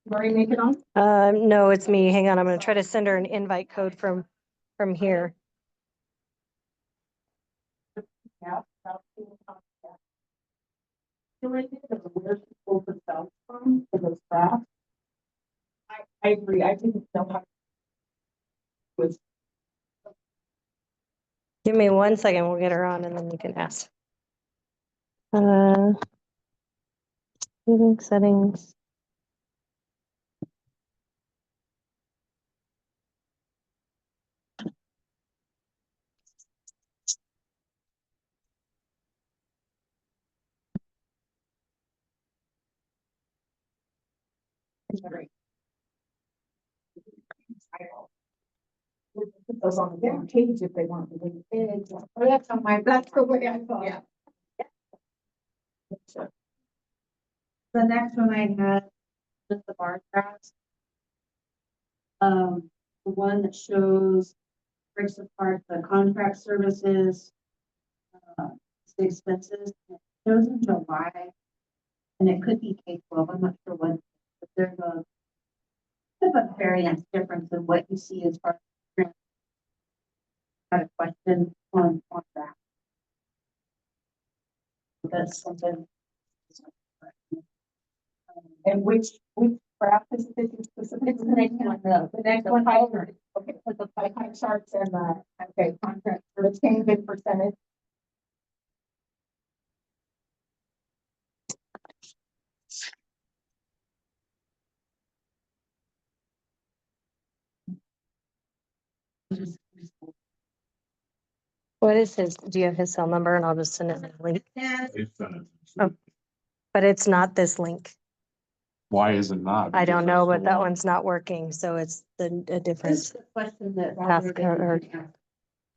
Already make it on? No, it's me. Hang on. I'm going to try to send her an invite code from here. Yeah. Where to pull the cells from for those graphs. I agree. I didn't know how. Was Give me 1 second. We'll get her on and then you can ask. Meeting settings. put those on the wrong page if they want to leave it. Oh, that's on my, that's the way I thought. Yeah. The next one I had is the bar graphs. The one that shows, breaks apart the contract services, the expenses, it shows in July. And it could be K-12, I'm not sure what, but there's a bit of a variance difference in what you see as far as had a question on that. That's something. And which graph is it that you specifically? It's the next one, the next one. Okay, put the pie charts and the, okay, contract for the change in percentage. What is his? Do you have his cell number? And I'll just send it a link. It's Oh, but it's not this link. Why is it not? I don't know, but that one's not working. So it's a different. This is the question that Ask Robert her. didn't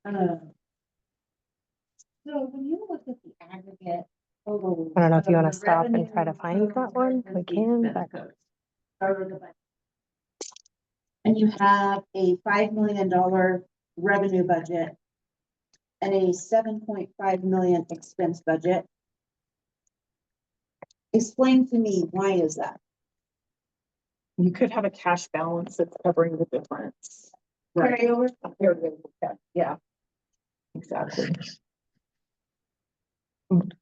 ask. So when you look at the aggregate total. I don't know if you want to of the stop and revenue, try to find that total, one. and We the can. expense But codes, or the budget. And you have a $5 million revenue budget and a 7.5 million expense budget. Explain to me, why is that? You could have a cash balance that's covering the difference. Carryover? Yeah. Exactly.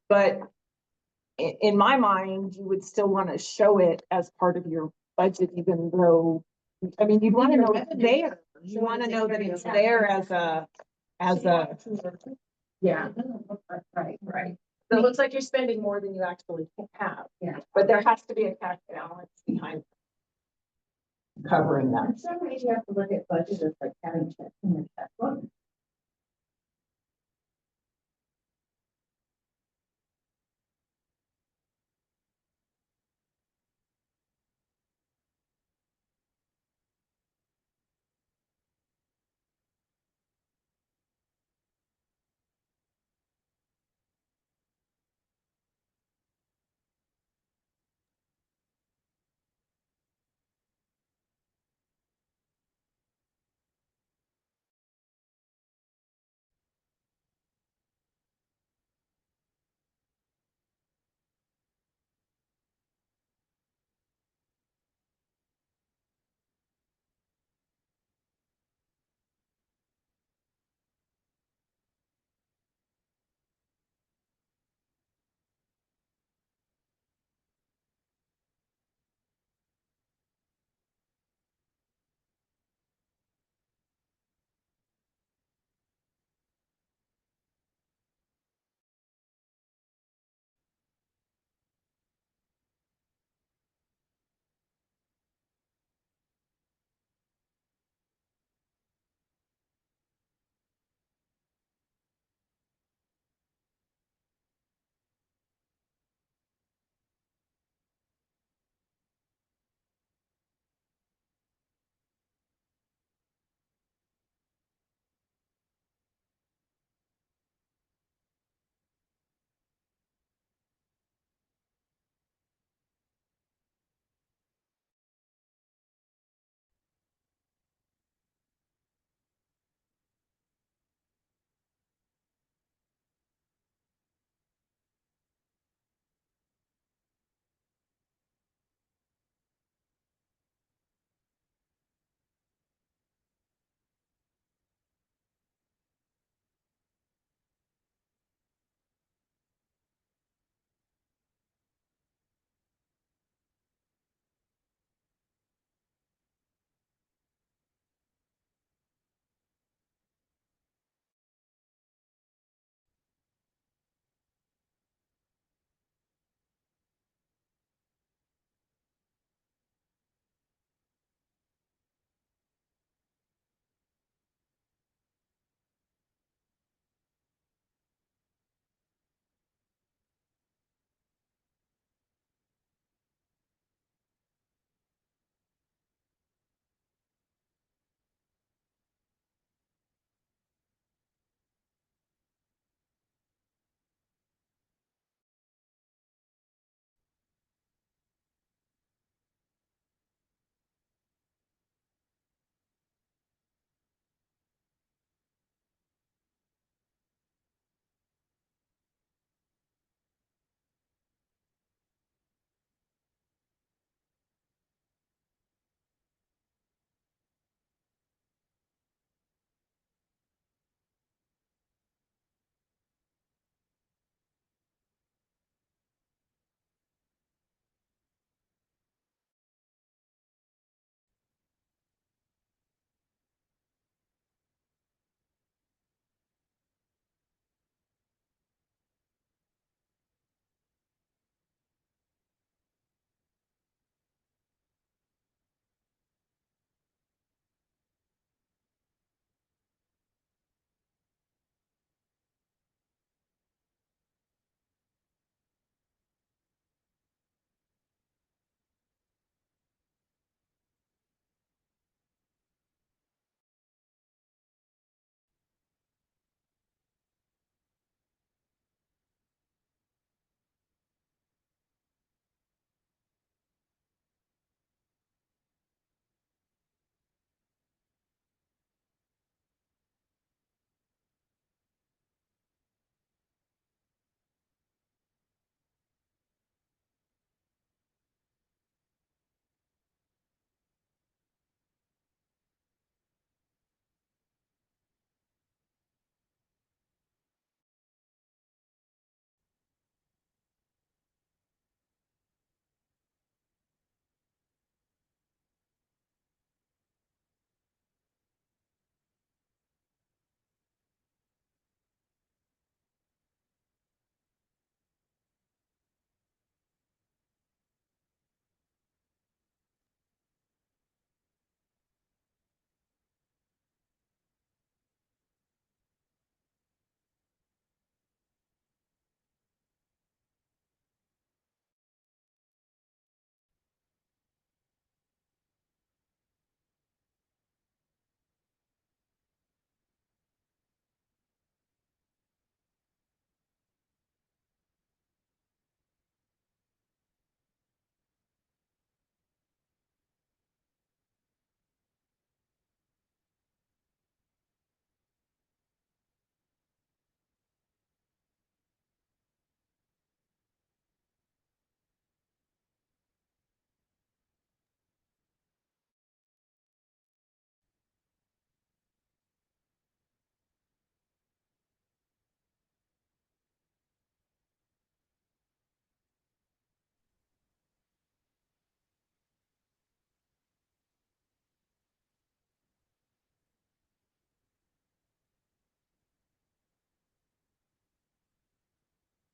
But in my mind, you would still want to show it as part of your budget, even though, I mean, you'd want to know it's there. You want to know that it's there as a, yeah. Right. So it looks like you're spending more than you actually have. Yeah. But there has to be a cash balance behind covering that. For some reason, you have to look at budget as like having checks in your checkbook.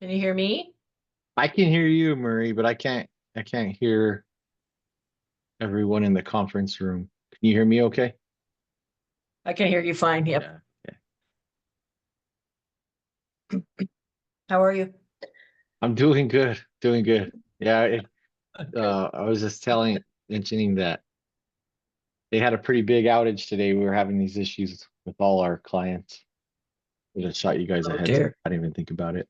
Can you hear me? I can hear you, Murray, but I can't hear everyone in the conference room. Can you hear me okay? I can hear you fine. Yep. Yeah. How are you? I'm doing good, doing good. Yeah, I was just mentioning that they had a pretty big outage today. We were having these issues with all our clients. I just shot you guys Oh, ahead. dear. I didn't even think about it.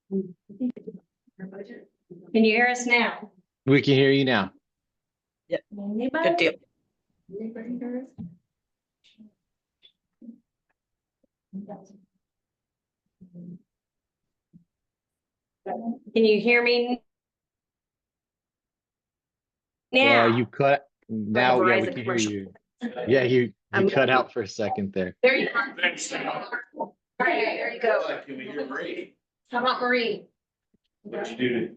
Can you hear us now? We can hear you now. Good deal. Can you hear me? Now, You cut now. Yeah, we Verizon can hear commercial. you. Yeah, you I'm- cut out for a second there. there you go. All right, there you go. Can we hear Marie? How about Marie? What you do?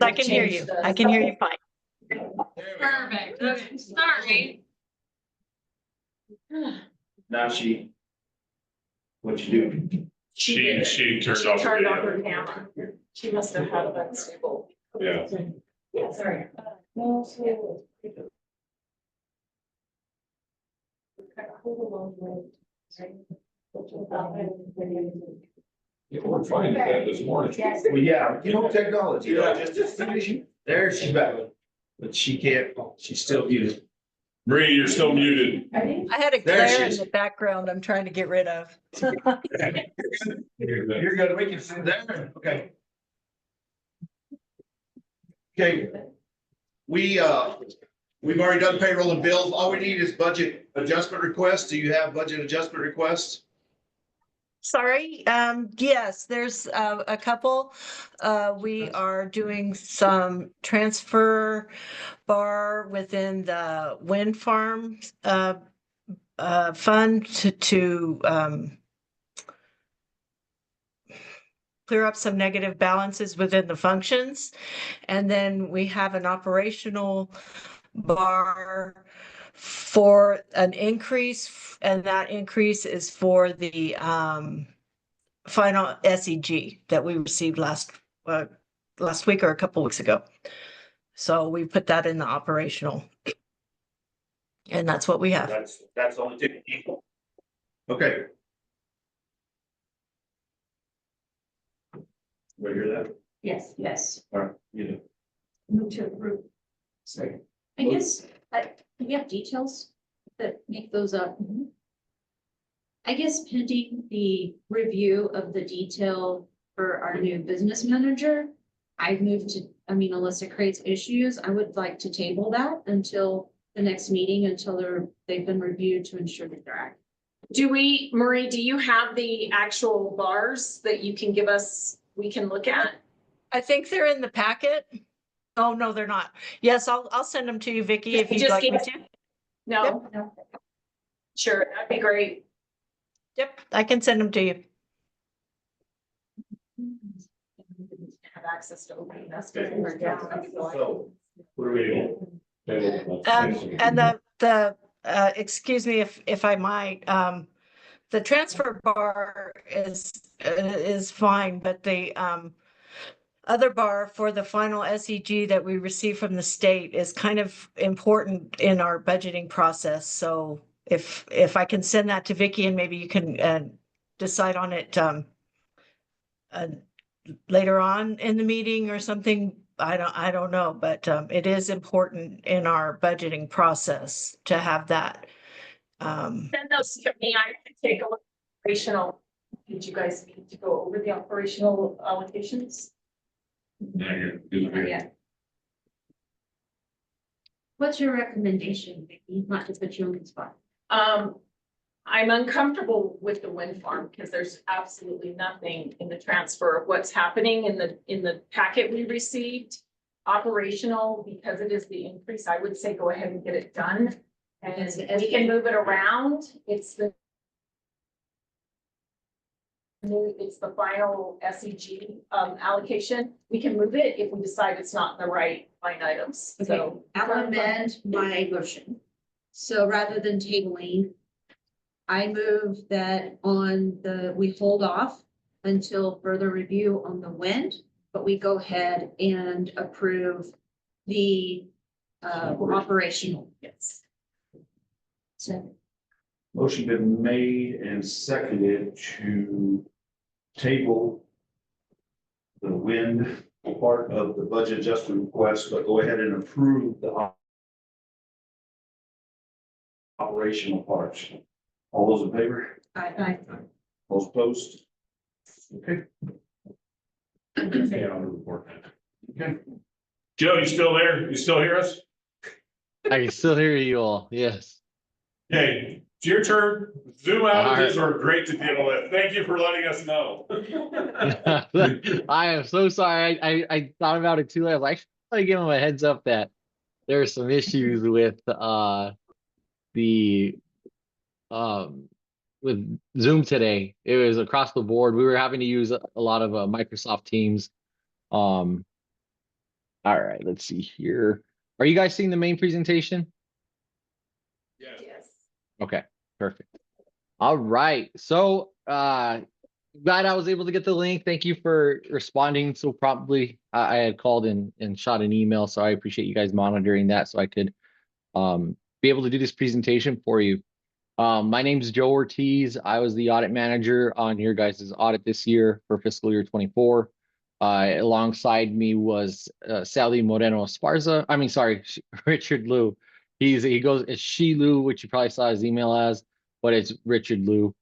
I can hear you. I can hear you fine. Perfect. Okay, sorry. Now she. What you do? She turned off. Turned off her camera. She must have had that unstable. Yeah. Yeah, sorry. Yeah, we're finding that this morning. Well, yeah, you know, technology, just as soon as you, there she's back. But she can't, she's still muted. Marie, you're still muted. I had a There she glare in is. the background I'm trying to get rid of. You're good, we can sit there, okay. Okay. We've already done payroll and bills. All we need is budget adjustment requests. Do you have budget adjustment requests? Sorry, yes, there's a couple. We are doing some transfer bar within the wind farm fund to clear up some negative balances within the functions. And then we have an operational bar for an increase, and that increase is for the final SEG that we received last week or a couple weeks ago. So we put that in the operational. And that's what we have. That's the only thing. Okay. We hear that? Yes. All right, you know. Move to approve. Second. I guess, we have details that make those up. I guess pending the review of the detail for our new business manager, I've moved to, unless it creates issues, I would like to table that until the next meeting, until they've been reviewed to ensure that they're accurate. Marie, do you have the actual bars that you can give us, we can look at? I think they're in the packet. Oh, no, they're not. Yes, I'll send them to you, Vicky, if you'd Just like me give- to. No? Sure, that'd be great. Yep, I can send them to you. Have access to open this. So, what are we doing? And excuse me if I might, the transfer bar is fine, but the other bar for the final SEG that we receive from the state is kind of important in our budgeting process. So if I can send that to Vicky and maybe you can decide on it later on in the meeting or something. I don't know, but it is important in our budgeting process to have that. Send those to me, I can take a look. Operational, did you guys need to go over the operational allocations? Yeah. What's your recommendation, Vicky? Not to put you on the spot. I'm uncomfortable with the wind farm because there's absolutely nothing in the transfer of what's happening in the packet we received. Operational, because it is the increase, I would say go ahead and get it done. And we can move it around. It's the final SEG allocation. We can move it if we decide it's not in the right line items. So. Okay, I'll amend my motion. So rather than tabling, I move that we hold off until further review on the wind, but we go ahead and approve the operational. Yes. So, Motion been made and seconded to table the wind part of the budget adjustment request, but go ahead and approve the operational parts. All those in favor? Those opposed? Okay. Yeah, I'll report that. Okay. Joe, you still there? You still hear us? I can still hear you all. Yes. Hey, it's your turn. Zoom outages are great to deal with. Thank you for letting us know. I am so sorry. I thought about it too. I was like, I give him a heads up that there are some issues with the with Zoom today. It was across the board. We were having to use a lot of Microsoft Teams. All right, let's see here. Are you guys seeing the main presentation? Yes. Okay, perfect. All right. So glad I was able to get the link. Thank you for responding so promptly. I had called and shot an email, so I appreciate you guys monitoring that so I could be able to do this presentation for you. My name is Joe Ortiz. I was the audit manager on your guys' audit this year for fiscal year 24. Alongside me was Sally Moreno Esparza. I mean, sorry, Richard Liu. He goes, it's Shi Liu, which you probably saw his email as, but it's Richard Liu.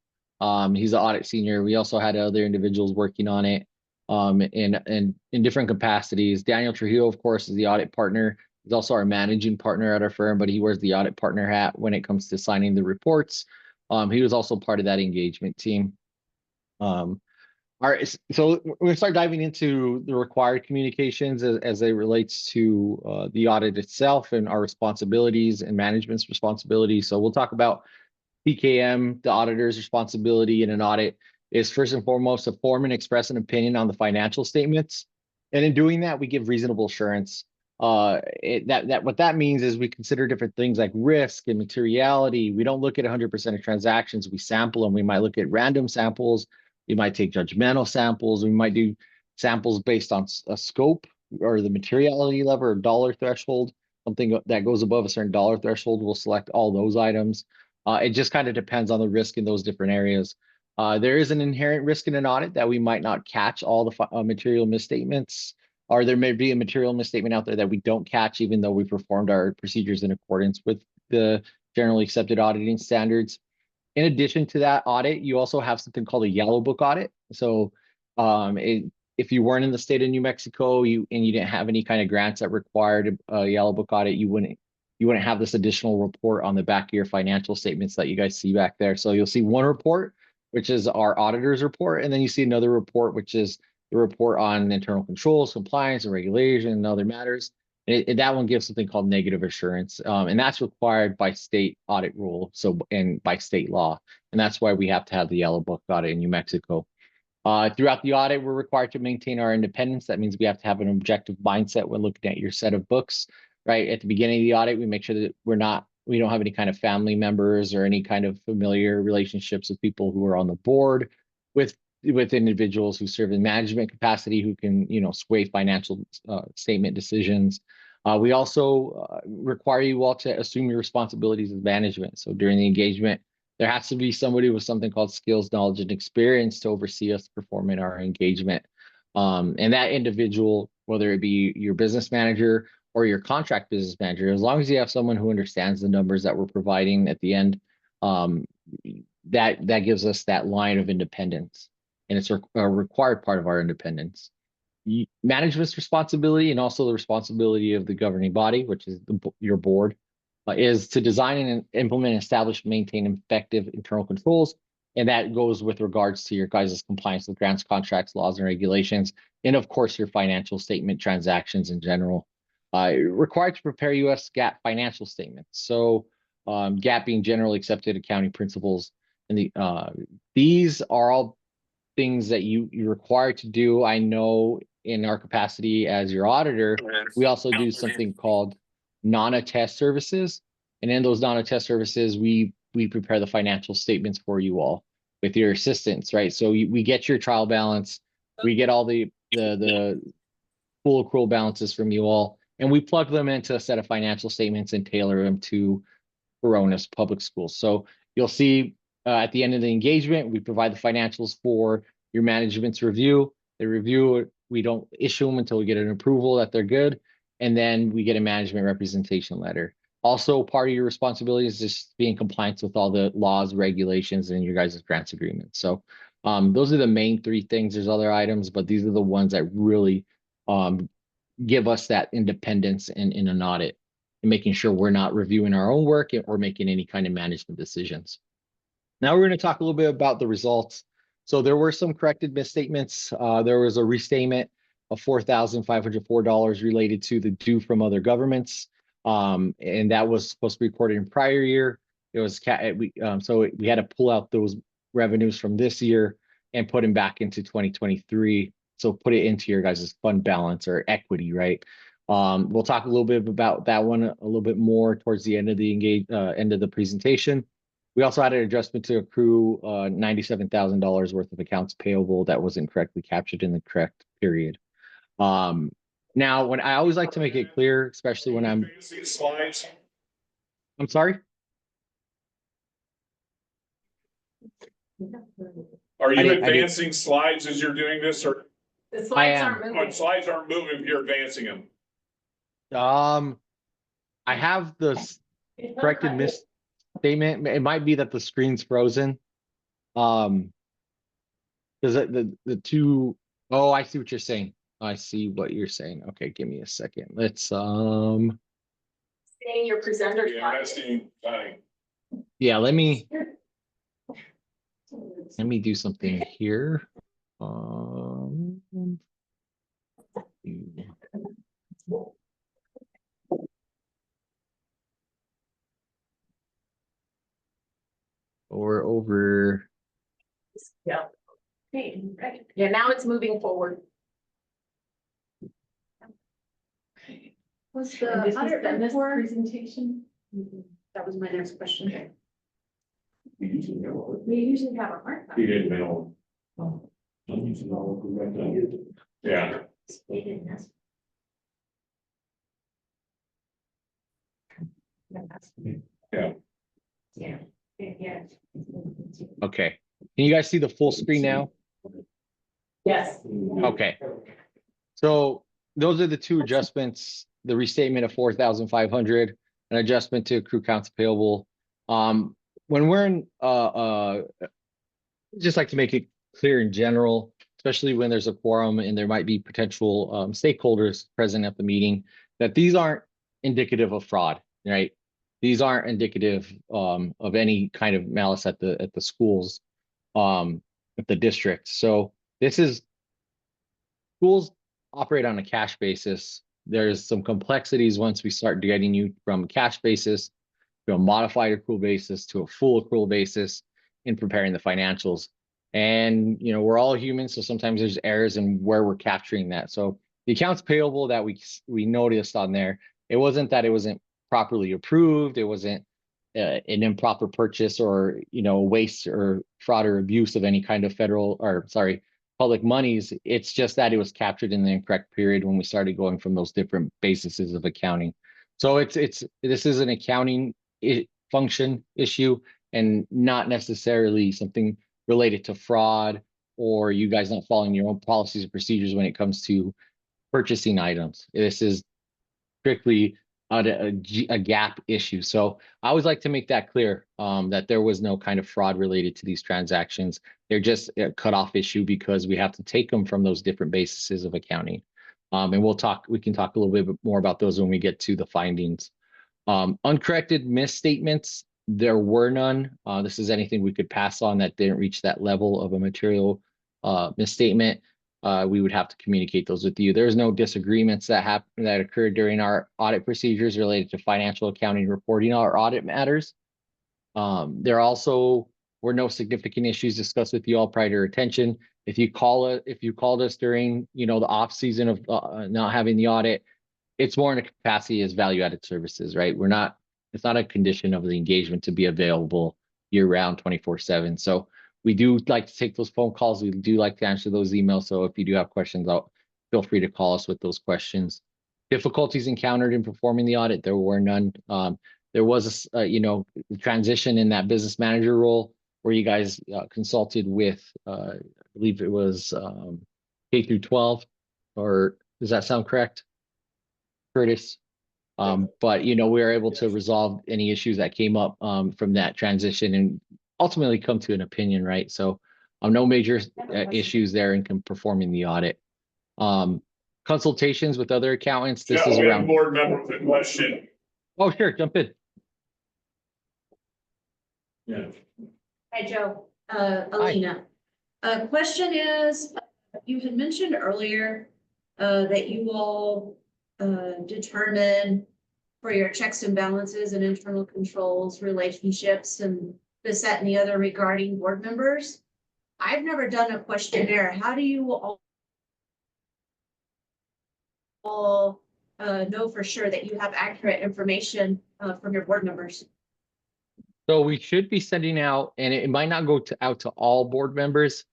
He's the audit senior. We also had other individuals working on it in different capacities. Daniel Trujillo, of course, is the audit partner. He's also our managing partner at our firm, but he wears the audit partner hat when it comes to signing the reports. He was also part of that engagement team. All right, so we're gonna start diving into the required communications as it relates to the audit itself and our responsibilities and management's responsibilities. So we'll talk about PKM, the auditor's responsibility in an audit is first and foremost to form and express an opinion on the financial statements. And in doing that, we give reasonable assurance. What that means is we consider different things like risk and materiality. We don't look at 100% of transactions. We sample them. We might look at random samples. We might take judgmental samples. We might do samples based on a scope or the materiality level or dollar threshold. Something that goes above a certain dollar threshold, we'll select all those items. It just kind of depends on the risk in those different areas. There is an inherent risk in an audit that we might not catch all the material misstatements, or there may be a material misstatement out there that we don't catch, even though we performed our procedures in accordance with the generally accepted auditing standards. In addition to that audit, you also have something called a yellow book audit. So if you weren't in the state of New Mexico and you didn't have any kind of grants that required a yellow book audit, you wouldn't have this additional report on the back of your financial statements that you guys see back there. So you'll see one report, which is our auditor's report, and then you see another report, which is the report on internal controls, compliance, and regulation, and other matters. And that one gives something called negative assurance, and that's required by state audit rule, and by state law, and that's why we have to have the yellow book audit in New Mexico. Throughout the audit, we're required to maintain our independence. That means we have to have an objective mindset when looking at your set of books. Right at the beginning of the audit, we make sure that we don't have any kind of family members or any kind of familiar relationships with people who are on the board with individuals who serve in management capacity who can sway financial statement decisions. We also require you all to assume your responsibilities as management. So during the engagement, there has to be somebody with something called skills, knowledge, and experience to oversee us performing our engagement. And that individual, whether it be your business manager or your contract business manager, as long as you have someone who understands the numbers that we're providing at the end, that gives us that line of independence, and it's a required part of our independence. Management's responsibility, and also the responsibility of the governing body, which is your board, is to design and implement, establish, maintain effective internal controls. And that goes with regards to your guys' compliance with grants, contracts, laws, and regulations, and of course, your financial statement transactions in general. Required to prepare U.S. GAAP financial statements. So GAAP being generally accepted accounting principles. And these are all things that you're required to do. I know in our capacity as your auditor, we also do something called non-attest services. And in those non-attest services, we we prepare the financial statements for you all with your assistance, right? So we get your trial balance, we get all the full accrual balances from you all, and we plug them into a set of financial statements and tailor them to Corona's public schools. So you'll see at the end of the engagement, we provide the financials for your management's review. They review it. We don't issue them until we get an approval that they're good. And then we get a management representation letter. Also, part of your responsibility is just be in compliance with all the laws, regulations, and your guys' grants agreement. So those are the main three things. There's other items, but these are the ones that really give us that independence in an audit and making sure we're not reviewing our own work or making any kind of management decisions. Now we're going to talk a little bit about the results. So there were some corrected misstatements. There was a restatement of $4,504 related to the due from other governments. And that was supposed to be recorded in prior year. It was so we had to pull out those revenues from this year and put them back into 2023. So put it into your guys' fund balance or equity, right? We'll talk a little bit about that one a little bit more towards the end of the end of the presentation. We also had an adjustment to accrue $97,000 worth of accounts payable that wasn't correctly captured in the correct period. Now, when I always like to make it clear, especially when I'm Slides. I'm sorry. Are I you didn't- advancing slides as you're doing this, or The slides am. aren't oh, moving. slides aren't moving if you're advancing them? I have the corrected misstatement. It might be that the screen's frozen. Because the two, oh, I see what you're saying. I see what you're saying. Okay, give me a second. Let's Saying your presenter. Yeah, that's the, yeah, let me do something here. Or over. Yeah. Right. Yeah, now it's moving forward. Was And this the is audit the next report, presentation. that was my next question. we usually know. We usually have a hard He copy. didn't know. Yeah. They didn't ask. Yeah. Yeah. Yeah. Okay. Can you guys see the full screen now? Yes. Okay. So those are the two adjustments, the restatement of 4,500, an adjustment to accrue accounts payable. When we're in, just like to make it clear in general, especially when there's a quorum and there might be potential stakeholders present at the meeting, that these aren't indicative of fraud, right? These aren't indicative of any kind of malice at the schools, at the district. So this is, schools operate on a cash basis. There's some complexities once we start getting you from a cash basis to a modified accrual basis to a full accrual basis in preparing the financials. And, you know, we're all humans, so sometimes there's errors in where we're capturing that. So the accounts payable that we noticed on there, it wasn't that it wasn't properly approved. It wasn't an improper purchase or, you know, waste or fraud or abuse of any kind of federal or public monies. It's just that it was captured in the incorrect period when we started going from those different bases of accounting. So this is an accounting function issue and not necessarily something related to fraud or you guys not following your own policies and procedures when it comes to purchasing items. This is strictly a gap issue. So I always like to make that clear, that there was no kind of fraud related to these transactions. They're just a cutoff issue because we have to take them from those different bases of accounting. And we can talk a little bit more about those when we get to the findings. Uncorrected misstatements, there were none. This is anything we could pass on that didn't reach that level of a material misstatement. We would have to communicate those with you. There's no disagreements that occurred during our audit procedures related to financial accounting reporting or audit matters. There also were no significant issues discussed with you all prior to attention. If you called us during, you know, the off season of not having the audit, it's more in a capacity as value-added services, right? It's not a condition of the engagement to be available year round, 24/7. So we do like to take those phone calls. We do like to answer those emails. So if you do have questions, feel free to call us with those questions. Difficulties encountered in performing the audit, there were none. There was a transition in that business manager role where you guys consulted with, I believe it was K through 12, or does that sound correct, Curtis? But we were able to resolve any issues that came up from that transition and ultimately come to an opinion, right? So no major issues there in performing the audit. Consultations with other accountants. This Yeah, is we have a around. board member with a question. Oh, sure, jump in. Yeah. Hi, Joe. Alina. Question is, you had mentioned earlier, that you all, determine for your checks and balances and internal controls, relationships, and this, that, and the other regarding board members. I've never done a questionnaire. How do you all know for sure that you have accurate information from your board members? So we should be sending out, and it might not go out to all board members.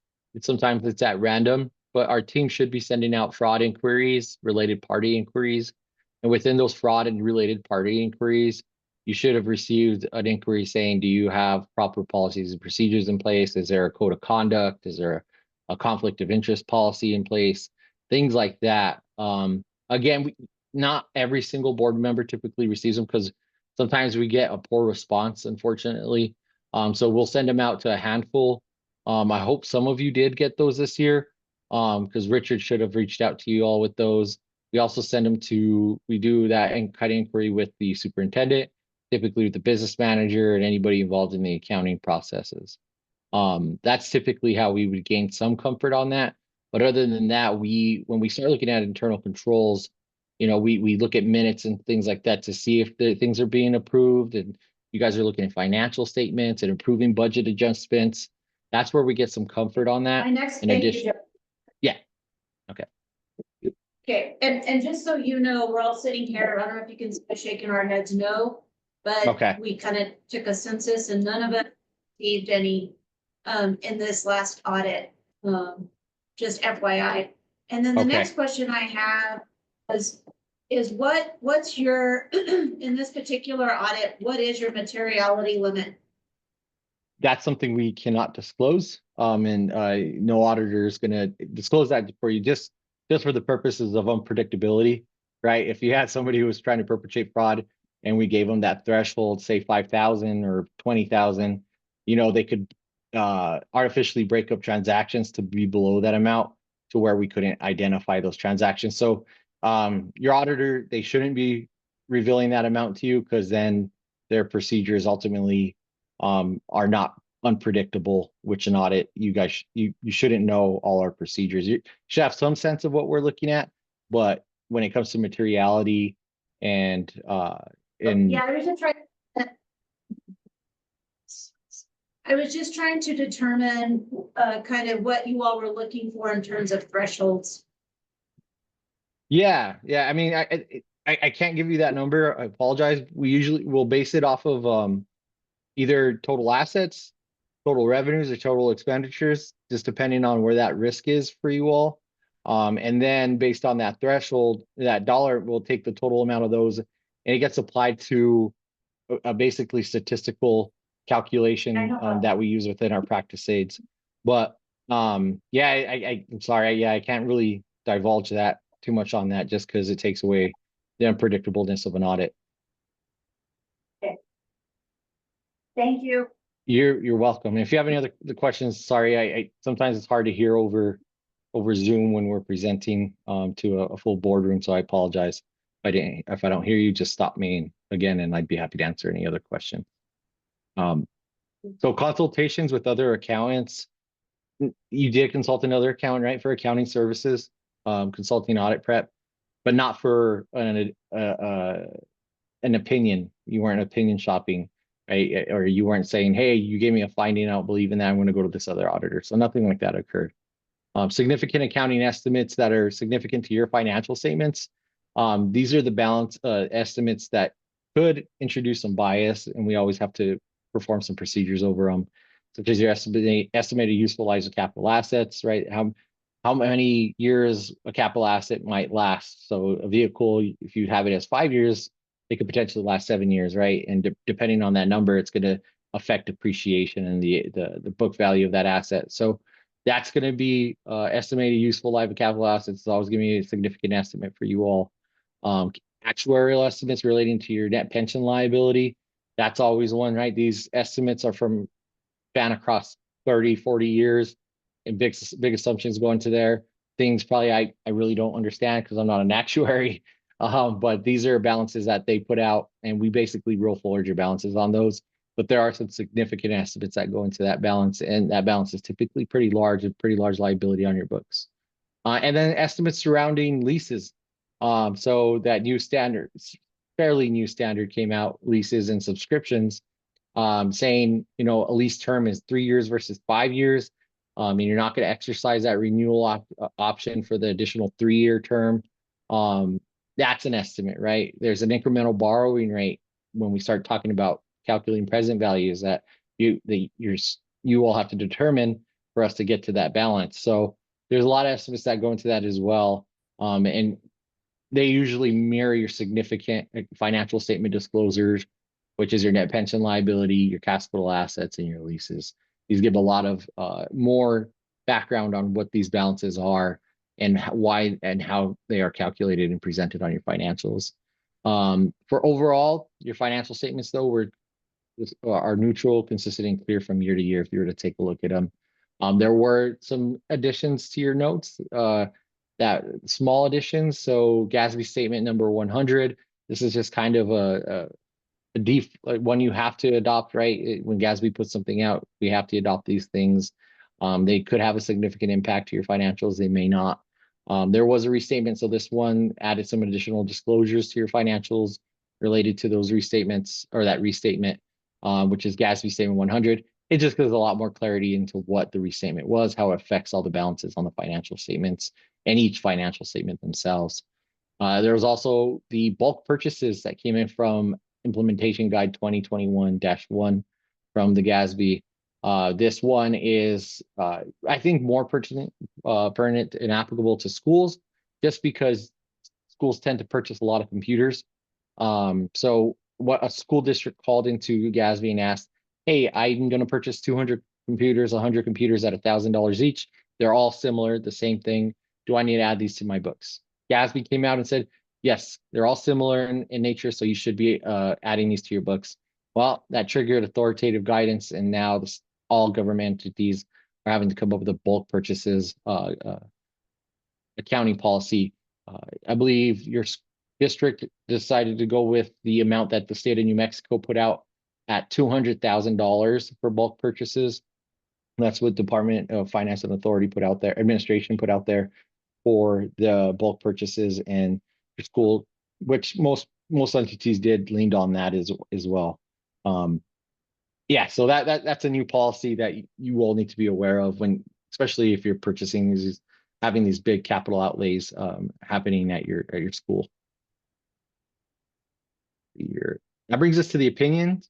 Sometimes it's at random, but our team should be sending out fraud inquiries, related party inquiries. And within those fraud and related party inquiries, you should have received an inquiry saying, do you have proper policies and procedures in place? Is there a code of conduct? Is there a conflict of interest policy in place? Things like that. Again, not every single board member typically receives them because sometimes we get a poor response, unfortunately. So we'll send them out to a handful. I hope some of you did get those this year, because Richard should have reached out to you all with those. We also send them we do that kind of inquiry with the superintendent, typically with the business manager and anybody involved in the accounting processes. That's typically how we would gain some comfort on that. But other than that, when we start looking at internal controls, we look at minutes and things like that to see if the things are being approved, and you guys are looking at financial statements and approving budget adjustments. That's where we get some comfort on that. My next In thing addition, is. yeah. Okay. Okay, and just so you know, we're all sitting here, I don't know if you can see us shaking our heads no, Okay. but we kind of took a census and none of it received any in this last audit. Just FYI. And then the Okay. next question I have is what's your, in this particular audit, what is your materiality limit? That's something we cannot disclose. And no auditor is going to disclose that for you, just for the purposes of unpredictability, right? If you had somebody who was trying to perpetrate fraud and we gave them that threshold, say 5,000 or 20,000, they could artificially break up transactions to be below that amount to where we couldn't identify those transactions. So your auditor, they shouldn't be revealing that amount to you, because then their procedures ultimately are not unpredictable, which an audit, you guys, you shouldn't know all our procedures. You should have some sense of what we're looking at, but when it comes to materiality and Yeah, I was just trying to determine kind of what you all were looking for in terms of thresholds. yeah. I mean, I can't give you that number. I apologize. We usually will base it off of either total assets, total revenues, or total expenditures, just depending on where that risk is for you all. And then based on that threshold, that dollar will take the total amount of those, and it gets applied to a basically statistical calculation that we use within our practice aids. But yeah, I'm sorry. Yeah, I can't really divulge that too much on that, just because it takes away the unpredictableness of an audit. Thank you. You're welcome. And if you have any other questions, sorry, I sometimes it's hard to hear over Zoom when we're presenting to a full boardroom, so I apologize. If I don't hear you, just stop me again, and I'd be happy to answer any other question. So consultations with other accountants. You did consult another accountant, right, for accounting services, consulting audit prep, but not for an opinion. You weren't opinion shopping, right? Or you weren't saying, hey, you gave me a finding, I don't believe in that, I'm going to go to this other auditor. So nothing like that occurred. Significant accounting estimates that are significant to your financial statements. These are the balance estimates that could introduce some bias, and we always have to perform some procedures over them, such as your estimated useful lives of capital assets, right? How many years a capital asset might last. So a vehicle, if you have it as 5 years, it could potentially last 7 years, right? And depending on that number, it's going to affect depreciation and the book value of that asset. So that's going to be estimated useful life of capital assets. It's always going to be a significant estimate for you all. Actuarial estimates relating to your net pension liability. That's always one, right? These estimates are from span across 30, 40 years, and big assumptions go into there. Things probably I really don't understand because I'm not an actuary. But these are balances that they put out, and we basically roll forward your balances on those. But there are some significant estimates that go into that balance, and that balance is typically pretty large, a pretty large liability on your books. And then estimates surrounding leases. So that new standard, fairly new standard came out, leases and subscriptions, saying, you know, a lease term is 3 years versus 5 years. And you're not going to exercise that renewal option for the additional 3-year term. That's an estimate, right? There's an incremental borrowing rate when we start talking about calculating present values that you all have to determine for us to get to that balance. So there's a lot of estimates that go into that as well. And they usually mirror your significant financial statement disclosures, which is your net pension liability, your capital assets, and your leases. These give a lot of more background on what these balances are and why and how they are calculated and presented on your financials. For overall, your financial statements, though, are neutral, consistent, and clear from year to year if you were to take a look at them. There were some additions to your notes, that small additions. So GASB statement number 100. This is just kind of a one you have to adopt, right? When GASB puts something out, we have to adopt these things. They could have a significant impact to your financials. They may not. There was a restatement. So this one added some additional disclosures to your financials related to those restatements, or that restatement, which is GASB statement 100. It just gives a lot more clarity into what the restatement was, how it affects all the balances on the financial statements and each financial statement themselves. There was also the bulk purchases that came in from Implementation Guide 2021-1 from the GASB. This one is, I think, more pertinent and applicable to schools, just because schools tend to purchase a lot of computers. So what a school district called into GASB and asked, hey, I'm going to purchase 200 computers, 100 computers at $1,000 each. They're all similar, the same thing. Do I need to add these to my books? GASB came out and said, yes, they're all similar in nature, so you should be adding these to your books. Well, that triggered authoritative guidance, and now all government entities are having to come up with a bulk purchases accounting policy. I believe your district decided to go with the amount that the state of New Mexico put out at $200,000 for bulk purchases. That's what Department of Finance and Authority put out there, administration put out there for the bulk purchases, and your school, which most entities did, leaned on that as well. Yeah, so that's a new policy that you all need to be aware of when, especially if you're purchasing these, having these big capital outlays happening at your school. That brings us to the opinions.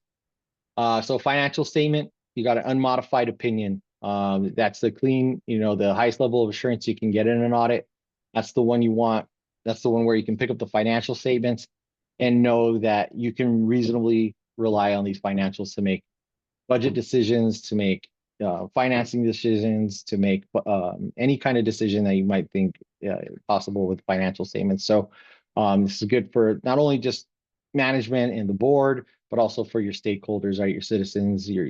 So financial statement, you got an unmodified opinion. That's the clean, the highest level of assurance you can get in an audit. That's the one you want. That's the one where you can pick up the financial statements and know that you can reasonably rely on these financials to make budget decisions, to make financing decisions, to make any kind of decision that you might think possible with financial statements. So this is good for not only just management and the board, but also for your stakeholders, right? Your citizens, your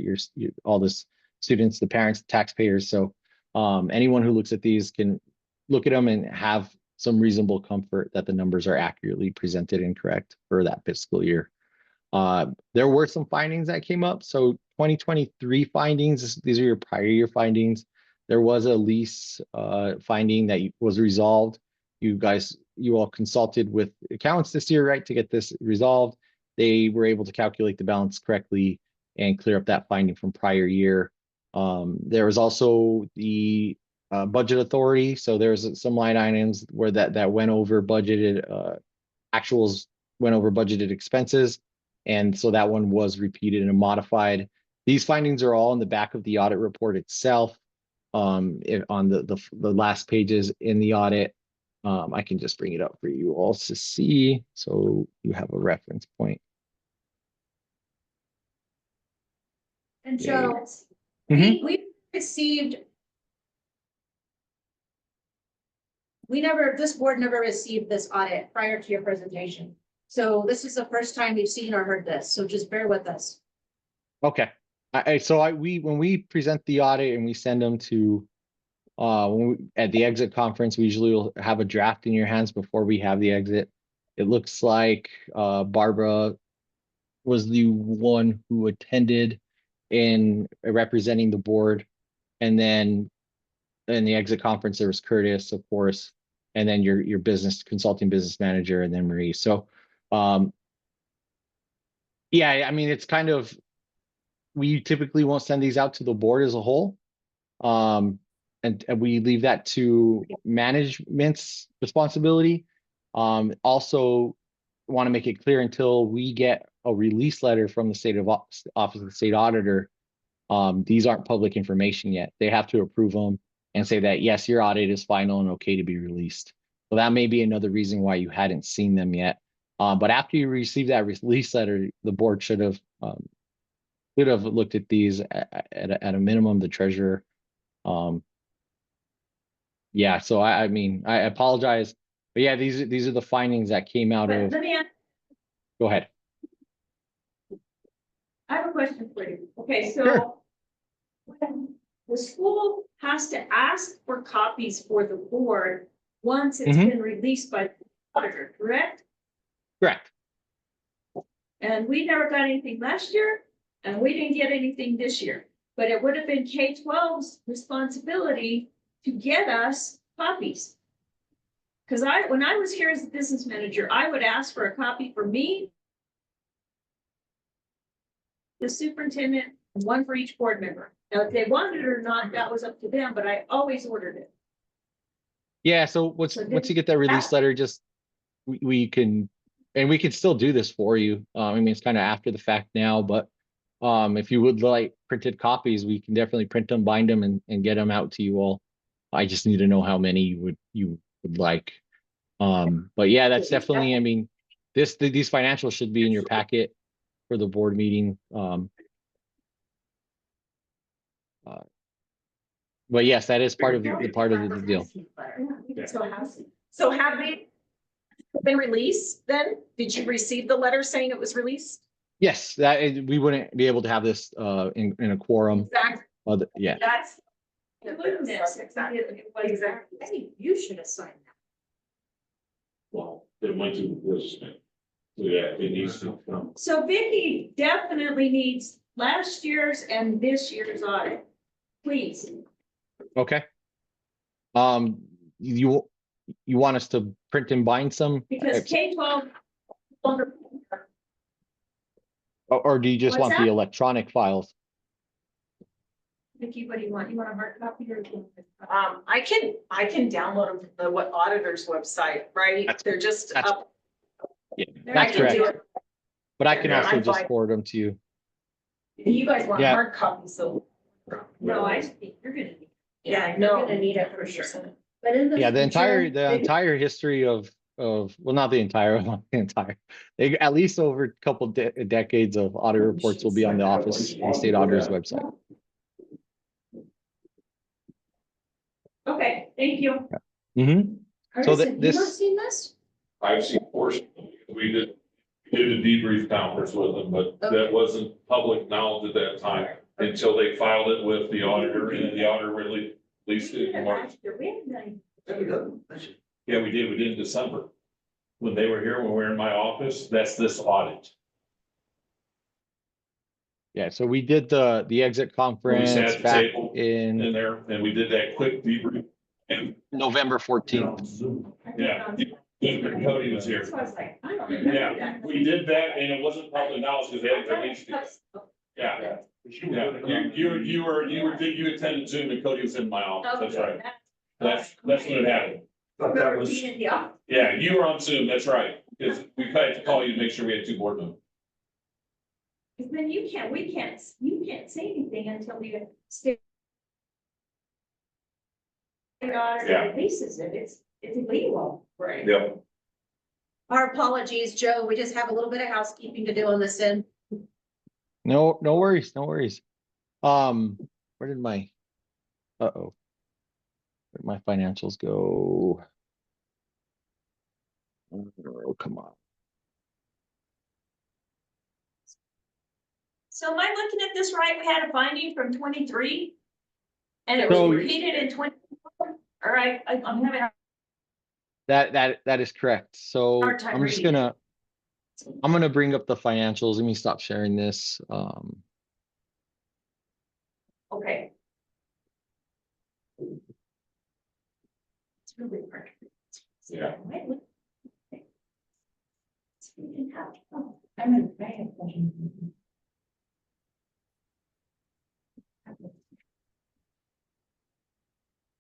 all this students, the parents, the taxpayers. So anyone who looks at these can look at them and have some reasonable comfort that the numbers are accurately presented and correct for that fiscal year. There were some findings that came up. So 2023 findings, these are your prior year findings. There was a lease finding that was resolved. You all consulted with accountants this year, right, to get this resolved. They were able to calculate the balance correctly and clear up that finding from prior year. There was also the budget authority. So there's some line items where that went over budgeted, actuals went over budgeted expenses. And so that one was repeated and modified. These findings are all in the back of the audit report itself. On the last pages in the audit. I can just bring it up for you all to see, so you have a reference point. And Yeah. Joe, Mhm. we received. This board never received this audit prior to your presentation. So this is the first time we've seen or heard this, so just bear with us. Okay, when we present the audit and we send them to, at the exit conference, we usually will have a draft in your hands before we have the exit. It looks like, Barbara was the one who attended in representing the board. And then in the exit conference, there was Curtis, of course, and then your consulting business manager, and then Marie. So, yeah, I mean, it's kind of, we typically won't send these out to the board as a whole. And we leave that to management's responsibility. Also want to make it clear, until we get a release letter from the office of the state auditor, these aren't public information yet. They have to approve them and say that, yes, your audit is final and okay to be released. So that may be another reason why you hadn't seen them yet. But after you receive that release letter, the board should have looked at these at a minimum, the treasurer. Yeah, so I mean, I apologize, but yeah, these are the findings that came out But of, let me ask, go ahead. I have a question for you. Okay, Sure. so when the school has to ask for copies for the board once it's Mhm. been released by the auditor, correct? Correct. And we never got anything last year, and we didn't get anything this year. But it would have been K-12's responsibility to get us copies. Because when I was here as a business manager, I would ask for a copy for me, the superintendent, and one for each board member. Now, if they wanted it or not, that was up to them, but I always ordered it. Yeah, so once you get that release letter, just we can, and we can still do this for you. I mean, it's kind of after the fact now, but if you would like printed copies, we can definitely print them, bind them, and get them out to you all. I just need to know how many you would like. But yeah, that's definitely, I mean, these financials should be in your packet for the board meeting. But yes, that is part of the deal. So have they been released then? Did you receive the letter saying it was released? Yes, we wouldn't be able to have this in a quorum. Exactly. Yeah. That's. Exactly. You should have signed that. Well, it went to the business. So yeah, it needs to come. So Vicky definitely needs last year's and this year's audit, please. Okay. You want us to print and bind some? Because K-12. Or do you just What's want the that? electronic files? Vicky, what do you want? You want a hard copy or? I can download them from the auditor's website, right? They're just that's- up. Yeah, There that's you go. I can do correct. it. But I can Yeah, also I'm just fine. forward them to you. You guys want Yeah. hard copies, so. No, I think you're gonna need. Yeah, You're no. gonna need it for sure. But in the. Yeah, the future, entire history of, well, not the entire, at least over a couple decades of audit reports will be on the state auditor's website. Okay, thank you. Mm-hmm. Curtis, that have you this- not seen this? I've seen portions, we did a debrief conference with them, but Okay. that wasn't public knowledge at that time until they filed it with the auditor, and then the auditor really released it in March. Yeah, we did in December. When they were here, when we were in my office, that's this audit. Yeah, so we did the exit conference at the back table in in there, and we did that quick debrief. And, November 14th. yeah, Cody was here. So I was like, I don't remember Yeah, that. we did that, and it wasn't public knowledge because they hadn't released it. Yeah, yeah, you attended Zoom and Cody was in my office, that's right. That's when it happened. Remember being in the office. Yeah, you were on Zoom, that's right, because we had to call you to make sure we had two board members. Because then you can't say anything until the state auditor Yeah. releases it. It's illegal. Right. Yep. Our apologies, Joe. We just have a little bit of housekeeping to do on this end. No, no worries, no worries. Where did my, uh-oh. Where'd my financials go? Oh, come on. So am I looking at this right? We had a finding from 23? And it was So- repeated in 24? All right, I'm having a That is correct. So hard time I'm just reading. I'm gonna bring up the financials. Let me stop sharing this. Okay. It's really hard. Yeah. I'm in bad.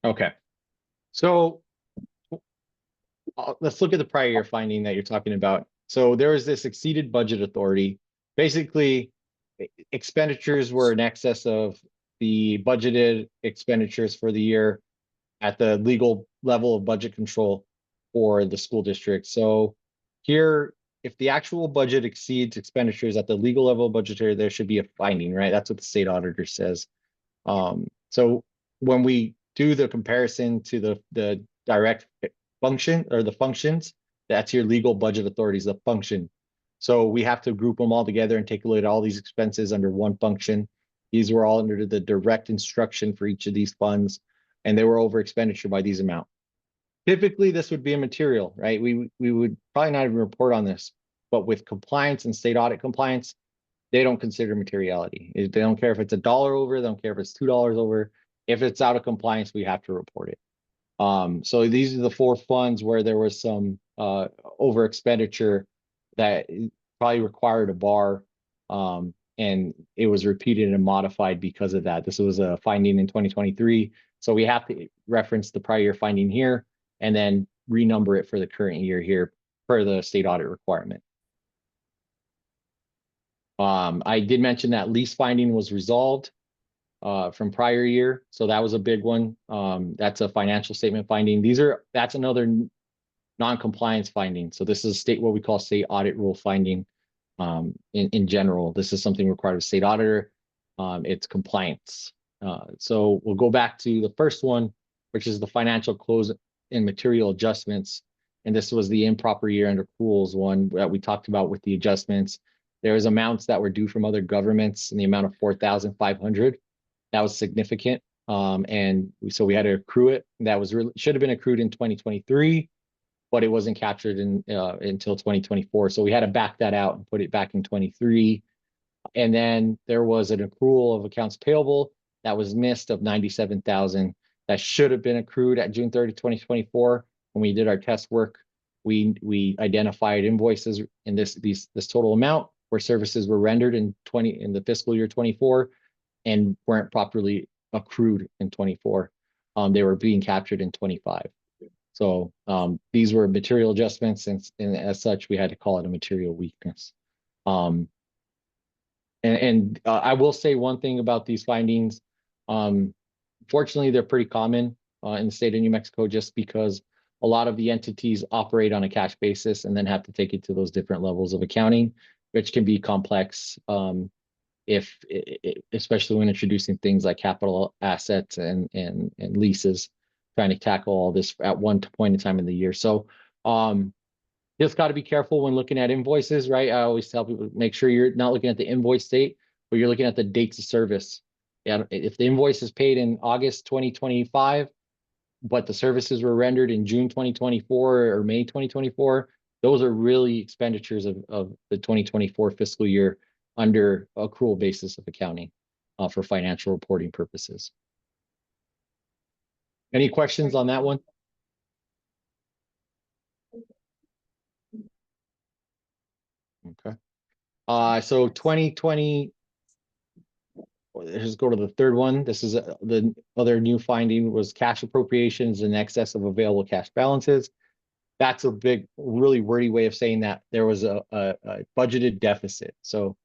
Okay. So let's look at the prior year finding that you're talking about. So there was this exceeded budget authority. Basically, expenditures were in excess of the budgeted expenditures for the year at the legal level of budget control for the school district. So here, if the actual budget exceeds expenditures at the legal level of budgetary, there should be a finding, right? That's what the state auditor says. So when we do the comparison to the direct function or the functions, that's your legal budget authorities, the function. So we have to group them all together and take a look at all these expenses under one function. These were all under the direct instruction for each of these funds, and they were over expenditure by these amount. Typically, this would be a material, right? We would probably not even report on this, but with compliance and state audit compliance, they don't consider materiality. They don't care if it's $1 over, they don't care if it's $2 over. If it's out of compliance, we have to report it. So these are the 4 funds where there was some over expenditure that probably required a bar. And it was repeated and modified because of that. This was a finding in 2023. So we have to reference the prior year finding here and then renumber it for the current year here per the state audit requirement. I did mention that lease finding was resolved from prior year. So that was a big one. That's a financial statement finding. That's another non-compliance finding. So this is state, what we call state audit rule finding. In general, this is something required of state auditor. It's compliance. So we'll go back to the first one, which is the financial close and material adjustments. And this was the improper year under accruals one that we talked about with the adjustments. There was amounts that were due from other governments in the amount of 4,500. That was significant. So we had to accrue it. That was really should have been accrued in 2023, but it wasn't captured until 2024. So we had to back that out and put it back in 23. And then there was an accrual of accounts payable that was missed of 97,000 that should have been accrued at June 30, 2024. When we did our test work, we identified invoices in this total amount where services were rendered in the fiscal year 24 and weren't properly accrued in 24. They were being captured in 25. So these were material adjustments, and as such, we had to call it a material weakness. I will say one thing about these findings. Fortunately, they're pretty common in the state of New Mexico, just because a lot of the entities operate on a cash basis and then have to take it to those different levels of accounting, which can be complex. Especially when introducing things like capital assets and leases, trying to tackle all this at one point in time in the year. So just got to be careful when looking at invoices, right? I always tell people, make sure you're not looking at the invoice date, but you're looking at the dates of service. Yeah, if the invoice is paid in August 2025, but the services were rendered in June 2024 or May 2024, those are really expenditures of the 2024 fiscal year under accrual basis of accounting for financial reporting purposes. Any questions on that one? Okay. So 2020, let's go to the third one. This is the other new finding was cash appropriations in excess of available cash balances. That's a big, really wordy way of saying that there was a budgeted deficit. So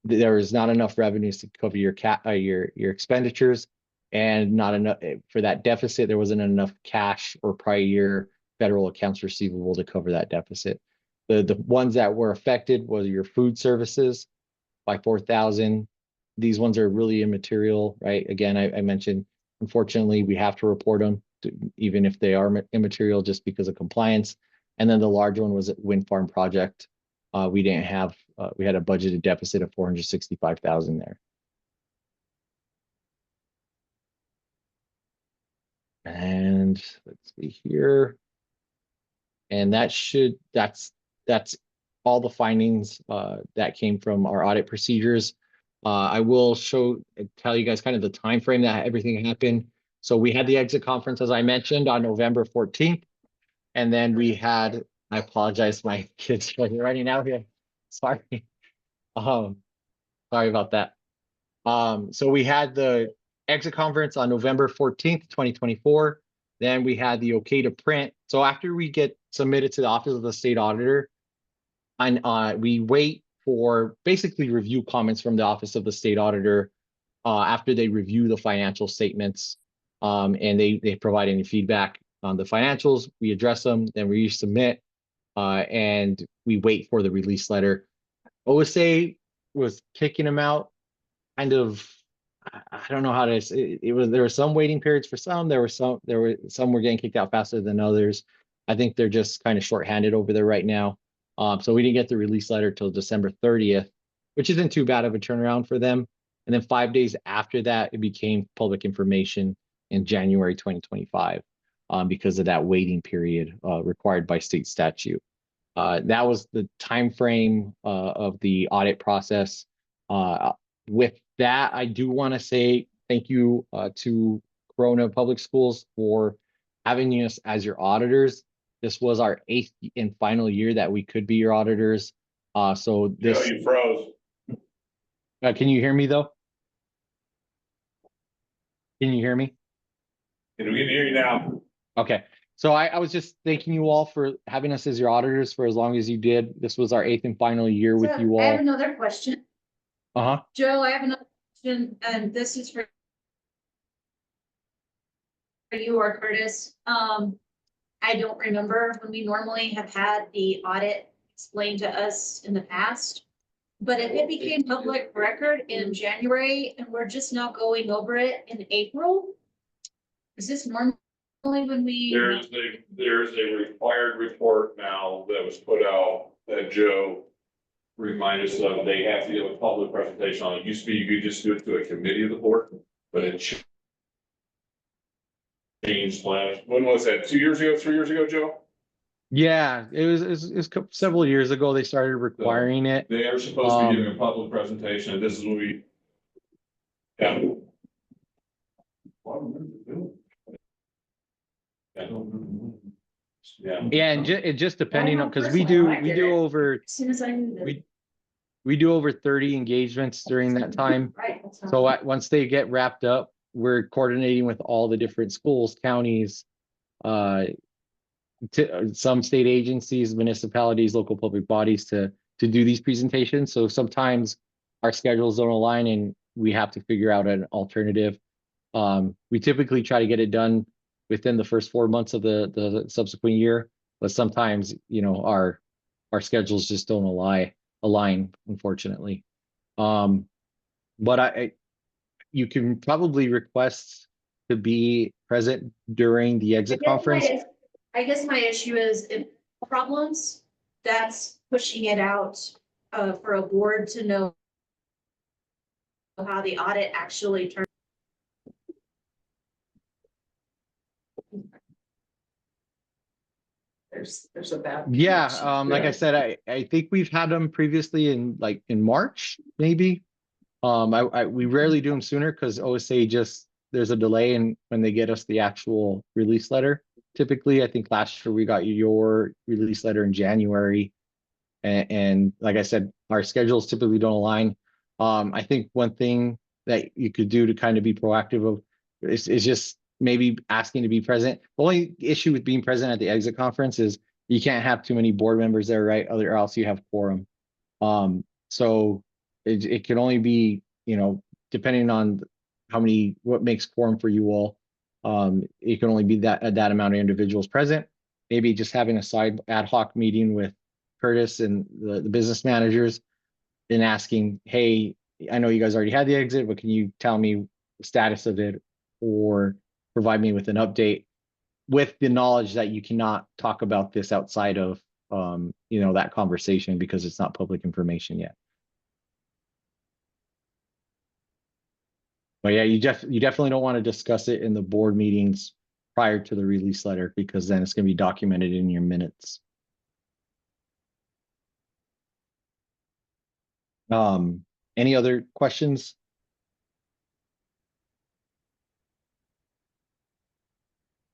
there was not enough revenues to cover your your expenditures, and not enough for that deficit. There wasn't enough cash or prior year federal accounts receivable to cover that deficit. The ones that were affected was your food services by 4,000. These ones are really immaterial, right? Again, I mentioned, unfortunately, we have to report them, even if they are immaterial, just because of compliance. And then the large one was at wind farm project. We didn't have, we had a budgeted deficit of 465,000 there. And let's see here. And that's all the findings that came from our audit procedures. I will tell you guys kind of the time frame that everything happened. So we had the exit conference, as I mentioned, on November 14th. And then we had, I apologize, my kids are running out here. Sorry. Sorry about that. So we had the exit conference on November 14th, 2024. Then we had the okay to print. So after we get submitted to the Office of the State Auditor, and we wait for basically review comments from the Office of the State Auditor after they review the financial statements, and they provide any feedback on the financials. We address them, then we resubmit, and we wait for the release letter. OSA was kicking them out kind of, I don't know how to say it. There were some waiting periods for some. There were some were getting kicked out faster than others. I think they're just kind of shorthanded over there right now. So we didn't get the release letter till December 30th, which isn't too bad of a turnaround for them. And then 5 days after that, it became public information in January 2025 because of that waiting period required by state statute. That was the time frame of the audit process. With that, I do want to say thank you to Corona Public Schools for having us as your auditors. This was our 8th and final year that we could be your auditors. So this. Joe, you froze. Can you hear me though? Can you hear me? We can hear you now. Okay. So I was just thanking you all for having us as your auditors for as long as you did. This was our 8th and final year with you I have all. another question. Uh-huh. Joe, I have another question, and this is for you or Curtis. I don't remember when we normally have had the audit explained to us in the past. But if it became public record in January and we're just now going over it in April, is this normally when we? There's a required report now that was put out that Joe reminded us of. They have to give a public presentation on it. Used to be you could just do it to a committee of the board, but it changed last. When was that? 2 years ago, 3 years ago, Joe? Yeah, it was several years ago they started requiring it. They are supposed to be giving a public presentation, and this is what we. Yeah. Yeah. Yeah, and it just depending on, because we do over As soon as I knew that. we do over 30 engagements during that time. Right. So once they get wrapped up, we're coordinating with all the different schools, counties, some state agencies, municipalities, local public bodies to do these presentations. So sometimes our schedules don't align and we have to figure out an alternative. We typically try to get it done within the first 4 months of the subsequent year, but sometimes, you know, our schedules just don't align, unfortunately. But you can probably request to be present during the exit conference. I guess my issue is if problems, that's pushing it out for a board to know how the audit actually turned. There's a bad. Yeah, connection. like I said, I think we've had them previously in March, maybe. We rarely do them sooner because OSA there's a delay in when they get us the actual release letter. Typically, I think last year we got your release letter in January. And like I said, our schedules typically don't align. I think one thing that you could do to kind of be proactive is just maybe asking to be present. The only issue with being present at the exit conference is you can't have too many board members there, right? Or else you have quorum. So it can only be, depending on what makes quorum for you all. It can only be that amount of individuals present. Maybe just having a side ad hoc meeting with Curtis and the business managers and asking, hey, I know you guys already had the exit, but can you tell me the status of it or provide me with an update with the knowledge that you cannot talk about this outside of, that conversation because it's not public information yet. But yeah, you definitely don't want to discuss it in the board meetings prior to the release letter because then it's going to be documented in your minutes. Any other questions?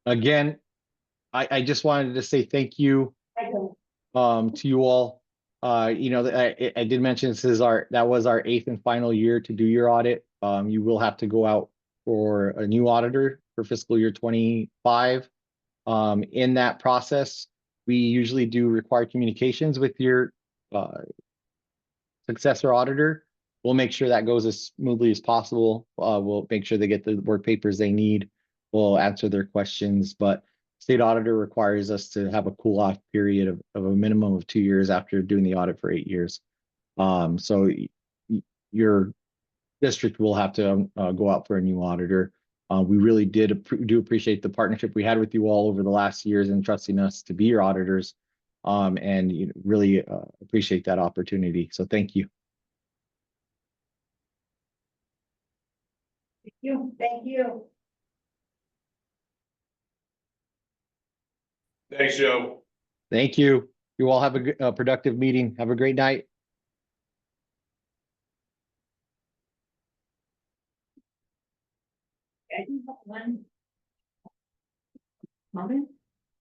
Again, I just wanted to say thank you to you all. I did mention that was our 8th and final year to do your audit. You will have to go out for a new auditor for fiscal year 25. In that process, we usually do require communications with your successor auditor. We'll make sure that goes as smoothly as possible. We'll make sure they get the work papers they need. We'll answer their questions, but state auditor requires us to have a cool off period of a minimum of 2 years after doing the audit for 8 years. So your district will have to go out for a new auditor. We really do appreciate the partnership we had with you all over the last years and trusting us to be your auditors. And really appreciate that opportunity. So thank you. Thank you. Thanks, Joe. Thank you. You all have a productive meeting. Have a great night. I do have one comment.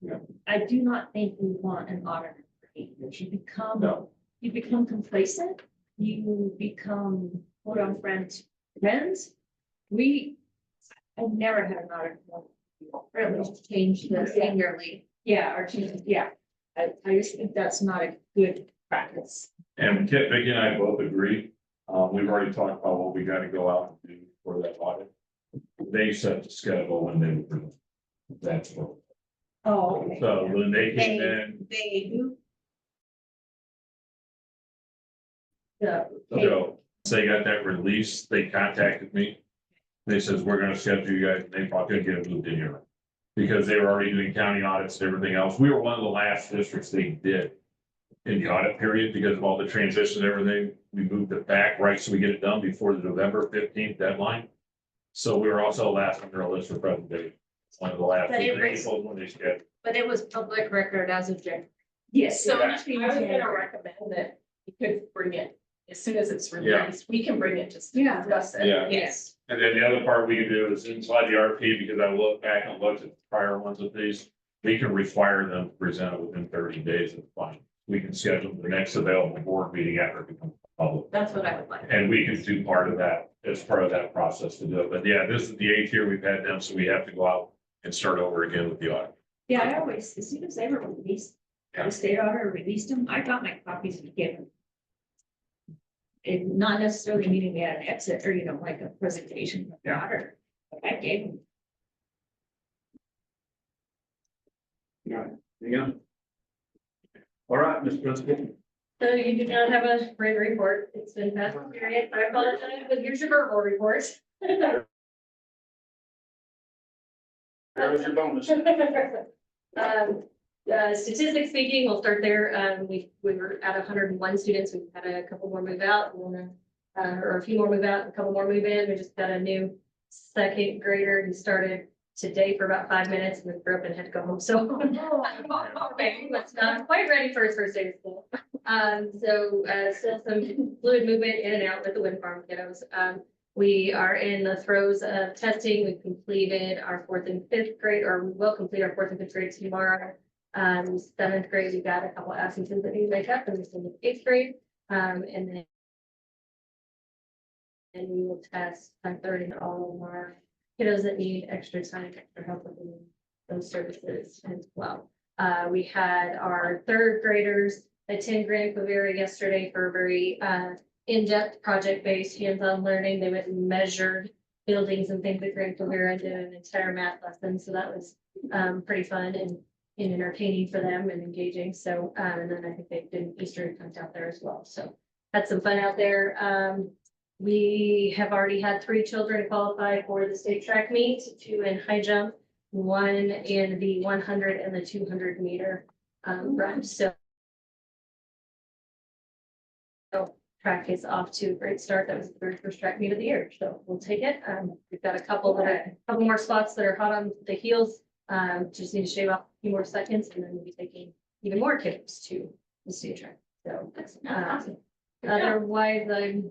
Yeah. I do not think we want an auditor for 8 years. No. You become complacent. You become quote on friends. I've never had an auditor. Or at least change the annually. Yeah, or change, yeah. I just think that's not a good practice. And Vicky and I both agree. We've already talked about what we got to go out and do for that audit. They set the schedule when they would present. That's what. Oh, okay. So when they came in, They do. The. so they got that release, they contacted me. They says, we're gonna schedule you guys, and they probably couldn't get it moved in here. Because they were already doing county audits and everything else. We were one of the last districts they did in the audit period because of all the transition and everything. We moved it back, right, so we get it done before the November 15th deadline. So we were also last on their list for presentation. One of the last. But it was- when they scheduled. But it was public record as of January. Yes, so Yeah. I was gonna recommend that you could bring it as soon as it's released. We can bring it just to Yeah. discuss it. Yeah. Yes. And then the other part we can do is inside the RP, because I look back and looked at prior ones of these, we can require them to present it within 30 days of the fine. We can schedule the next available board meeting after it becomes public. That's what I would like. And we can do part of that as part of that process to do it. But yeah, this is the 8th year we've had them, so we have to go out and start over again with the audit. Yeah, I always, as soon as they were released, the state auditor released them, I got my copies to give them. It not necessarily meaning they had an exit or, like a presentation from the auditor, but I gave them. Yeah. All right, Ms. Principal. So you do not have a written report. It's been past the period. I apologize, but here's your verbal report. There was your bonus. Statistics speaking, we'll start there. We were at 101 students. We've had a couple more move out, or a few more move out, a couple more move in. We just got a new second grader who started today for about 5 minutes and then threw up and had to go home. So that's not quite ready for his first day of school. Still some fluid movement in and out with the wind farm kiddos. We are in the throes of testing. We've completed our 4th and 5th grade, or we will complete our 4th and 5th grade tomorrow. 7th grade, we got a couple absences that need to make up, and we're still in 8th grade. And we will test 5:30 all of our kiddos that need extra time, extra help with those services as well. We had our 3rd graders attend Grand Quivira yesterday for a very in-depth project-based, hands-on learning. They went and measured buildings and things at Great Rivera and did an entire math lesson. So that was pretty fun and entertaining for them and engaging. So, and then I think they did an Easter egg hunt out there as well. So had some fun out there. We have already had 3 children qualify for the state track meet, 2 in high jump, 1 in the 100 and the 200 meter run. So track is off to a great start. That was the very first track meet of the year. So we'll take it. We've got a couple more spots that are hot on the heels. Just need to shave off a few more seconds and then we'll be taking even more kids to the state track. So otherwise, I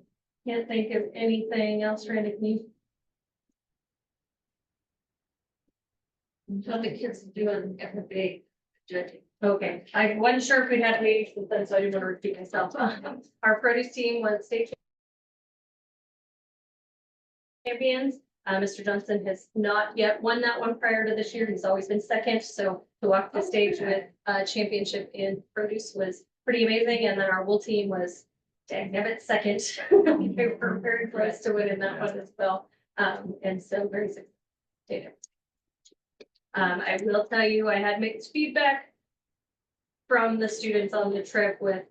can't think of anything else. Randy, can you? How the kids doing FFA judging? Okay, I wasn't sure if we had ladies, so I didn't want to repeat myself. Our produce team was state champions. Mr. Johnson has not yet won that one prior to this year. He's always been second. So to walk the stage with a championship in produce was pretty amazing. And then our wool team was second. They were very close to winning that one as well. And so very successful. I will tell you, I had mixed feedback from the students on the trip with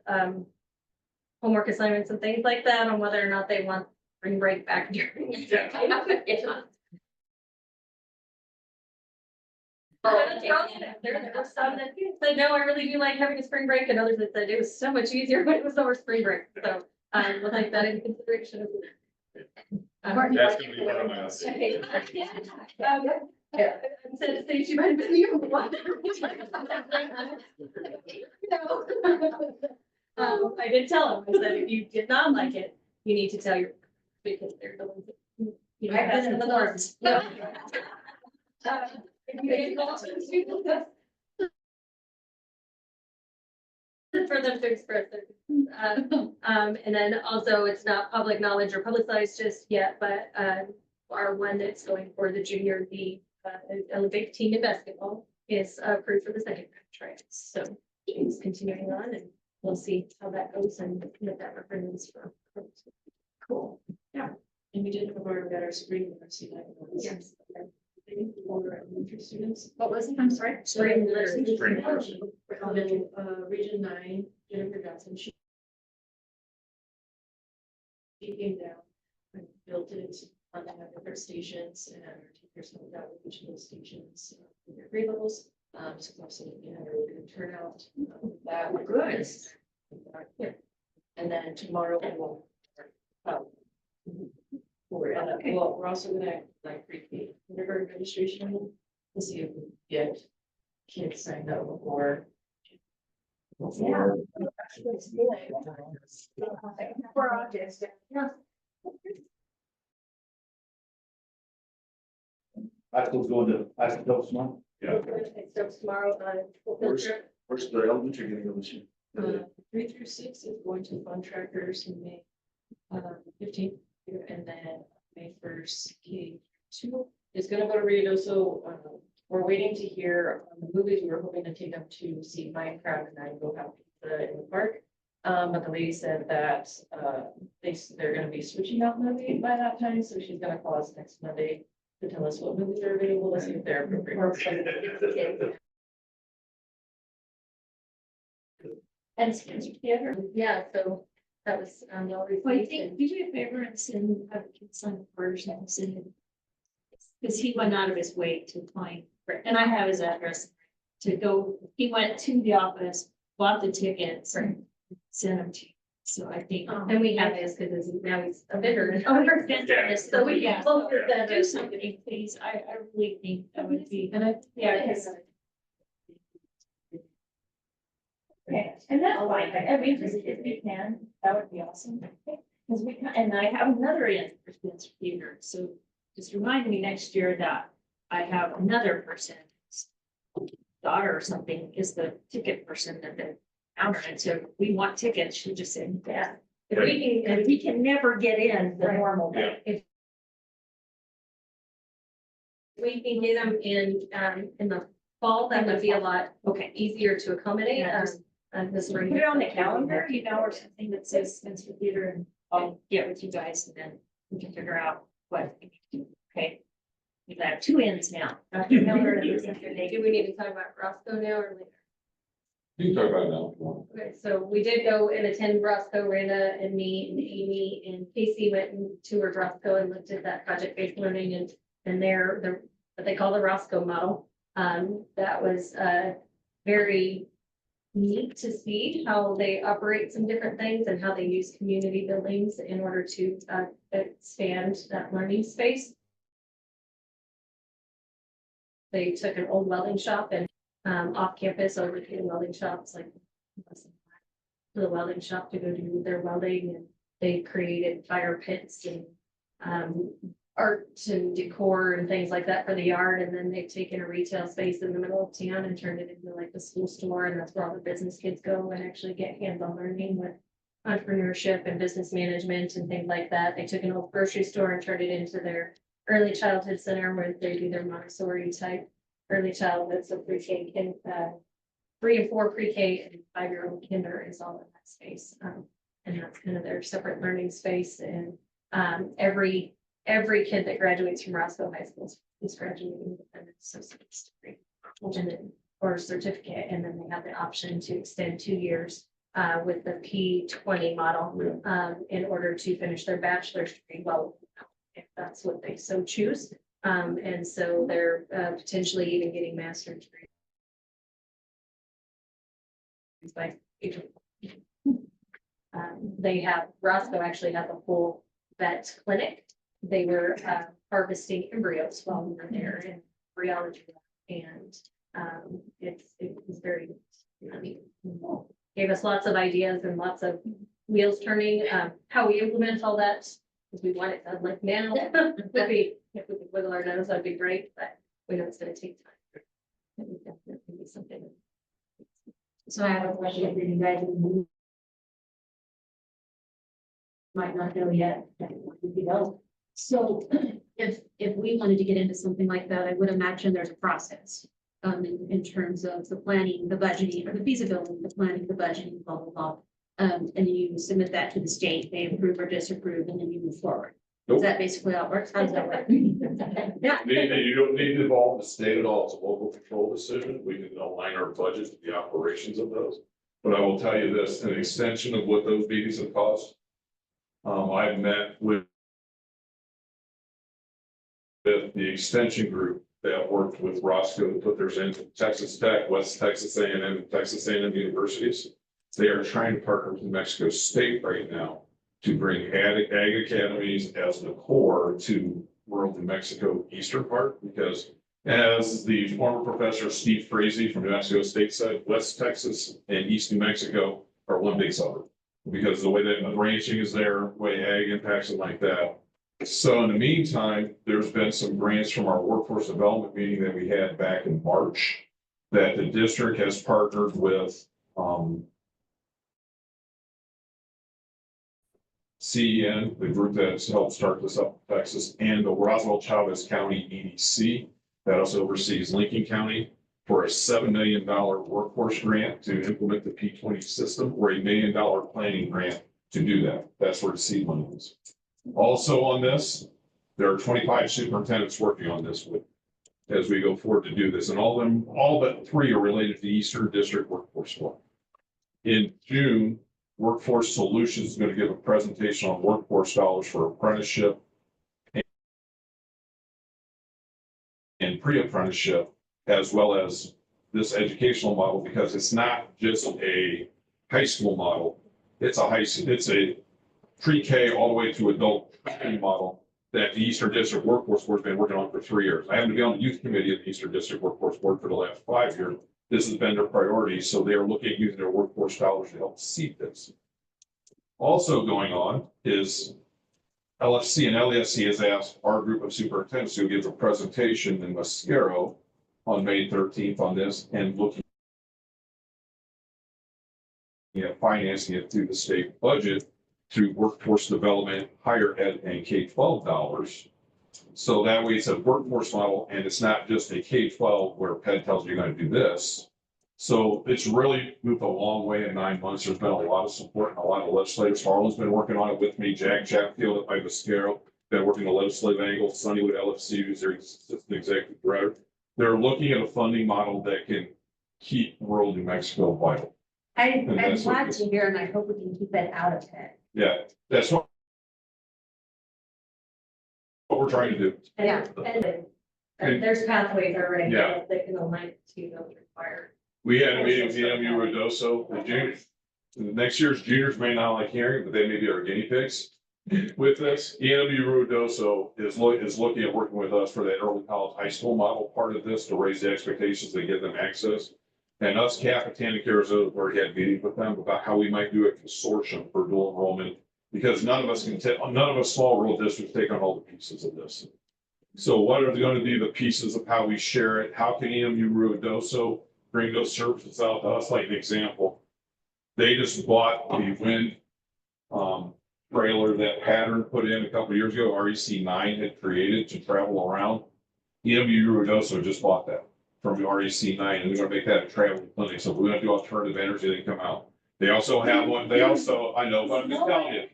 homework assignments and things like that on whether or not they want spring break back during the day. There were some that said, no, I really do like having a spring break, and others that said it was so much easier when it was over spring break. So we'll take that into consideration. That's gonna be part of my Yeah, I said to say she might have been the only one. I did tell him, I said, if you did not like it, you need to tell your, because they're the ones that, you know. I've been in the north. For them to express it. And then also it's not public knowledge or publicized just yet, but our one that's going for the junior, the Olympic team in basketball is approved for the second round trials. So she's continuing on and we'll see how that goes and what that represents for. Cool. And we did have our spring literacy night. Yes. For elementary students. What was it? I'm sorry. Spring literacy. Spring literacy. Region 9, Jennifer Johnson, she came down and built it on the different stations and our teachers helped out with each of those stations in their grade levels. So obviously we had a really good turnout. That was good. Yeah. And then tomorrow we will. We're also gonna like pre-K kindergarten registration to see if we get kids signed up before. For August. Yeah. I still going to, I still tomorrow. Yeah. So tomorrow, field trip. Where's the elementary gonna go this year? 3 through 6 is going to fun trackers in May 15th, and then May 1st, K2 is gonna go to Rio. So we're waiting to hear on the movies. We were hoping to take them to see Minecraft and then go have pizza in the park. But the lady said that they're gonna be switching out movie by that time, so she's gonna call us next Monday to tell us what movies are available, to see if they're appropriate. And Spencer Theater. Yeah, so that was, all Well, I think, do me a favor and send a kid son first and send him. Because he went out of his way to find, and I have his address to go, he went to the office, bought the tickets and sent them to you. So I think. and we have his, because now he's a bidder. So we Yeah. can both of them do something, please. I really think that would be. And I, Yeah. Okay, and that's fine. I mean, just if we can, that would be awesome. Because we can, and I have another in for Spencer Theater, so just remind me next year that I have another person. Daughter or something is the ticket person at the counter, and so if we want tickets, she just said, yeah. If we can never get in the normal way. If We can get them in the fall, that would be a lot Okay. easier to accommodate, Yeah, just this put spring. it on the calendar, or something that says Spencer Theater in I'll get with you guys and then we can figure out what, we need to do. Okay? We've got 2 ends now. Dr. Miller and Dr. Nagel. Do we need to talk about Roscoe now or later? You can talk about it now if you want. Okay, so we did go and attend Roscoe, Randa and me and Amy and Casey went and toured Roscoe and looked at that project-based learning and their, what they call the Roscoe model. That was, very neat to see how they operate some different things and how they use community buildings in order to, expand that learning space. They took an old welding shop and off campus over to the welding shops, like the welding shop to go do their welding, and they created fire pits and art and decor and things like that for the yard. And then they've taken a retail space in the middle of town and turned it into like the school store, and that's where all the business kids go and actually get hands-on learning with entrepreneurship and business management and things like that. They took an old grocery store and turned it into their early childhood center where they do their Montessori type early childhood, so pre-K, 3 and 4 pre-K and 5-year-old kinder is all in that space. And that's kind of their separate learning space. And every kid that graduates from Roscoe High School is graduating with an associate's degree and then, or certificate, and then they have the option to extend 2 years with the P20 model in order to finish their bachelor's degree. Well, if that's what they so choose. And so they're potentially even getting master's degrees. By they have, Roscoe actually has a full vet clinic. They were harvesting embryos while we were there in embryology, and it was very, I mean, gave us lots of ideas and lots of wheels turning. How we implement all that, because we want it done like now, would be, if we could wiggle our nose, that'd be great, but we know it's gonna take time. It would definitely be something. So I have a question for you guys. Might not know yet. You know. So if we wanted to get into something like that, I would imagine there's a process. In terms of the planning, the budgeting, or the feasibility, the planning, the budgeting, blah, blah, blah. And then you submit that to the state, they approve or disapprove, and then you move forward. Nope. Is that basically how it works? How does that work? Yeah. You don't need to involve the state at all. It's a local control decision. We can align our budget to the operations of those. But I will tell you this, an extension of what those meetings have cost. I've met with the extension group that worked with Roscoe to put theirs in Texas Tech, West Texas A&M, Texas A&M universities. They are trying to partner with New Mexico State right now to bring ag academies as the core to rural New Mexico eastern part, because as the former professor Steve Frazee from New Mexico State said, West Texas and East New Mexico are one big suburb, because the way that the ranching is there, way ag impacts it like that. So in the meantime, there's been some grants from our workforce development meeting that we had back in March that the district has partnered with CEN, the group that's helped start this up in Texas, and the Roswell Chavez County EDC that also oversees Lincoln County for a $7 million workforce grant to implement the P20 system, or a $1 million planning grant to do that. That's where the seed money is. Also on this, there are 25 superintendents working on this with, as we go forward to do this, and all but 3 are related to the Eastern District Workforce Law. In June, Workforce Solutions is going to give a presentation on workforce dollars for apprenticeship and pre-apprenticeship, as well as this educational model, because it's not just a high school model. It's a pre-K all the way to adult model that the Eastern District Workforce Board has been working on for 3 years. I happen to be on the youth committee of the Eastern District Workforce Board for the last 5 years. This has been their priority, so they are looking at using their workforce dollars to help seed this. Also going on is LFC and LESC has asked our group of superintendents to give a presentation in Mosquero on May 13th on this, and looking at financing it through the state budget through workforce development, higher ed, and K-12 dollars. So that way it's a workforce model, and it's not just a K-12 where Penn tells you you're going to do this. So it's really moved a long way in 9 months. There's been a lot of support and a lot of legislators. Harlan's been working on it with me. Jack Chatfield at Ibiscaro, been working the legislative angle. Sunnywood LFC, who's their assistant executive director. They're looking at a funding model that can keep rural New Mexico vital. I'm that's what glad this- to hear, and I hope we can keep it out of it. Yeah, that's what we're trying to do. Yeah. And there's pathways already Yeah. that can align to those required. We had a meeting with EMU Ruidoso, the juniors. Next year's juniors may not like hearing, but they may be our guinea pigs with this. EMU Ruidoso is looking at working with us for that early college high school model part of this to raise the expectations and give them access. And us, Capitan and Arizona, have already had meetings with them about how we might do a consortium for dual enrollment. Because none of us small rural districts take on all the pieces of this. So what are going to be the pieces of how we share it? How can EMU Ruidoso bring those services out to us? Like an example, they just bought the wind trailer that Pattern put in a couple of years ago, REC9 had created to travel around. EMU Ruidoso just bought that from the REC9, and they're gonna make that a traveling clinic. So we're gonna do alternative energy, they come out. They also have one, I know, but I'm just telling you.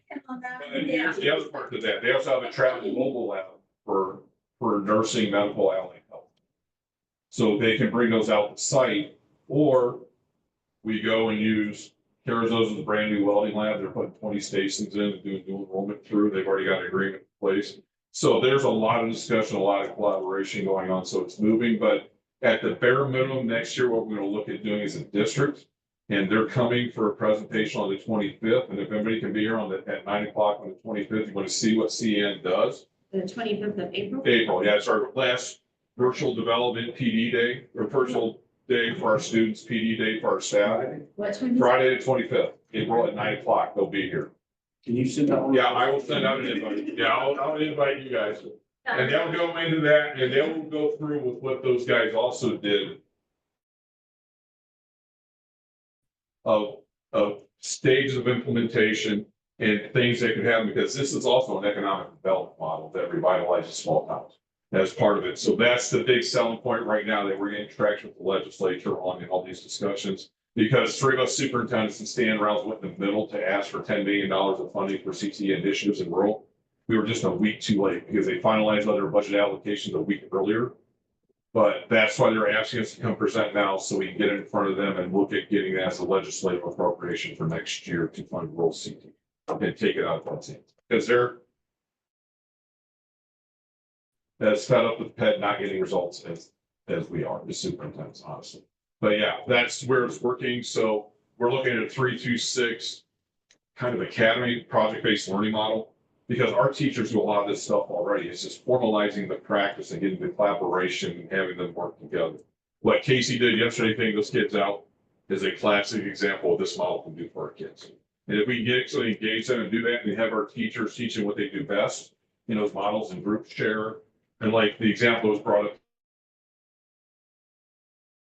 And here's the other part to that. They also have a travel mobile lab for nursing, medical, allied health. So they can bring those out to site, or we go and use Arizona's brand new welding lab. They're putting 20 stations in and doing dual enrollment through. They've already got an agreement in place. So there's a lot of discussion, a lot of collaboration going on. So it's moving, but at the bare minimum next year, what we're going to look at doing is a district. And they're coming for a presentation on the 25th. And if anybody can be here at 9 o'clock on the 25th, you want to see what CN does. The 25th of April? April, yeah, it's our last virtual development PD day, or virtual day for our students, PD day for our staff. What time? Friday the 25th, April at 9 o'clock, they'll be here. Can you send out? Yeah, I will send out an invite. Yeah, I'll invite you guys. And they'll go into that and they'll go through with what those guys also did. Of stages of implementation and things that could happen, because this is also an economic development model that revitalizes small towns as part of it. So that's the big selling point right now that we're getting traction with the legislature on in all these discussions. Because 3 of us superintendents and Stan Rouse went in the middle to ask for $10 million of funding for CTE initiatives in rural. We were just a week too late because they finalized other budget allocations a week earlier. But that's why they're asking us to come present now so we can get in front of them and look at getting that as a legislative appropriation for next year to fund rural CTE and take it out of that. Because they're as fed up with PED not getting results as we are, the superintendents, honestly. But yeah, that's where it's working. So we're looking at a 3-2-6 kind of academy project-based learning model, because our teachers do a lot of this stuff already. It's just formalizing the practice and getting the collaboration and having them work together. What Casey did yesterday, taking those kids out, is a classic example of this model can do for our kids. And if we can get actually engage them and do that, and have our teachers teaching what they do best in those models and group share, and like the example was brought up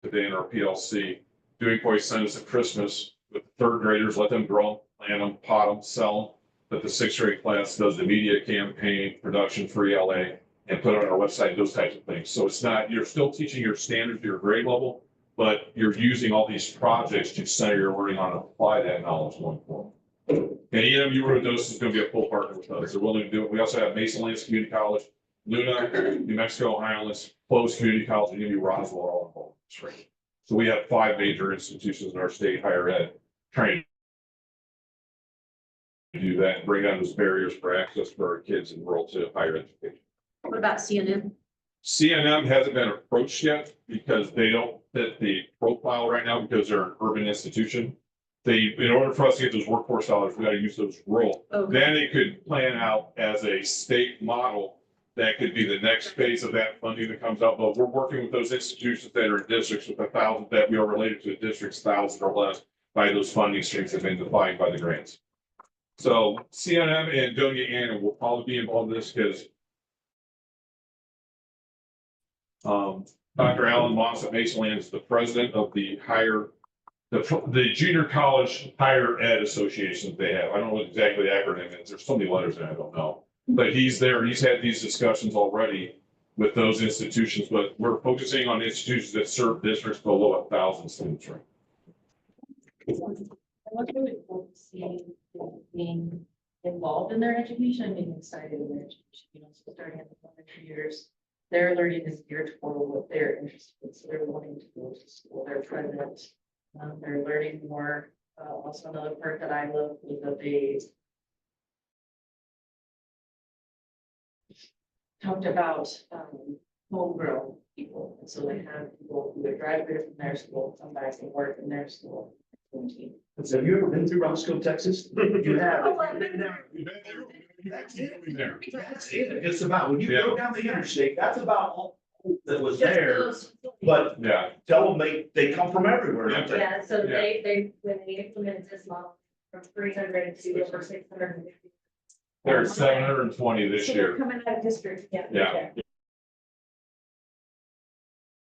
today in our PLC, doing poisons at Christmas with the 3rd graders, let them grow, plant them, pot them, sell them. But the 6th grade class does the media campaign, production for ELA, and put it on our website, those types of things. So it's not, you're still teaching your standard to your grade level, but you're using all these projects to center your learning on and apply that knowledge going forward. And EMU Ruidoso is going to be a full partner with us. They're willing to do it. We also have Masonlands Community College, Luna, New Mexico, Highlands, Close Community College, and EMU Roswell are all involved in this training. So we have 5 major institutions in our state higher ed trying to do that and bring down those barriers for access for our kids in rural to higher education. What about CNM? CNM hasn't been approached yet because they don't fit the profile right now because they're an urban institution. In order for us to get those workforce dollars, we got to use those rural. Okay. Then it could plan out as a state model. That could be the next phase of that funding that comes out. But we're working with those institutions that are in districts with 1,000 that we are related to, districts 1,000 or less by those funding streams that have been defined by the grants. So CNM and Donia Anna will probably be involved in this because Dr. Alan Moss at Masonland is the president of the junior college higher ed association they have. I don't know what exactly the acronym is. There's so many letters in it, I don't know. But he's there. He's had these discussions already with those institutions, but we're focusing on institutions that serve districts below 1,000 students, right? What's really cool to see them being involved in their education, being excited in their education, you know, so starting at the elementary years. Their learning is geared toward what they're interested in, so they're wanting to go to school, they're present, they're learning more. Also another part that I love was that they talked about, homegrown people, and so they have people who have graduated from their school, some guys can work in their school. Have you ever been through Roscoe, Texas? You have. Oh, I've been there. That's it. That's it. It's about, when you go down the interstate, that's about all that was there. But Yeah, tell them they come from everywhere, don't they? Yeah, so Yeah. when they implemented this model from 300 to over 650. there's 720 this So they're year. coming out of district, yeah. Yeah.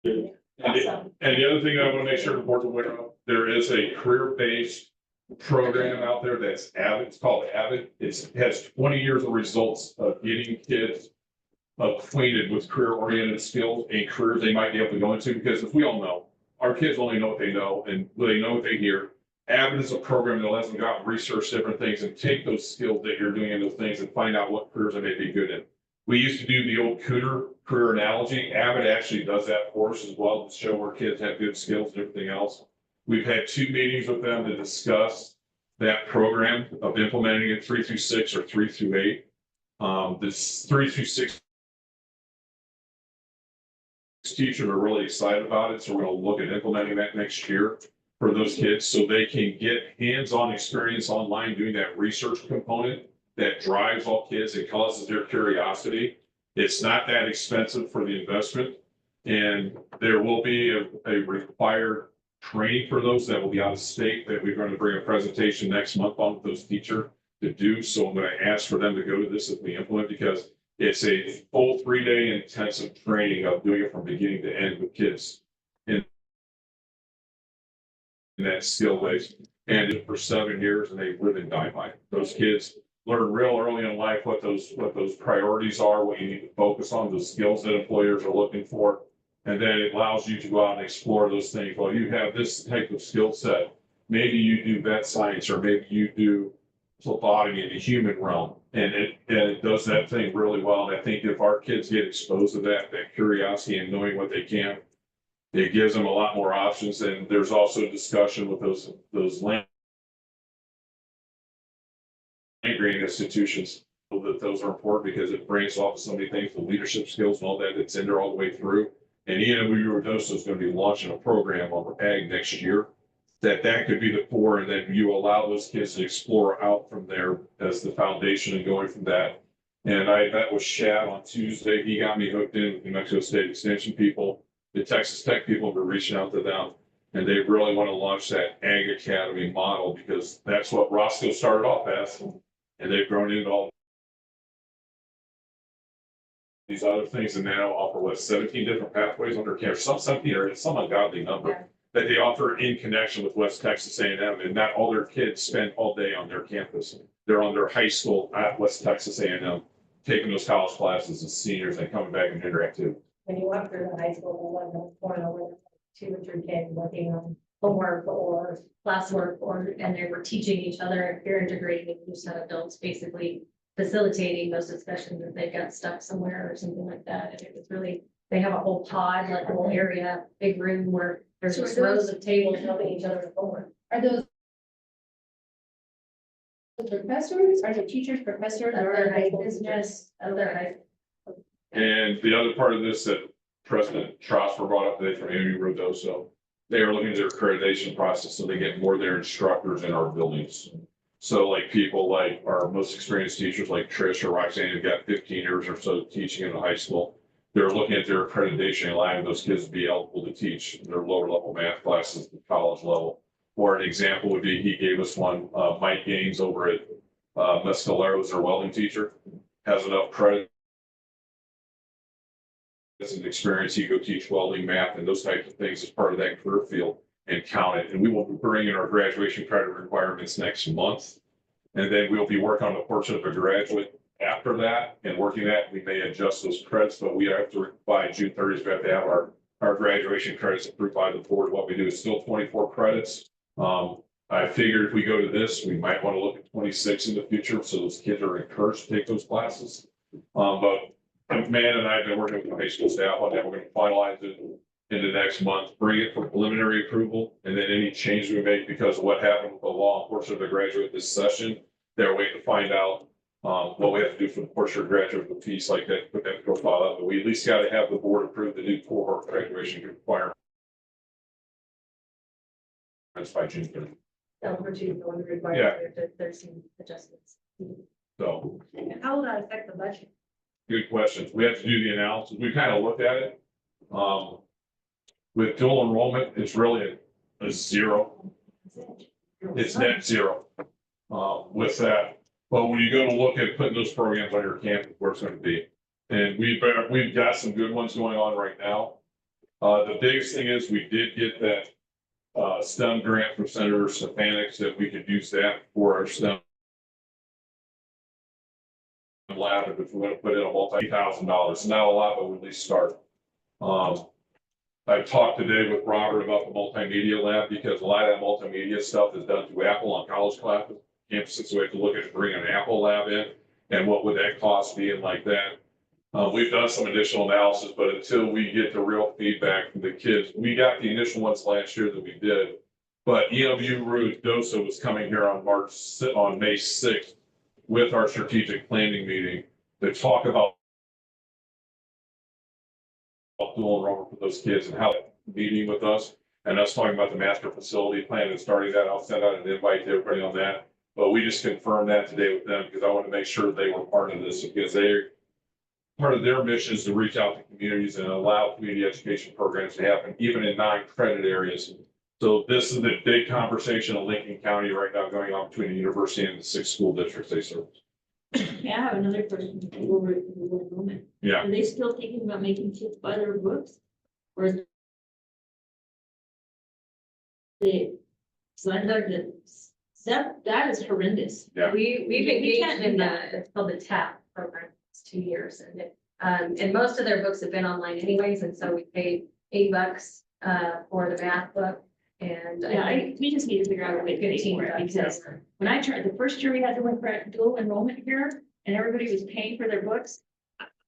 And Awesome. the other thing I want to make sure the board's aware of, there is a career-based program out there that's Avid, it's called Avid. It has 20 years of results of getting kids acquainted with career-oriented skills and careers they might be able to go into, because as we all know, our kids only know what they know and they know what they hear. Avid is a program that lets them go out and research different things and take those skills that you're doing in those things and find out what careers they may be good in. We used to do the old Cooter career analogy. Avid actually does that for us as well to show where kids have good skills and everything else. We've had 2 meetings with them to discuss that program of implementing it 3 through 6 or 3 through 8. This 3 through 6 teachers are really excited about it. So we're going to look at implementing that next year for those kids so they can get hands-on experience online doing that research component that drives all kids and causes their curiosity. It's not that expensive for the investment. And there will be a required training for those that will be out of state that we're going to bring a presentation next month on with those teachers to do. So I'm going to ask for them to go to this as we implement, because it's a full 3-day intensive training of doing it from beginning to end with kids in that skill base. And for 7 years, and they live and die by it. Those kids learn real early in life what those priorities are, what you need to focus on, those skills that employers are looking for. And then it allows you to go out and explore those things. Well, you have this type of skill set. Maybe you do vet science, or maybe you do phlebotomy in the human realm. And it does that thing really well. And I think if our kids get exposed to that curiosity and knowing what they can, it gives them a lot more options. And there's also discussion with those land grant institutions, that those are important because it brings off so many things, the leadership skills and all that that's in there all the way through. And Ruidoso is going to be launching a program on ag next year. That could be the core, and then you allow those kids to explore out from there as the foundation and going from that. And I met with Shad on Tuesday. He got me hooked in with New Mexico State Extension people. The Texas Tech people have been reaching out to them, and they really want to launch that Ag Academy model, because that's what Roscoe started off as, and they've grown into all these other things, and now offer 17 different pathways under campus, some 17 or some ungodly number that they offer in connection with West Texas A&M, and not all their kids spend all day on their campus. They're on their high school at West Texas A&M, taking those college classes as seniors and coming back and interactive. When you walk through the high school, there wasn't one over 2 or 3 kids working on homework or classwork, and they were teaching each other, peer integrating with new set of adults, basically facilitating those discussions if they got stuck somewhere or something like that. And it was really, they have a whole pod, like a whole area, big room where there's So just are rows those- of tables helping each other with homework. Are those professors, are the teachers professors, or are they business? Other high. And the other part of this that President Trosper brought up today from Amy Ruidoso, they are looking at their accreditation process so they get more of their instructors in our buildings. So like people like our most experienced teachers like Trish or Roxanne, who've got 15 years or so teaching in the high school, they're looking at their accreditation, allowing those kids to be eligible to teach their lower level math classes at college level. Or an example would be, he gave us one, Mike Gaines over at Mescalero's, their welding teacher, has enough credit as an experience, he go teach welding, math, and those types of things as part of that career field and count it. And we will bring in our graduation credit requirements next month. And then we'll be working on a portion of a graduate after that and working that, we may adjust those credits, but we have to, by June 30th, we have to have our graduation credits approved by the board. What we do is still 24 credits. I figured if we go to this, we might want to look at 26 in the future, so those kids are encouraged to take those classes. But Man and I have been working with the high school staff on that. We're gonna finalize it in the next month, bring it for preliminary approval, and then any change we make because of what happened with the law enforcement to graduate this session, they're waiting to find out what we have to do for the portrait graduate with piece like that, put that profile up, but we at least gotta have the board approve the new cohort graduation requirement. That's by June 30th. Yeah. There's some adjustments. So, And how will that affect the budget? good questions. We have to do the analysis. We kind of looked at it. With dual enrollment, it's really a zero. It's net zero. With that, but when you go to look at putting those programs on your campus, where it's going to be. And we've got some good ones going on right now. The biggest thing is we did get that STEM grant from Senator Stefanik that we could use that for our STEM lab if we want to put in a multi-$1,000. Not a lot, but we'll at least start. I talked today with Robert about the multimedia lab because a lot of that multimedia stuff is done through Apple on college classes, campuses. So we have to look at bringing an Apple lab in and what would that cost be and like that. We've done some additional analysis, but until we get the real feedback from the kids, we got the initial ones last year that we did. But EMU Ruidoso was coming here on May 6th with our strategic planning meeting to talk about dual enrollment for those kids and how meeting with us and us talking about the master facility plan and starting that. I'll send out an invite to everybody on that. But we just confirmed that today with them because I want to make sure they were part of this because part of their mission is to reach out to communities and allow community education programs to happen, even in non-credit areas. So this is the big conversation in Lincoln County right now going on between the university and the 6 school districts they serve. Yeah, I have another question. Over the moment. Yeah. Are they still thinking about making kids buy their books? Or is the that is horrendous. Yeah. We've We can't engaged do in that. it's called the TAP program. It's 2 years and most of their books have been online anyways. And so we paid $8 for the math book. And Yeah, we just need to figure out a way to pay for it because when I tried, the first year we had to went for dual enrollment here and everybody was paying for their books.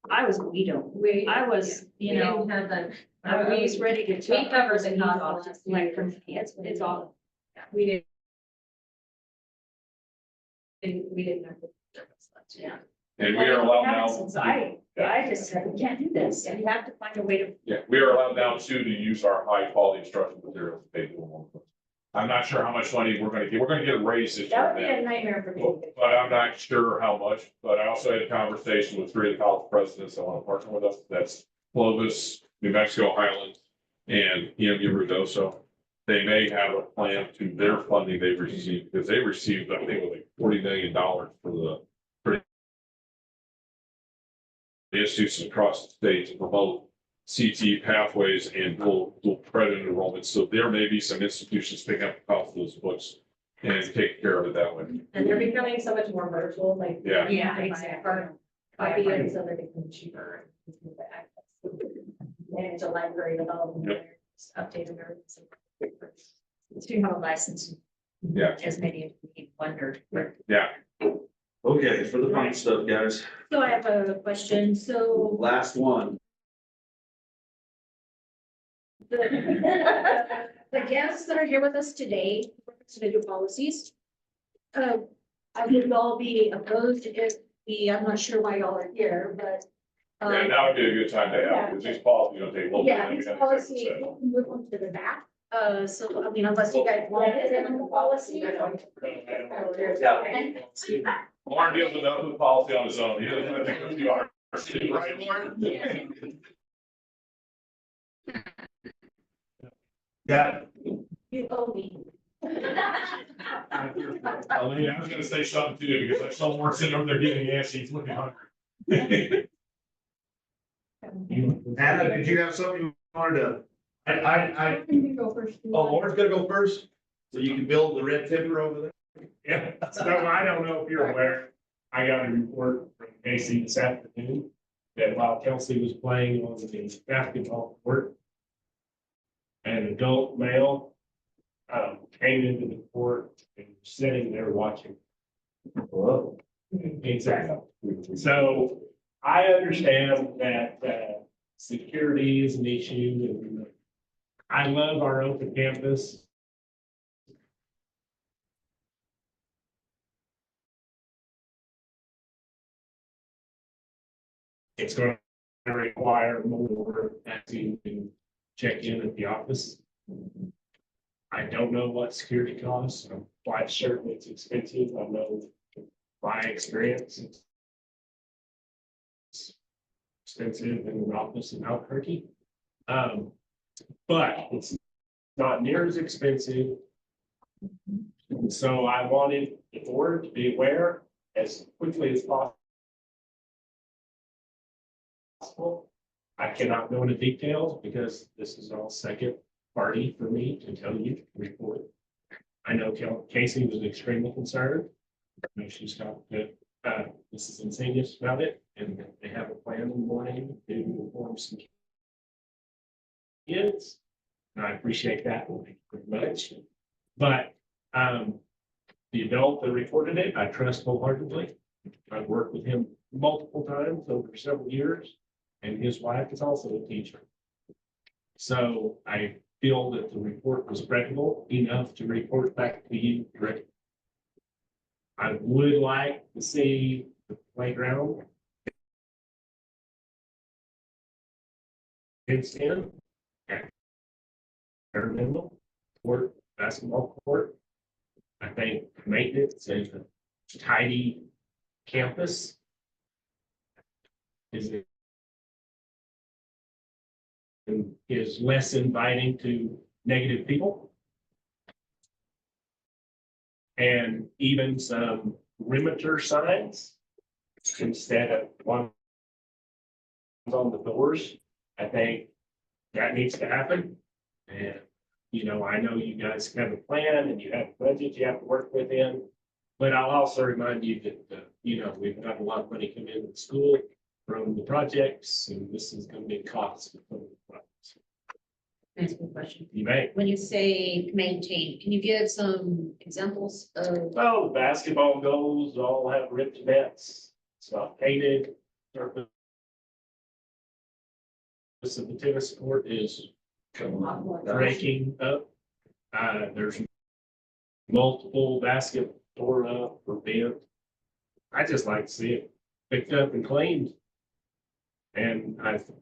I was, I was, we you know, didn't have the. I was ready to. We covered the cost. Like from, it's all. We didn't. We didn't have. Yeah. And we are allowed now. Since I just said, we can't do this. You have to find a way to. Yeah, we are allowed now too to use our high quality instructional materials to pay dual enrollment. I'm not sure how much money we're gonna get. We're gonna get a raise this That would be year. a nightmare for me. But I'm not sure how much, but I also had a conversation with 3 of the college presidents that want to partner with us. That's Clovis, New Mexico Highlands, and EMU Ruidoso. They may have a plan to their funding they received, because they received, I think, it was like $40 million for the institutions across the state to promote CT pathways and dual credit enrollment. So there may be some institutions picking up the cost of those books and taking care of it that way. And they're becoming so much more virtual, like. Yeah. Yeah, exactly. Copy it so they're becoming cheaper. Manage a library with all of them. Updated everything. If you have a license. Yeah. As many as we wondered. Yeah. Okay, for the fun stuff, guys. So I have a question. So Last one. the guests that are here with us today, to do policies. I would all be opposed if I'm not sure why y'all are here, but. Yeah, that would be a good time to have, because these policies, take a little bit. Yeah, these policy, move on to the back. So, I mean, unless you guys want it in the policy. Warren deals with the policy on his own. He doesn't have to go through our. Right, Warren? Yeah. You owe me. I was gonna say something too, because there's someone sitting over there getting antsy, he's looking hungry. Anna, did you have something you wanted to? I can go first. Oh, Lauren's gonna go first, so you can build the red timber over there. Yeah, so I don't know if you're aware, I got a report from Casey this afternoon that while Kelsey was playing on the basketball court, an adult male came into the court and was sitting there watching. Whoa. Exactly. So I understand that security is an issue, and I love our open campus. It's going to require more acting to check in at the office. I don't know what security costs. I'm quite certain it's expensive. I know by experience, it's expensive in an office in Albuquerque. But it's not near as expensive. So I wanted the board to be aware as quickly as possible. I cannot go into details because this is all second party for me to tell you to report. I know Casey was extremely concerned. I know she's talked to Mrs. Insidious about it, and they have a plan in the morning to inform some kids. And I appreciate that very much. But the adult that reported it, I trust wholeheartedly. I've worked with him multiple times over several years, and his wife is also a teacher. So I feel that the report was credible enough to report back to you directly. I would like to see the playground fenced in. Experimental court, basketball court. I think maintenance and a tidy campus is less inviting to negative people. And even some perimeter signs instead of one on the doors. I think that needs to happen. And, you know, I know you guys have a plan and you have a budget you have to work within. But I'll also remind you that, you know, we've got a lot of money coming into the school from the projects, and this is going to be costs. Ask a question. You may. When you say maintain, can you give some examples of? Well, the basketball goals all have ripped nets. It's not painted. Surface of the tennis court is breaking up. There's multiple baskets torn up or bent. I just like to see it picked up and cleaned. And I have to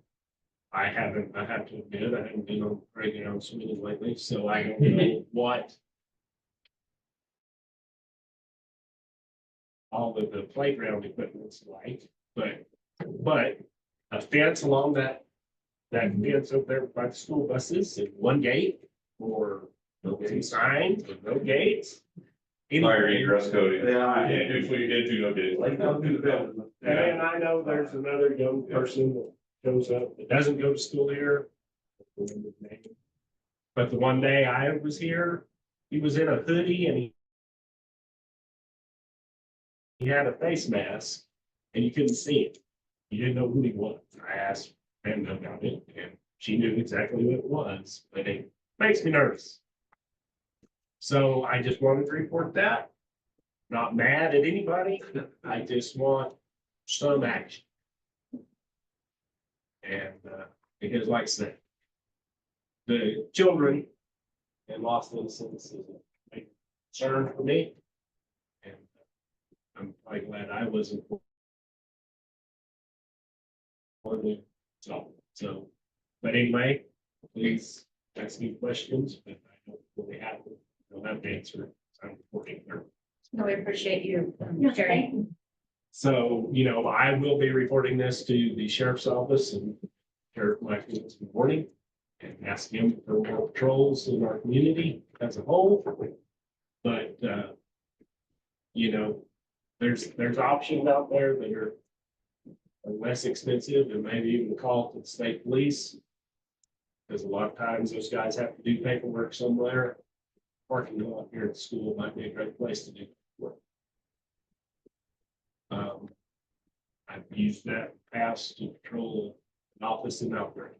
admit, I haven't been on regular on swimming lately, so I don't know what all of the playground equipment's like, but a fence along that fence up there by the school buses and one gate or two signs with no gates. Fire egress code. Yeah. Yeah, do what you did to no did. Like, don't do the building. And I know there's another young person that shows up that doesn't go to school here. But the one day I was here, he was in a hoodie and he had a face mask and you couldn't see it. You didn't know who he was. I asked Brenda about it and she knew exactly what it was, but it makes me nervous. So I just wanted to report that. Not mad at anybody. I just want some action. And because like I said, the children and lost innocence is a big concern for me. And I'm quite glad I wasn't. So, but anyway, please ask me questions, but I don't really have them. I don't have the answer. I'm reporting there. No, I appreciate you Yeah, sharing. So, you know, I will be reporting this to the sheriff's office and Sheriff Michael this morning and ask him for more patrols in our community as a whole. But, you know, there's options out there that are less expensive and maybe even call to the state police. Because a lot of times those guys have to do paperwork somewhere. Parking lot here at school might be a great place to do work. I've used that past to patrol an office in Melbourne.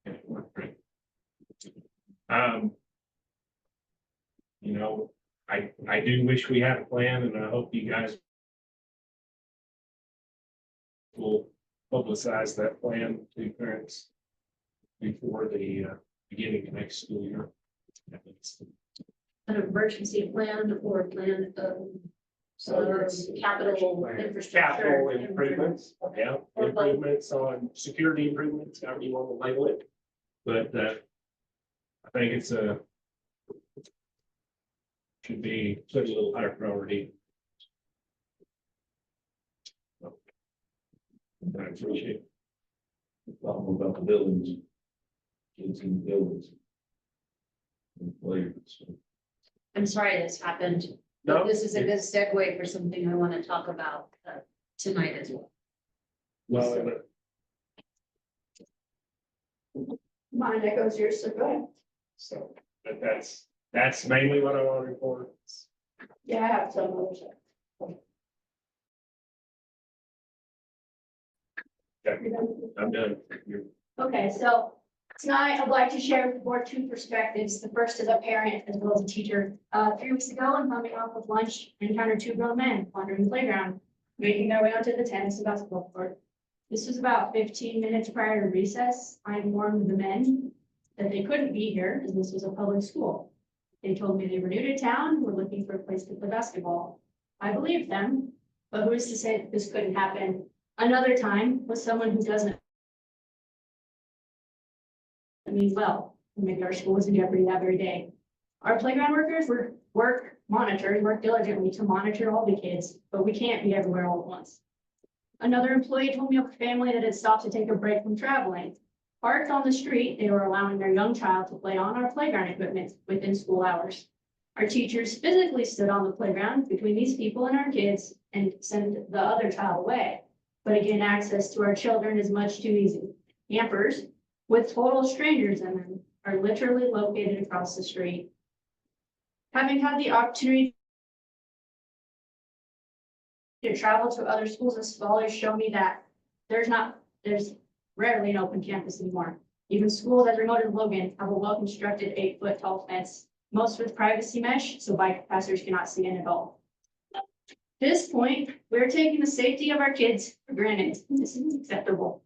And it worked great. You know, I do wish we had a plan, and I hope you guys will publicize that plan to parents before the beginning of next school year. An emergency plan or plan of capital infrastructure. Capital improvements, yeah, improvements on security improvements, however you want to label it. But I think it's should be such a little higher priority. I appreciate Talking about the buildings. Kids in the buildings. And players. I'm sorry this happened, No, but this is a good segue for something I want to talk about tonight as well. well, Mine echoes yours, so go ahead. so, but that's mainly what I want to report. Yeah, I have some other stuff. I'm done. Okay, so tonight I'd like to share with the board two perspectives. The first is a parent as well as a teacher. 3 weeks ago, I'm coming off of lunch and encountered two grown men wandering the playground, making their way onto the tennis and basketball court. This was about 15 minutes prior to recess. I informed the men that they couldn't be here as this was a public school. They told me they were new to town, were looking for a place to play basketball. I believed them, but who is to say that this couldn't happen another time with someone who doesn't mean well, maybe our school is in jeopardy that very day. Our playground workers work diligently to monitor all the kids, but we can't be everywhere all at once. Another employee told me of a family that had stopped to take a break from traveling. Parked on the street, they were allowing their young child to play on our playground equipment within school hours. Our teachers physically stood on the playground between these people and our kids and sent the other child away. But again, access to our children is much too easy. Campers with total strangers in them are literally located across the street. Having had the opportunity to travel to other schools, and scholars show me that there's rarely an open campus anymore. Even schools as remote as Logan have a well-constructed 8-foot tall fence, most with privacy mesh, so bike passers cannot see in at all. At this point, we're taking the safety of our kids for granted. This is acceptable.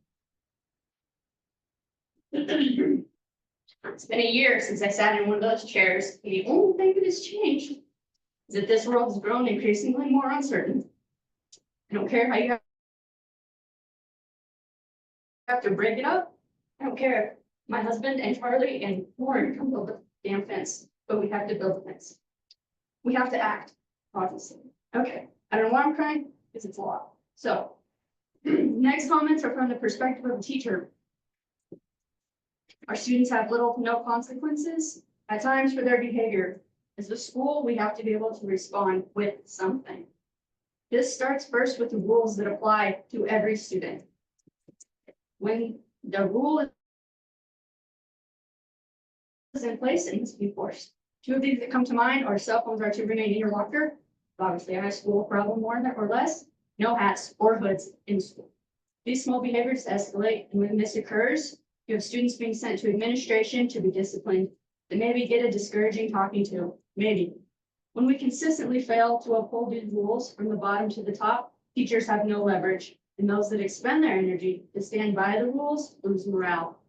It's been a year since I sat in one of those chairs. The only thing that has changed is that this world has grown increasingly more uncertain. I don't care how you have to break it up. I don't care if my husband and Charlie and Warren come build the damn fence, but we have to build the fence. We have to act, obviously. Okay, I don't know why I'm crying, because it's a lot. So, next comments are from the perspective of a teacher. Our students have little to no consequences at times for their behavior. As a school, we have to be able to respond with something. This starts first with the rules that apply to every student. When the rule is in place, it must be forced. Two of these that come to mind are cell phones are to remain in your locker. Obviously, a high school problem more or less. No hats or hoods in school. These small behaviors escalate, and when this occurs, you have students being sent to administration to be disciplined. They maybe get a discouraging talking to, maybe. When we consistently fail to uphold these rules from the bottom to the top, teachers have no leverage, and those that expend their energy to stand by the rules lose morale.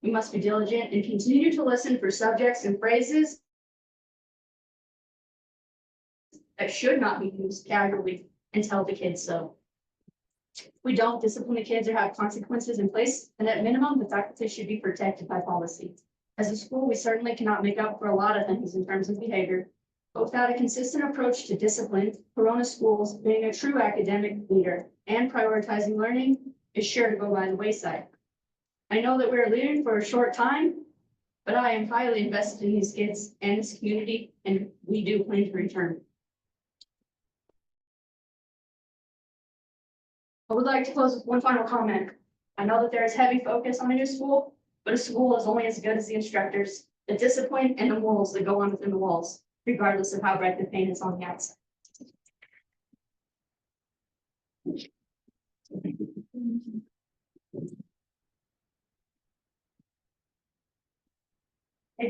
We must be diligent and continue to listen for subjects and phrases that should not be used casually and tell the kids so. We don't discipline the kids or have consequences in place, and at minimum, the faculty should be protected by policy. As a school, we certainly cannot make up for a lot of things in terms of behavior, but without a consistent approach to discipline, Corona schools being a true academic leader and prioritizing learning is sure to go by the wayside. I know that we're leading for a short time, but I am highly invested in these kids and this community, and we do plan to return. I would like to close with one final comment. I know that there is heavy focus on a new school, but a school is only as good as the instructors, the discipline and the morals that go on within the walls, regardless of how bright the paint is on the outside. I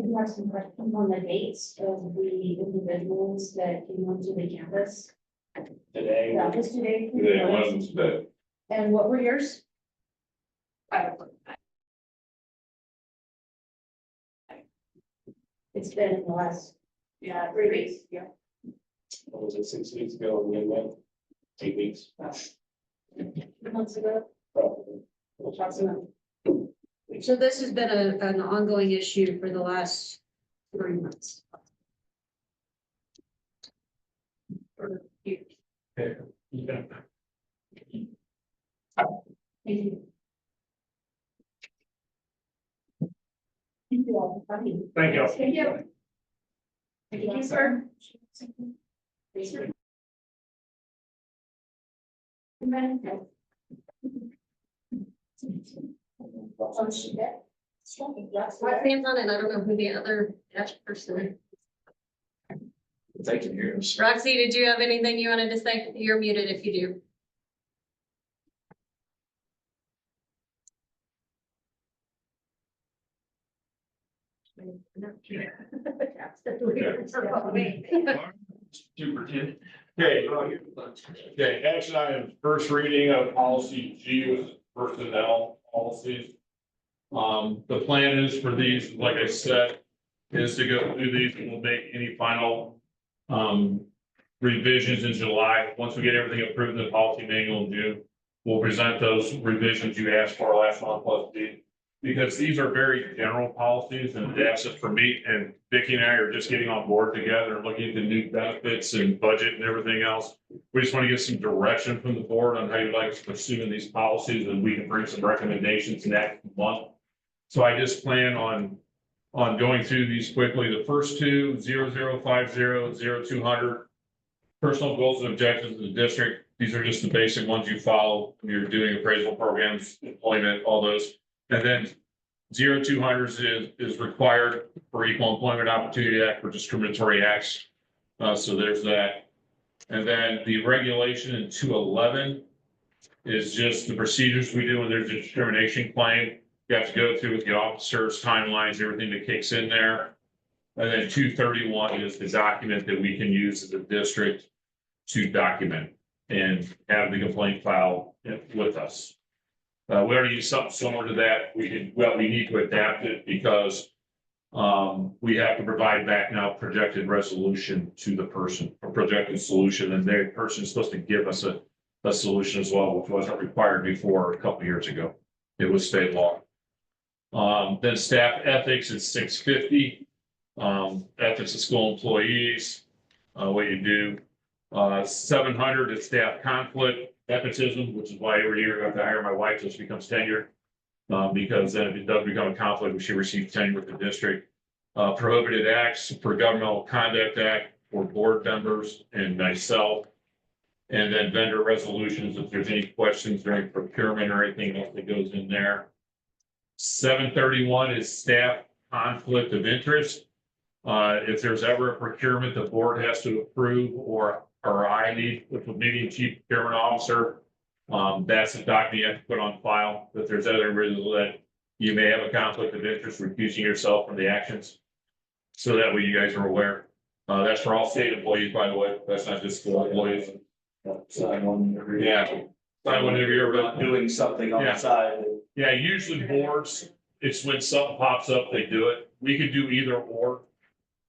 do have some questions on the dates of the individuals that came onto the campus. Today. That was today. They wasn't that, And what were yours? It's been in the last, 3 weeks, yeah. What was it, 6 weeks ago, and then went 8 weeks? Months ago. Probably. Approximately. So this has been an ongoing issue for the last 3 months. Or years. Yeah. Thank you. Thank you all. Thank you. Thank you. Thank you, sir. Roxanne's on it. I don't know who the other dash person is. Thank you. Roxy, did you have anything you wanted to say? You're muted if you do. Superintendent. Okay, action item, first reading of policy G was personnel policies. The plan is for these, like I said, is to go through these and we'll make any final revisions in July. Once we get everything approved in the policy manual in June, we'll present those revisions you asked for last month plus D. Because these are very general policies and that's it for me, and Vicki and I are just getting on board together and looking at the new benefits and budget and everything else. We just want to get some direction from the board on how you'd like to pursue these policies, and we can bring some recommendations next month. So I just plan on going through these quickly. The first two, 0050, 0200, personal goals and objectives of the district. These are just the basic ones you follow when you're doing appraisal programs, employment, all those. And then 0200 is required for Equal Employment Opportunity Act for discriminatory acts. So there's that. And then the regulation in 211 is just the procedures we do when there's a discrimination claim. You have to go through with the officers, timelines, everything that kicks in there. And then 231 is the document that we can use as a district to document and have the complaint filed with us. We already use something similar to that. We need to adapt it because we have to provide back now projected resolution to the person, a projected solution, and the person is supposed to give us a solution as well, which wasn't required before a couple years ago. It was state law. Then staff ethics is 650. Ethics of school employees, what you do. 700 is staff conflict. Nepotism, which is why every year I have to hire my wife till she becomes tenured. Because then if it does become a conflict, she receives tenure with the district. Prohibited acts for governmental conduct act for board members and myself. And then vendor resolutions, if there's any questions during procurement or anything else that goes in there. 731 is staff conflict of interest. If there's ever a procurement the board has to approve or I need with the meeting chief procurement officer, that's a document you have to put on file. If there's other reasons that you may have a conflict of interest, recusing yourself from the actions. So that way you guys are aware. That's for all state employees, by the way. That's not just school employees. Sign one every year. Yeah. Sign one every year, but Doing something on Yeah. the side. yeah, usually boards, it's when something pops up, they do it. We could do either or.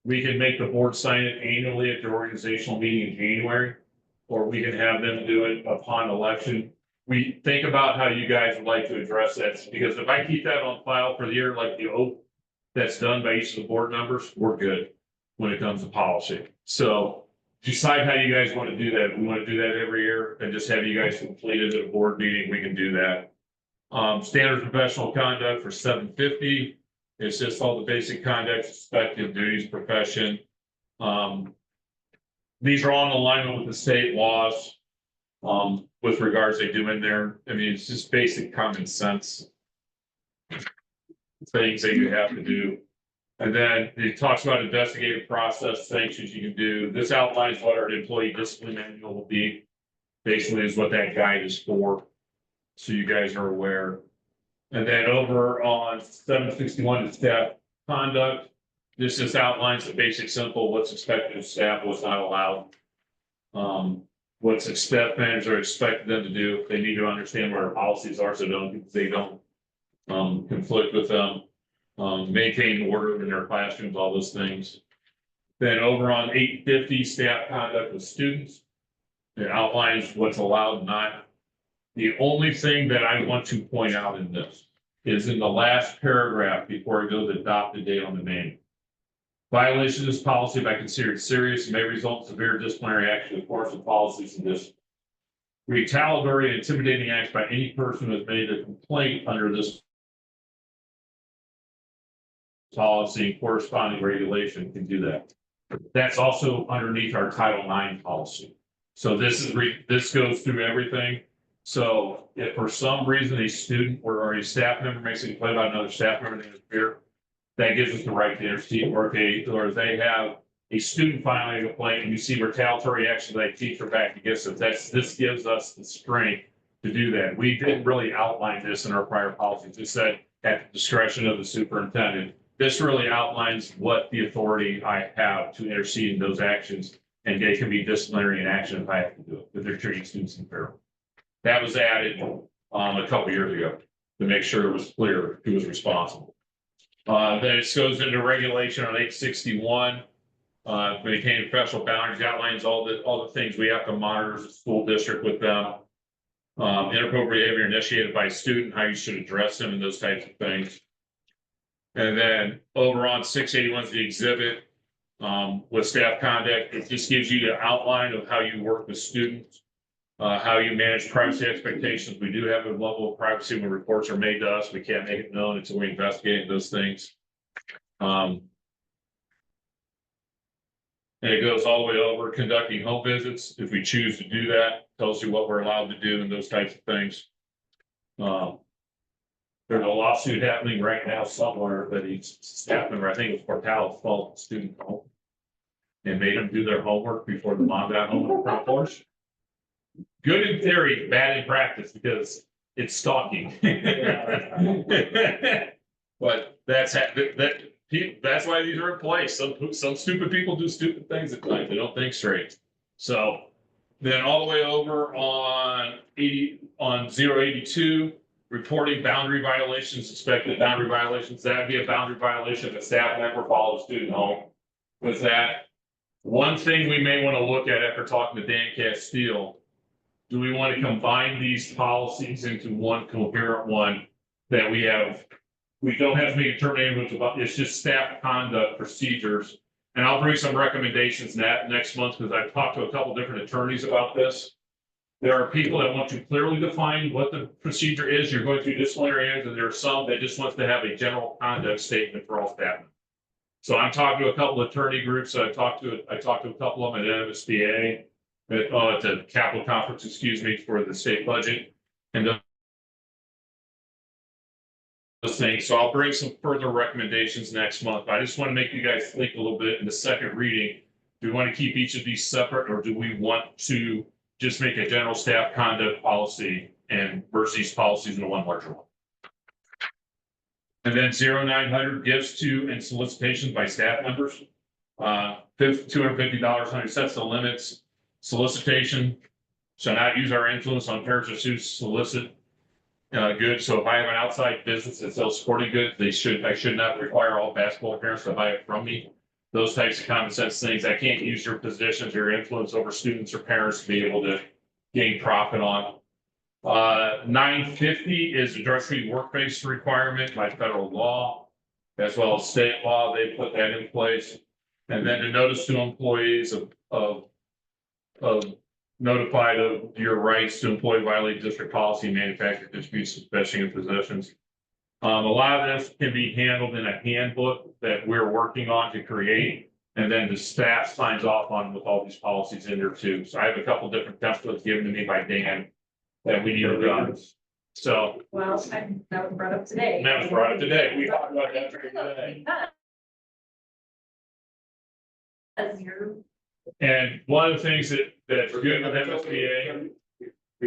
We can make the board sign it annually at their organizational meeting in January, or we can have them do it upon election. We think about how you guys would like to address that, because if I keep that on file for the year, like the oath that's done by each of the board members, we're good when it comes to policy. So decide how you guys want to do that. If we want to do that every year and just have you guys complete it at a board meeting, we can do that. Standard professional conduct for 750. It's just all the basic conduct, expected duties, profession. These are all in alignment with the state laws. With regards they do in there. I mean, it's just basic common sense things that you have to do. And then it talks about investigative process sanctions you can do. This outlines what our employee discipline manual will be. Basically is what that guide is for. So you guys are aware. And then over on 761 is staff conduct. This just outlines the basic simple, what's expected of staff, what's not allowed. What's staff managers are expected them to do. They need to understand what our policies are, so they don't conflict with them. Maintain order in their classrooms, all those things. Then over on 850, staff conduct with students. It outlines what's allowed and not. The only thing that I want to point out in this is in the last paragraph before it goes adopt the date on the manual. Violation of this policy, if I consider it serious, may result in severe disciplinary action in course of policies and this. Retaliatory and intimidating acts by any person who has made a complaint under this policy and corresponding regulation can do that. That's also underneath our Title IX policy. So this goes through everything. So if for some reason a student or a staff member makes a complaint about another staff member in here, that gives us the right to intercede, or if they have a student filing a complaint and you see retaliatory action by a teacher back against it, this gives us the strength to do that. We didn't really outline this in our prior policies. It said at the discretion of the superintendent. This really outlines what the authority I have to intercede in those actions, and they can be disciplinary in action if I have to do it, if they're treating students unfairly. That was added a couple years ago to make sure it was clear who was responsible. Then it goes into regulation on 861. Maintaining professional boundaries, outlines all the things we have to monitor as a school district with them. Inappropriate behavior initiated by a student, how you should address them and those types of things. And then over on 681 is the exhibit with staff conduct. It just gives you the outline of how you work with students, how you manage privacy expectations. We do have a level of privacy when reports are made to us. We can't make it known until we investigate those things. And it goes all the way over conducting home visits. If we choose to do that, tells you what we're allowed to do and those types of things. There's a lawsuit happening right now somewhere that each staff member, I think it was Portal, called student home. And made them do their homework before the mom got home on front porch. Good in theory, bad in practice because it's stalking. But that's why these are in place. Some stupid people do stupid things at times. They don't think straight. So then all the way over on 082, reporting boundary violations, suspected boundary violations. That'd be a boundary violation if a staff member follows a student home. With that, one thing we may want to look at after talking to Dan Castile, do we want to combine these policies into one coherent one that we have? We don't have to make a determination about, it's just staff conduct procedures. And I'll bring some recommendations next month because I've talked to a couple different attorneys about this. There are people that want to clearly define what the procedure is. You're going through disciplinary actions, and there are some that just want to have a general conduct statement for all staff. So I'm talking to a couple of attorney groups. I talked to a couple of them at MSBA, at the Capital Conference, for the state budget. And those things. So I'll bring some further recommendations next month. I just want to make you guys think a little bit in the second reading. Do we want to keep each of these separate, or do we want to just make a general staff conduct policy and merge these policies into one larger one? And then 0900 gifts to and solicitations by staff members. $250 sets the limits. Solicitation shall not use our influence on parents or students to solicit goods. So if I have an outside business that sells sporting goods, I should not require all basketball parents to buy it from me. Those types of common sense things. I can't use your positions, your influence over students or parents to be able to gain profit on. 950 is a drug-free workplace requirement by federal law, as well as state law. They put that in place. And then a notice to employees of notified of your rights to employ violate district policy, manufacture, distribute, possession of possessions. A lot of this can be handled in a handbook that we're working on to create, and then the staff signs off on with all these policies in there too. So I have a couple different templates given to me by Dan that we need to run. So. Well, that was brought up today. That was brought up today. We talked about that today. As you're And one of the things that's good with MSBA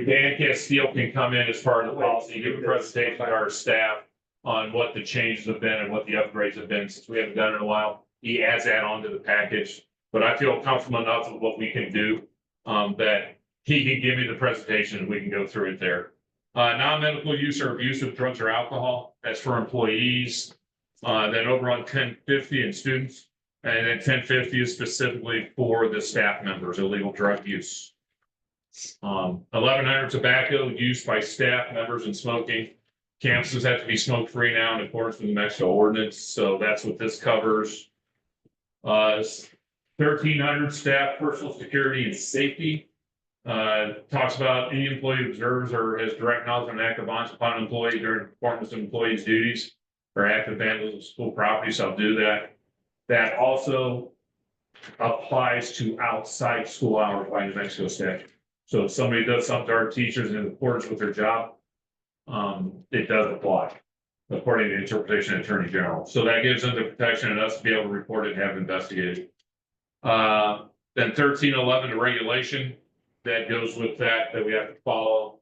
Dan Castile can come in as part of the policy, give a presentation to our staff on what the changes have been and what the upgrades have been since we haven't done it in a while. He adds that onto the package, but I feel comfortable enough with what we can do, that he can give me the presentation and we can go through it there. Non-medical use or abuse of drugs or alcohol, that's for employees. Then over on 1050 and students, and then 1050 is specifically for the staff members, illegal drug use. 1100 tobacco use by staff members and smoking. Campuses have to be smoke free now in accordance with the Mexico ordinance, so that's what this covers. 1300 staff personal security and safety. Talks about any employee who observes or has direct knowledge of an act of violence upon an employee during the performance of employee's duties or active vandalism of school property, so I'll do that. That also applies to outside school hours by New Mexico statute. So if somebody does something to our teachers in accordance with their job, it does apply according to the interpretation of Attorney General. So that gives them the protection and us to be able to report it and have it investigated. Then 1311, the regulation that goes with that we have to follow.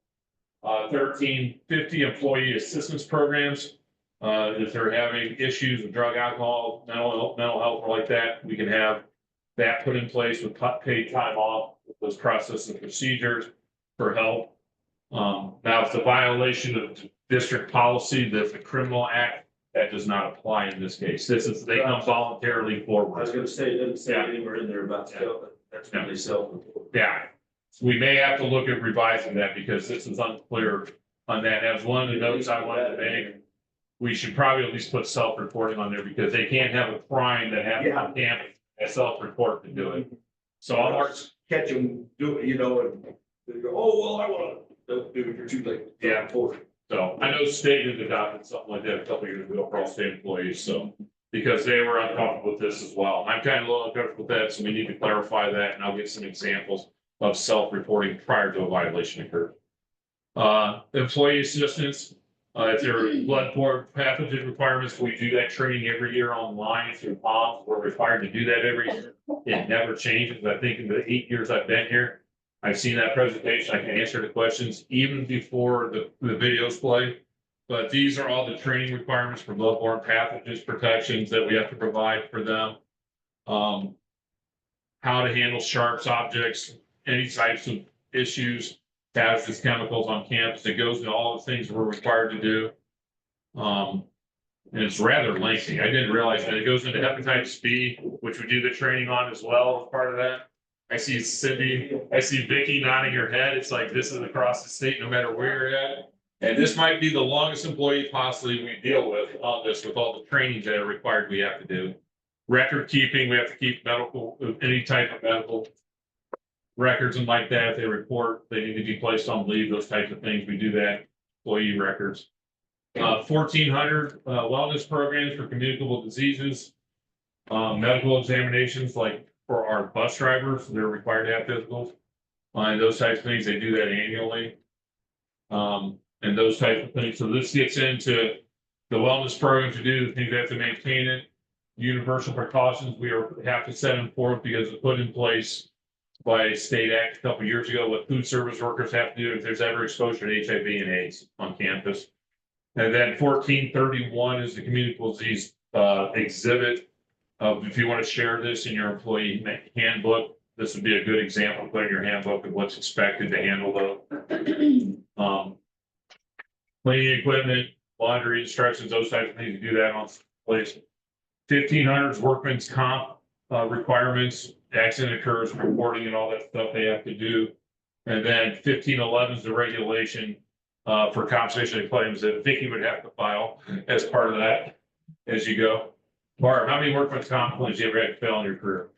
1350 employee assistance programs. If they're having issues with drug, alcohol, mental health, or like that, we can have that put in place with paid time off, with those processes and procedures for help. Now, if it's a violation of district policy, the criminal act, that does not apply in this case. This is, they come voluntarily I forward. was gonna say, it doesn't say anywhere in there about self, that's really self-report. Yeah, we may have to look at revising that because this is unclear on that. As one of the notes I wanted to make, we should probably at least put self-reporting on there because they can't have a crime that happens on campus and self-report to do it. So I'll mark, Catch them, do it, you know, and they go, oh, well, I wanna, don't do it, you're too late. Yeah. So I know state has adopted something like that a couple of years ago for all state employees, so. Because they were uncomfortable with this as well. I'm kind of a little uncomfortable with that, so we need to clarify that and I'll get some examples of self-reporting prior to a violation occurred. Employee assistance, if there are bloodborne pathogen requirements, we do that training every year online through POMS. We're required to do that every year. It never changes. I think in the 8 years I've been here, I've seen that presentation. I can answer the questions even before the videos play. But these are all the training requirements for bloodborne pathogens protections that we have to provide for them. How to handle sharps objects, any types of issues, hazardous chemicals on campus. It goes into all the things we're required to do. And it's rather lengthy. I didn't realize that it goes into hepatitis B, which we do the training on as well as part of that. I see Cindy, I see Vicky nodding her head. It's like this is across the state, no matter where you're at. And this might be the longest employee possibly we deal with on this, with all the trainings that are required we have to do. Record keeping, we have to keep medical, any type of medical records and like that. If they report, they need to be placed on leave, those types of things. We do that, employee records. 1400 wellness programs for communicable diseases. Medical examinations, like for our bus drivers, they're required to have physicals. And those types of things, they do that annually. And those types of things. So this gets into the wellness program to do, the things they have to maintain it. Universal precautions we have to set them forth because it's put in place by state act a couple of years ago, what food service workers have to do if there's ever exposure to HIV and AIDS on campus. And then 1431 is the communicable disease exhibit. If you want to share this in your employee handbook, this would be a good example, put in your handbook of what's expected to handle those. Cleaning equipment, laundry instructions, those types of things, do that on place. 1500s workman's comp requirements, accident occurs, reporting and all that stuff they have to do. And then 1511 is the regulation for compensation claims that Vicky would have to file as part of that as you go. Barb, how many workman's comp claims you ever had to fill in your career?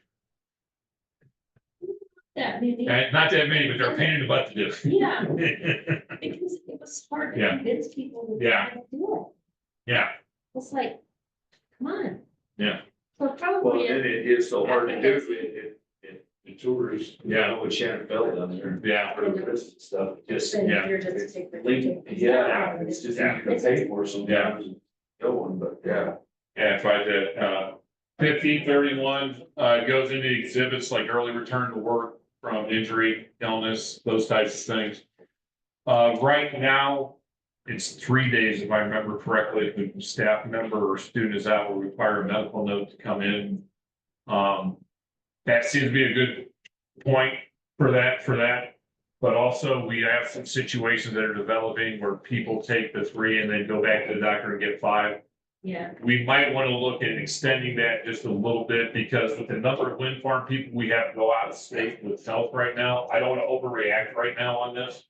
That many. Not that many, but they're a pain in the butt to do. Yeah. Because it was hard to Yeah. convince people to Yeah. do Yeah, it. It's like, come on. yeah, So Well, probably. and it is so hard to do, the tours, Yeah. with Shannon Bell down there. yeah, For the rest of the stuff, just, Then Yeah. you're just take the- link, yeah, it's just easy to pay for sometimes. Go on, but yeah. yeah, if I did, 1531, goes into exhibits like early return to work from injury, illness, those types of things. Right now, it's 3 days, if I remember correctly, if a staff member or student is out, will require a medical note to come in. That seems to be a good point for that. But also, we have some situations that are developing where people take the 3 and then go back to the doctor and get 5. Yeah. We might want to look at extending that just a little bit, because with the number of wind farm people we have to go out of state with health right now, I don't want to overreact right now on this.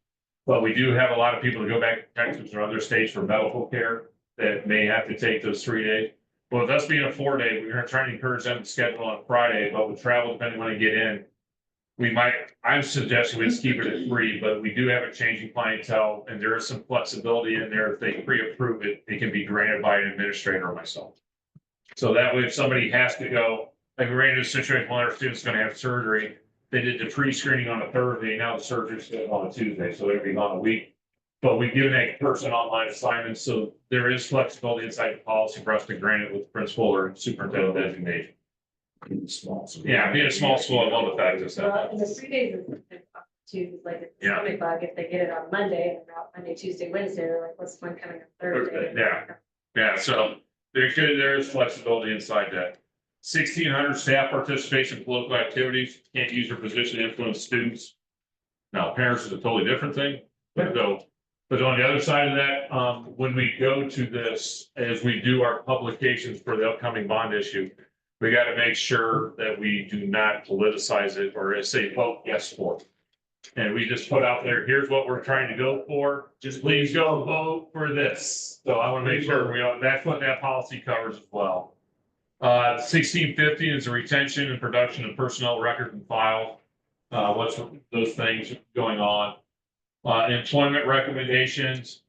But we do have a lot of people that go back to Texas or other states for medical care that may have to take those 3 days. Well, with us being a 4-day, we're gonna try to encourage them to schedule on Friday, but with travel, depending when they get in. I'm suggesting we just keep it at 3, but we do have a changing clientele, and there is some flexibility in there. If they pre-approve it, it can be granted by an administrator or myself. So that way, if somebody has to go, like we ran into a situation, one of our students is gonna have surgery. They did the pre-screening on a Thursday, now the surgery's scheduled on a Tuesday, so it'll be on a week. But we've given that person online assignments, so there is flexibility inside the policy for us to grant it with principal or superintendent designation. Yeah, being a small school, I love the fact it's Well, that. and the 3 days is too, like it's a Yeah. stomach bug, if they get it on Monday and they're out Monday, Tuesday, Wednesday, they're like, what's the point coming on Thursday? Yeah, so there is flexibility inside that. 1,600 staff participation in political activities, can't use their position to influence students. Now, parents is a totally different thing, but on the other side of that, when we go to this, as we do our publications for the upcoming bond issue, we got to make sure that we do not politicize it or say vote yes for it. And we just put out there, here's what we're trying to go for, just please go vote for this. So I want to make sure that's what that policy covers as well. 1650 is the retention and production of personnel records and files. What's those things going on? Employment recommendations,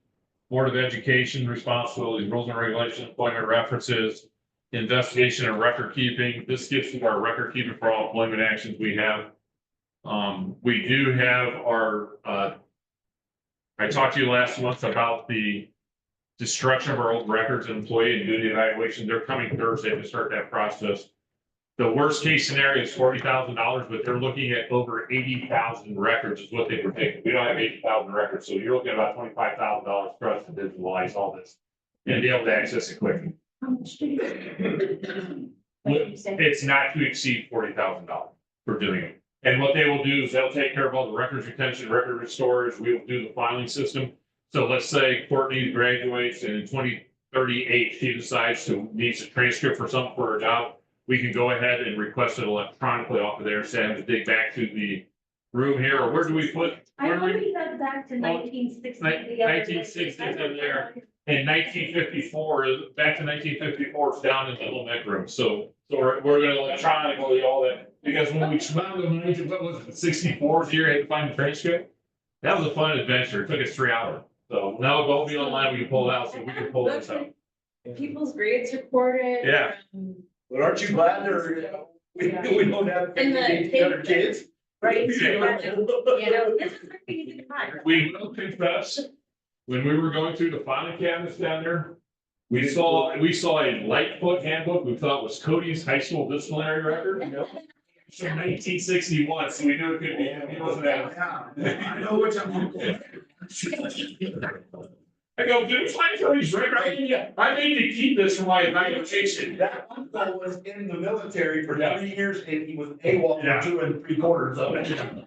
Board of Education responsibilities, rules and regulations, employment references, investigation and record keeping. This gets to our record keeping for all employment actions we have. We do have our, I talked to you last month about the destruction of our old records and employee and duty evaluation. They're coming Thursday to start that process. The worst case scenario is $40,000, but they're looking at over 80,000 records is what they predict. We don't have 80,000 records, so you're looking at about $25,000 for us to digitalize all this and be able to access it quickly. How much do you? What did you say? It's not to exceed $40,000 for doing it. And what they will do is they'll take care of all the records retention, record storage. We will do the filing system. So let's say Courtney graduates and in 2038, she decides to needs a transcript for something for her job. We can go ahead and request it electronically off of there, so I have to dig back to the room here, or where do we put? I already got back to 1960. 1960 in there. And 1954 is back to 1954 is down in the little neck room. So we're gonna electronically all that, because when we found what was it, 64th year, had to find the transcript. That was a fun adventure. It took us 3 hours. So now it'll all be online. We can pull it out, so we can pull this out. People's grades recorded. Yeah. But aren't you glad we don't have And the- other kids? Right. Yeah. You know, this is pretty easy to find. We will confess, when we were going through the filing cabinets down there, we saw a Lightfoot handbook we thought was Cody's high school disciplinary record. From 1961, so we knew it could be, he wasn't that. I know which I'm. I go, dude, find Cody's record. I need to keep this for my evaluation. That uncle was in the military for Yeah. 3 years and he was AWOL Yeah. for 2 3/4 of it.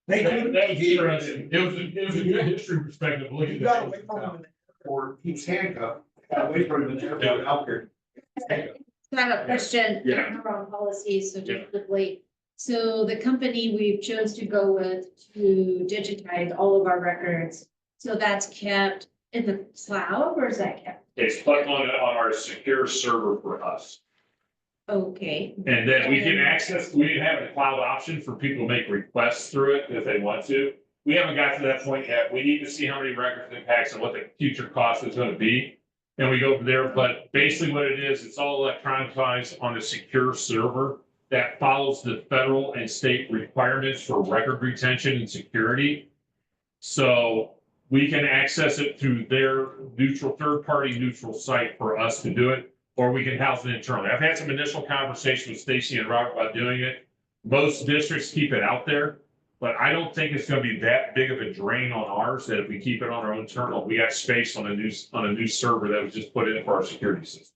They That couldn't. was interesting. It was a good history perspective, You looking got at away from him that. in the airport, he was handcuffed, got away from him in the airport out there. I have a question. Yeah. Around policies, so just quickly. So the company we've chose to go with to digitize all of our records, so that's kept in the cloud, or is that kept? It's put on our secure server for us. Okay, And then we can access, we have a cloud option for people to make requests through it if they want to. We haven't got to that point yet. We need to see how many records it impacts and what the future cost is gonna be. And we go from there, but basically what it is, it's all electronicized on a secure server that follows the federal and state requirements for record retention and security. So we can access it through their neutral, third-party neutral site for us to do it, or we can house it internally. I've had some initial conversations with Stacy and Robert about doing it. Most districts keep it out there, But I don't think it's gonna be that big of a drain on ours that if we keep it on our own internal, we got space on a new server that was just put in for our security system.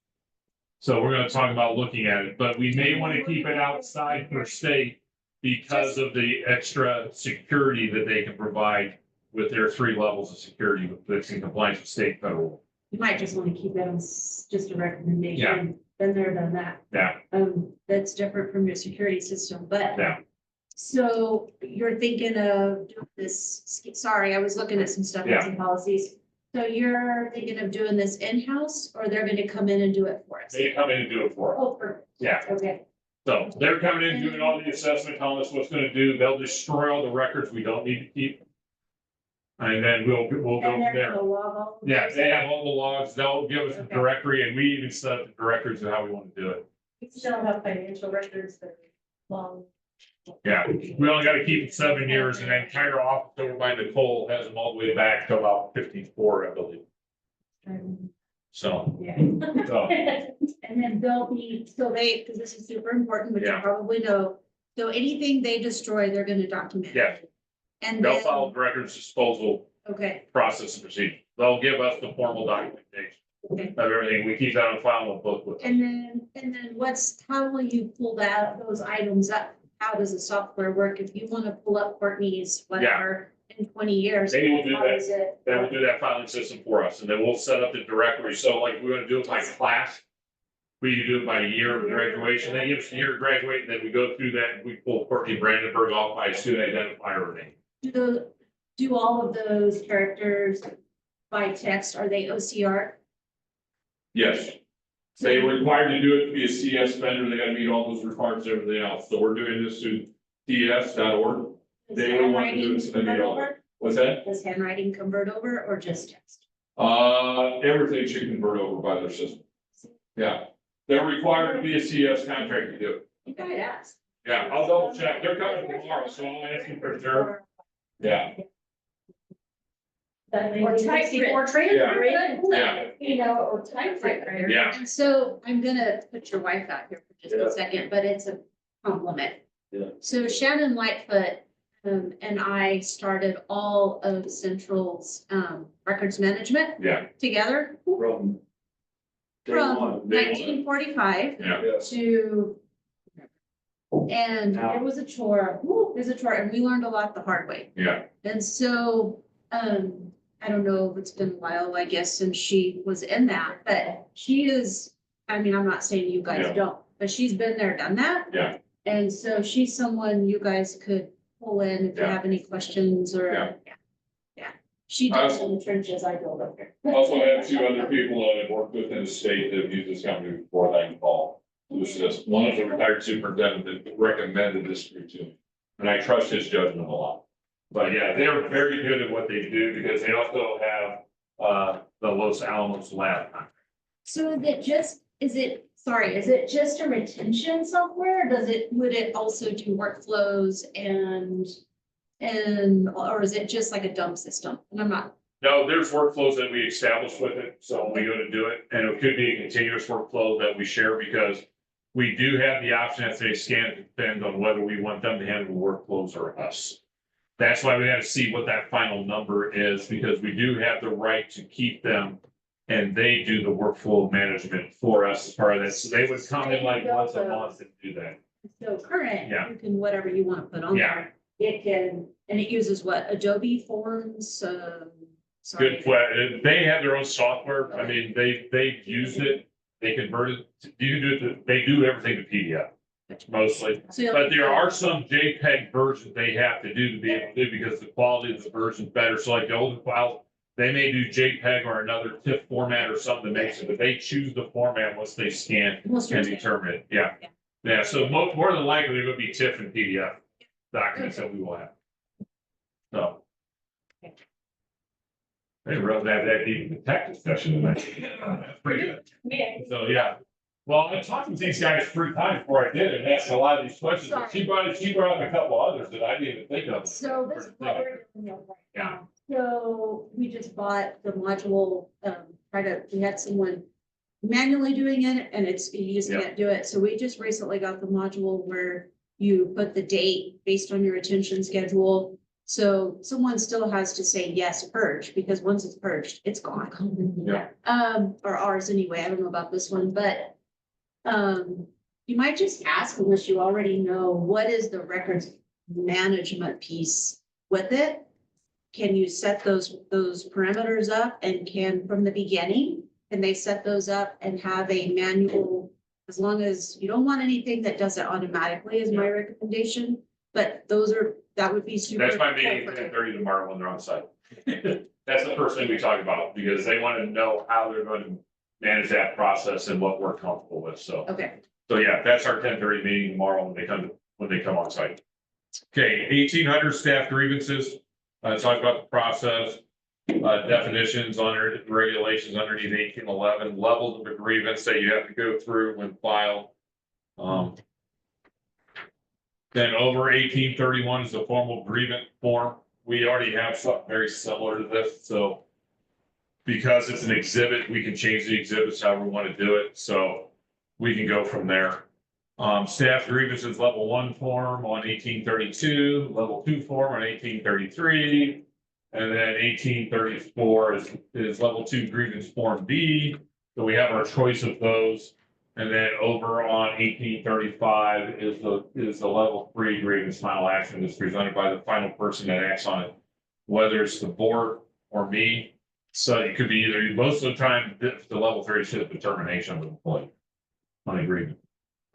So we're gonna talk about looking at it, but we may want to keep it outside per state because of the extra security that they can provide with their 3 levels of security that's in compliance with state and federal. You might just want to keep that as just a recommendation. Yeah. Been there, done that. Yeah, That's different from your security system, but. yeah. So you're thinking of doing this, sorry, I was looking at some stuff, Yeah. some policies. So you're thinking of doing this in-house or they're gonna come in and do it for us? They come in and do it for us. Oh, perfect. Yeah. Okay. So they're coming in, doing all the assessment, telling us what's gonna do. They'll destroy all the records we don't need to keep. And then we'll go And from they're there. gonna log all. of Yeah, this? they have all the logs. They'll give us a Okay. directory and we even set up the directories of how we want to do it. We still have financial records that are long. Yeah, we only gotta keep it 7 years and then Kyra office over by Nicole has them all the way back to about 54, I believe. So, Yeah. so, And then they'll be, so they, because this is super important, which you Yeah. probably know. So anything they destroy, they're gonna document. yeah, And they'll then, follow the records disposal okay, process and procedure. They'll give us the formal documentation okay. of everything. We keep that on file in a book with us. And then how will you pull those items up? How does the software work? If you want to pull up Courtney's whatever in 20 years. They will do how that. is it? They will do that filing system for us and then we'll set up the directory. So like we're gonna do it by class. We do it by year of graduation. They give us a year of graduation, then we go through that and we pull Courtney Brandenburg off by student identifier name. Do all of those characters by text, are they OCR? Yes. They were required to do it to be a CS vendor. They gotta meet all those requirements, and everything else. So we're doing this through ds.org. Does They would want to do handwriting it to the convert meal. over? What's that? Does handwriting convert over or just text? Everything should convert over by their system. Yeah. They're required to be a CS contract to do it. You gotta ask. Yeah, I'll double check. They're coming tomorrow, so I'll ask you for sure. Yeah. Or typewritten. Or Yeah. Yeah. You know, or typewritten. Yeah. And so I'm gonna put your wife out here for just Yeah. a second, but it's a compliment. Yeah. So Shannon Lightfoot, and I started all of Central's, records management Yeah. together From. day from one. Day one. 1945 Yeah. Yes. to. And Now. it was a chore, it was a chore, and we learned a lot the hard way. Yeah. And so, I don't know, it's been a while, I guess, since she was in that, but she is, I mean, I'm not saying you guys Yeah. don't, but she's been there, done that. Yeah. And so she's someone you guys could pull in if you Yeah. have any questions or, Yeah. yeah. She I does in the trenches, I go up there. Also have 2 other people that I've worked with in the state that have used this company before that I can call. Who's this? One is a retired superintendent that recommended this group to me. And I trust his judgment a lot. But yeah, they're very good at what they do because they also have the Los Alamos lab. So is it just a retention software? Would it also do workflows or is it just like a dump system? And I'm not, No, there's workflows that we establish with it, so when we go to do it, and it could be a continuous workflow that we share because we do have the option as they scan it, depends on whether we want them to handle workflows or us. That's why we gotta see what that final number is, because we do have the right to keep them. And they do the workflow management for us as part of that, so they would come in like once a month and do that. so current, Yeah. you can, whatever you want to put on Yeah. there. It can, and it uses what, Adobe Forms, sorry. Good, they have their own software, I mean, they've used it, they converted, you can do it, they do everything to PDF. Mostly, So you'll- but there are some JPEG versions they have to do to be able to do because the quality of the version's better, so like the older files. They may do JPEG or another TIFF format or something that makes it, but they choose the format once they scan Most and of it. determine it, yeah. Yeah. Yeah, so more than likely, it would be TIFF and PDF documents that we will have. So. Okay. They rather have that deep in the tech discussion tonight. That's pretty good. Yeah. So, yeah. Well, I talked with these guys 3 times before I did and asked a lot of these questions, but she brought up a couple others that I didn't even think of. So this is what we're doing right Yeah. now. So we just bought the module, we had someone manually doing it and you just Yeah. can't do it. So we just recently got the module where you put the date based on your retention schedule. So someone still has to say, yes, purge, because once it's purged, it's gone. Yeah. Or ours anyway, I don't know about this one, but you might just ask, unless you already know, what is the records management piece with it? Can you set those parameters up, and can, from the beginning, can they set those up and have a manual? As long as you don't want anything that does it automatically is my recommendation, but that would be super. That's my meeting helpful. at 10:30 tomorrow when they're on site. That's the first thing we talk about, because they want to know how they're going to manage that process and what we're comfortable with, so. Okay, So yeah, that's our 10:30 meeting tomorrow when they come on site. Okay, 1,800 staff grievances, talk about the process, definitions under regulations underneath 1811, levels of a grievance that you have to go through when filed. Then over 1831 is the formal grievance form. We already have something very similar to this, so because it's an exhibit, we can change the exhibits however we want to do it, so we can go from there. Staff grievances level 1 form on 1832, level 2 form on 1833, and then 1834 is level 2 grievance form B. So we have our choice of those. And then over on 1835 is the level 3 grievance final action that's presented by the final person that acts on it, whether it's the board or me. So it could be either, most of the time, the level 3 is just determination of the employee on agreement.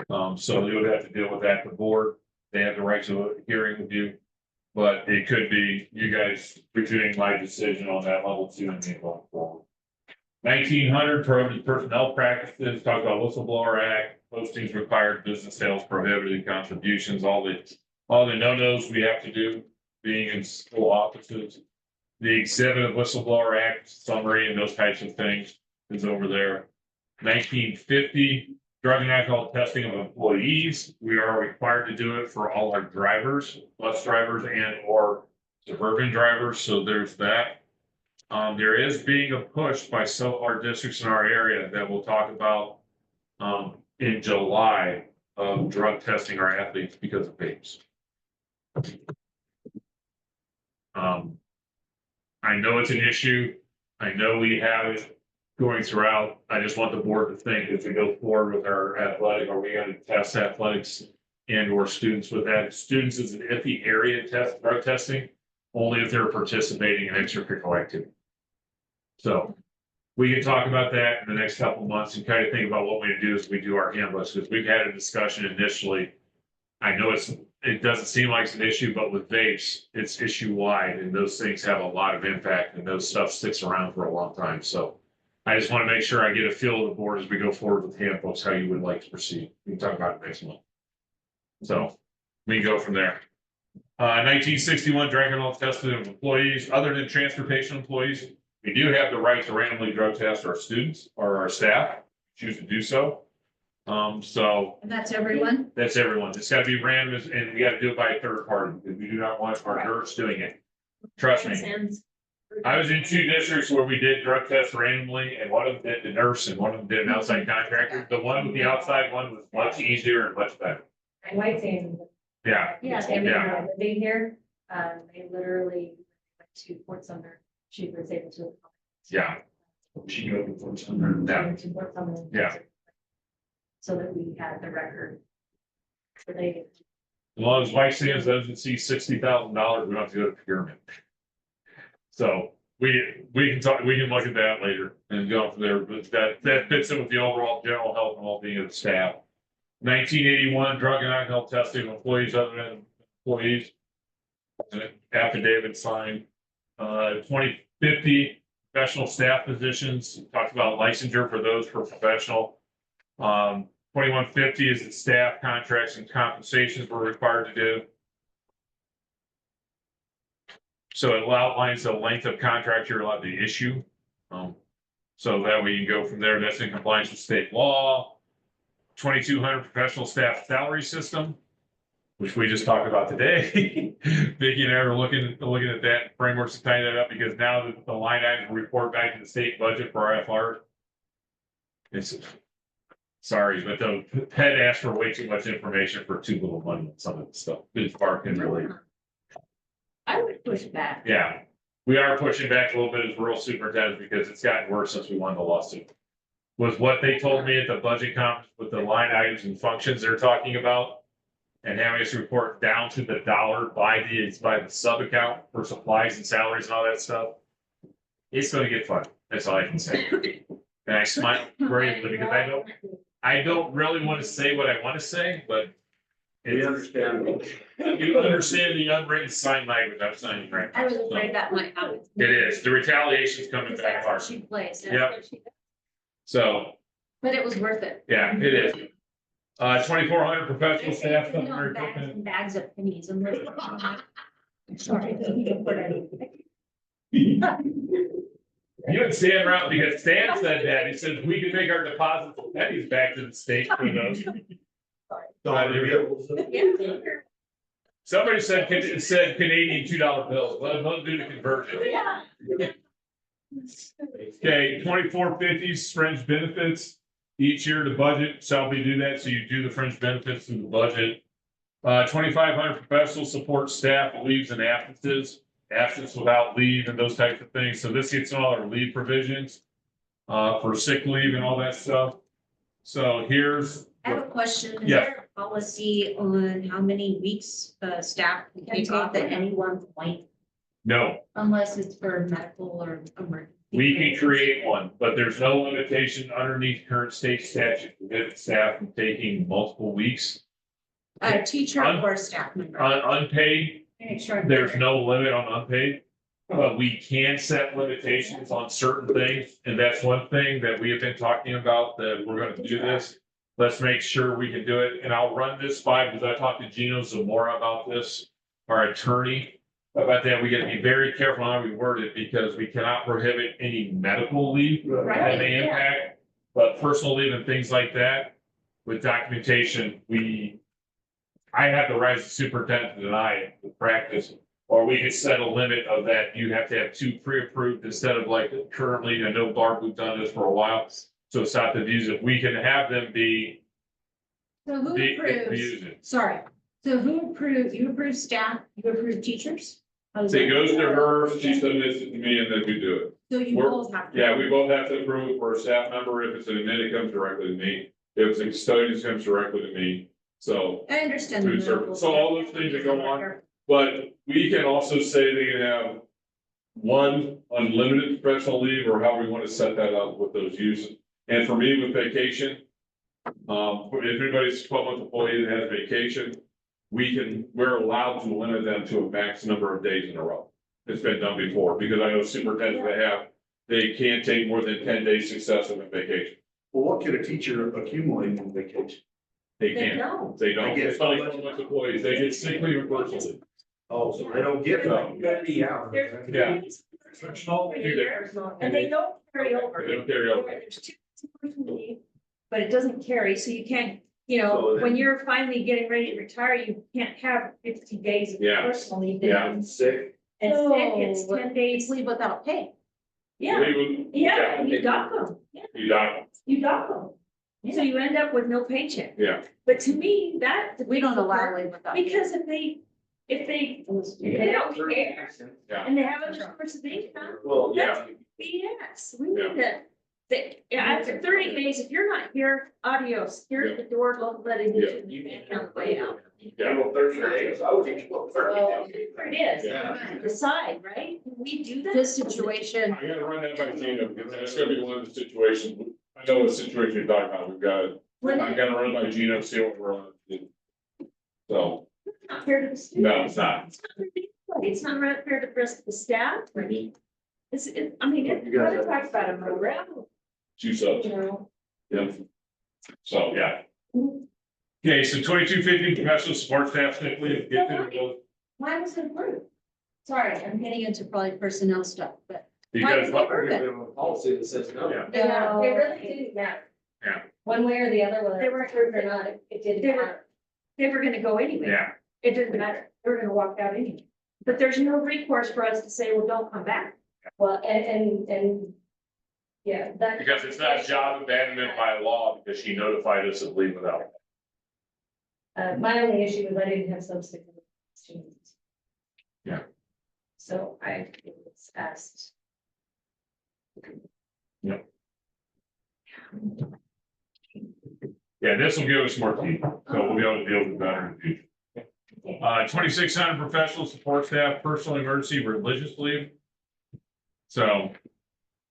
So they would have to deal with that. The board, they have the right to a hearing with you, but it could be you guys reviewing my decision on that level 2 and then going forward. 1900 prohibited personnel practices, talk about whistleblower act, postings required, business sales prohibited, contributions, all the no-nos we have to do being in school offices. The exhibit of whistleblower act summary and those types of things is over there. 1950 drug and alcohol testing of employees. We are required to do it for all our drivers, bus drivers and or suburban drivers. So there's that. There is being a push by some of our districts in our area that we'll talk about in July of drug testing our athletes because of vapes. I know it's an issue. I know we have it going throughout. I just want the board to think as we go forward with our athletic, are we going to test athletics and or students with that? Students is an iffy area test, drug testing, only if they're participating in extracurricular activity. So we can talk about that in the next couple of months and kind of think about what we do as we do our handbooks, because we've had a discussion initially. I know it doesn't seem like it's an issue, but with vapes, it's issue wide, and those things have a lot of impact, and those stuff sticks around for a long time. So I just want to make sure I get a feel of the board as we go forward with handbooks, how you would like to proceed. We can talk about it next month. So we can go from there. 1961 drug and alcohol testing of employees, other than transportation employees. We do have the right to randomly drug test our students or our staff, choose to do so. and that's everyone? That's everyone. It's gotta be random and we gotta do it by a third party, because we do not want our nurse doing it. Trust me. I was in 2 districts where we did drug tests randomly, and one of them did the nurse and one of them did an outside contractor. The one with the outside one was much easier and much better. And White Sands. Yeah. Yeah, Tammy, living here, they literally went to Fort Sumner. She was able to. Yeah. She go before something. Yeah. To Fort Sumner. Yeah. So that we had the record. So they. As long as White Sands doesn't see $60,000, we don't have to go to procurement. So we can look at that later and go from there, but that fits in with the overall general health and well-being of the staff. 1981 drug and alcohol testing of employees other than employees. Affidavit signed. 2050 professional staff positions, talked about licensure for those for professional. 2150 is that staff contracts and compensations we're required to do. So it outlines the length of contract you're allowed to issue. So that way you can go from there. That's in compliance with state law. 2200 professional staff salary system, which we just talked about today. Vicky and I are looking at that frameworks to tie that up, because now that the line items report back to the state budget for our FR, Sorry, but the Ted asked for way too much information for too little money on some of the stuff. Good Park and really, I would push back. yeah. We are pushing back a little bit as rural superintendent because it's gotten worse since we won the lawsuit. Was what they told me at the budget conference with the line items and functions they're talking about. And having us report down to the dollar by the sub account for supplies and salaries and all that stuff. It's gonna get fun. That's all I can say. And I smile bravely because I don't really want to say what I want to say, but. We understand. You understand the unwritten sign language I'm signing right now. I was afraid that might happen. It is. The retaliation's coming Because back that's hard. what she plays. Yep. So, But it was worth it. yeah, it is. 2,400 professional They say staff. it's, you know, bags and bags of pennies. I'm like, sorry. You and Stan around because Stan said that. He said we can make our deposits of pennies back to the state for those. Somebody said Canadian $2 bills. Let them do the conversion. Okay, 2450s fringe benefits. Each year the budget shall be do that. So you do the fringe benefits in the budget. 2,500 professional support staff leaves and absences. Absence without leave and those types of things. So this gets all our leave provisions for sick leave and all that stuff. So here's. I have a question. Is Yeah. there a policy on how many weeks staff can take off at any one point? No, Unless it's for medical or emergency. we can create one, but there's no limitation underneath current state statute to prevent staff from taking multiple weeks. A teacher or a staff member. Unpaid, Make sure. there's no limit on unpaid. But we can set limitations on certain things, and that's one thing that we have been talking about, that we're gonna do this. Let's make sure we can do it, and I'll run this by, because I talked to Gino Zamora about this, our attorney. About that, we gotta be very careful how we word it, because we cannot prohibit any medical leave that may impact. But personal leave and things like that, with documentation, I have the right as a superintendent to deny the practice. Or we could set a limit of that, you have to have 2 pre-approved instead of like currently, I know Barb, we've done this for a while. So it's not the views, if we can have them be. So who Be approves? using. Sorry. So who approves? You approve staff, you approve teachers? How does It that- goes to her, she submits it to me, and then we do it. So you we're- both have. to- Yeah, we both have to approve for a staff member, if it's an admin, it comes directly to me, if it's a custodian, it comes directly to me, so. I understand. the Food service. medical So all stuff. those things that go on. But we can also say they can have one unlimited professional leave, or how we want to set that up with those uses. And for me with vacation, if anybody's 12-month employee that has vacation, we're allowed to limit them to a max number of days in a row. It's been done before, because I know superintendents they can't take more than 10 days successive in vacation. Well, what could a teacher accumulate in vacation? They They can't, don't. they don't. They get It's only 12-month employees, they get sick leave and personal leave. Oh, so they don't get No. 50 hours. Yeah. For the year, and they don't carry over. They don't carry over. There's 2 personal leave, but it doesn't carry, so you can't, you So know, then- when you're finally getting ready to retire, you can't have 50 days of Yeah. personal leave. Yeah. Sick. And sick, it's So, 10 It's days. leave without pay. Yeah, Leave yeah, and you dock them. Yeah, You dock, you dock them. So you end up with no paycheck. yeah, But to me, that. We don't allow leave without. pay. Because if they don't care, yeah. and they have other sources of income, Well, Yeah. BS, we need after 30 days, if you're not here, adios, here's the door, don't let it get you on the way out. Yeah. Well, 30 days, I would think, well, 30 Well, days. there it is, Yeah. decide, right? Can we do that? This situation, I gotta run that by Gina, because that's gonna be one of the situations, I know the situation you're talking about, I'm gonna run by Gina, see what we're on. So, It's not fair to the students. no, it's not. It's not fair to anybody. It's not right fair to the rest of the staff, I mean, I mean, You guys what have- talks about a morale, 2 subs, you know? yeah. So, yeah. Okay, so 2250 professional support staff sick leave, get to those, why was it approved? Sorry, I'm getting into probably personnel stuff, but. because. Policy that says no. Yeah. It really didn't matter. Yeah. One way or the other, whether They it were- was approved or not, it didn't they were- matter. They were gonna go anyway. Yeah, It didn't matter. They were gonna walk out anyway. But there's no recourse for us to say, well, don't come back. Well, and Yeah, that. Because it's not job abandonment by law because she notified us of leave without. My only issue was I didn't have substitute students. Yeah. So I was asked. Yeah, this will give us more teeth, so we'll be able to deal with it better in the future. 2,600 professional support staff, personal emergency, religious leave. So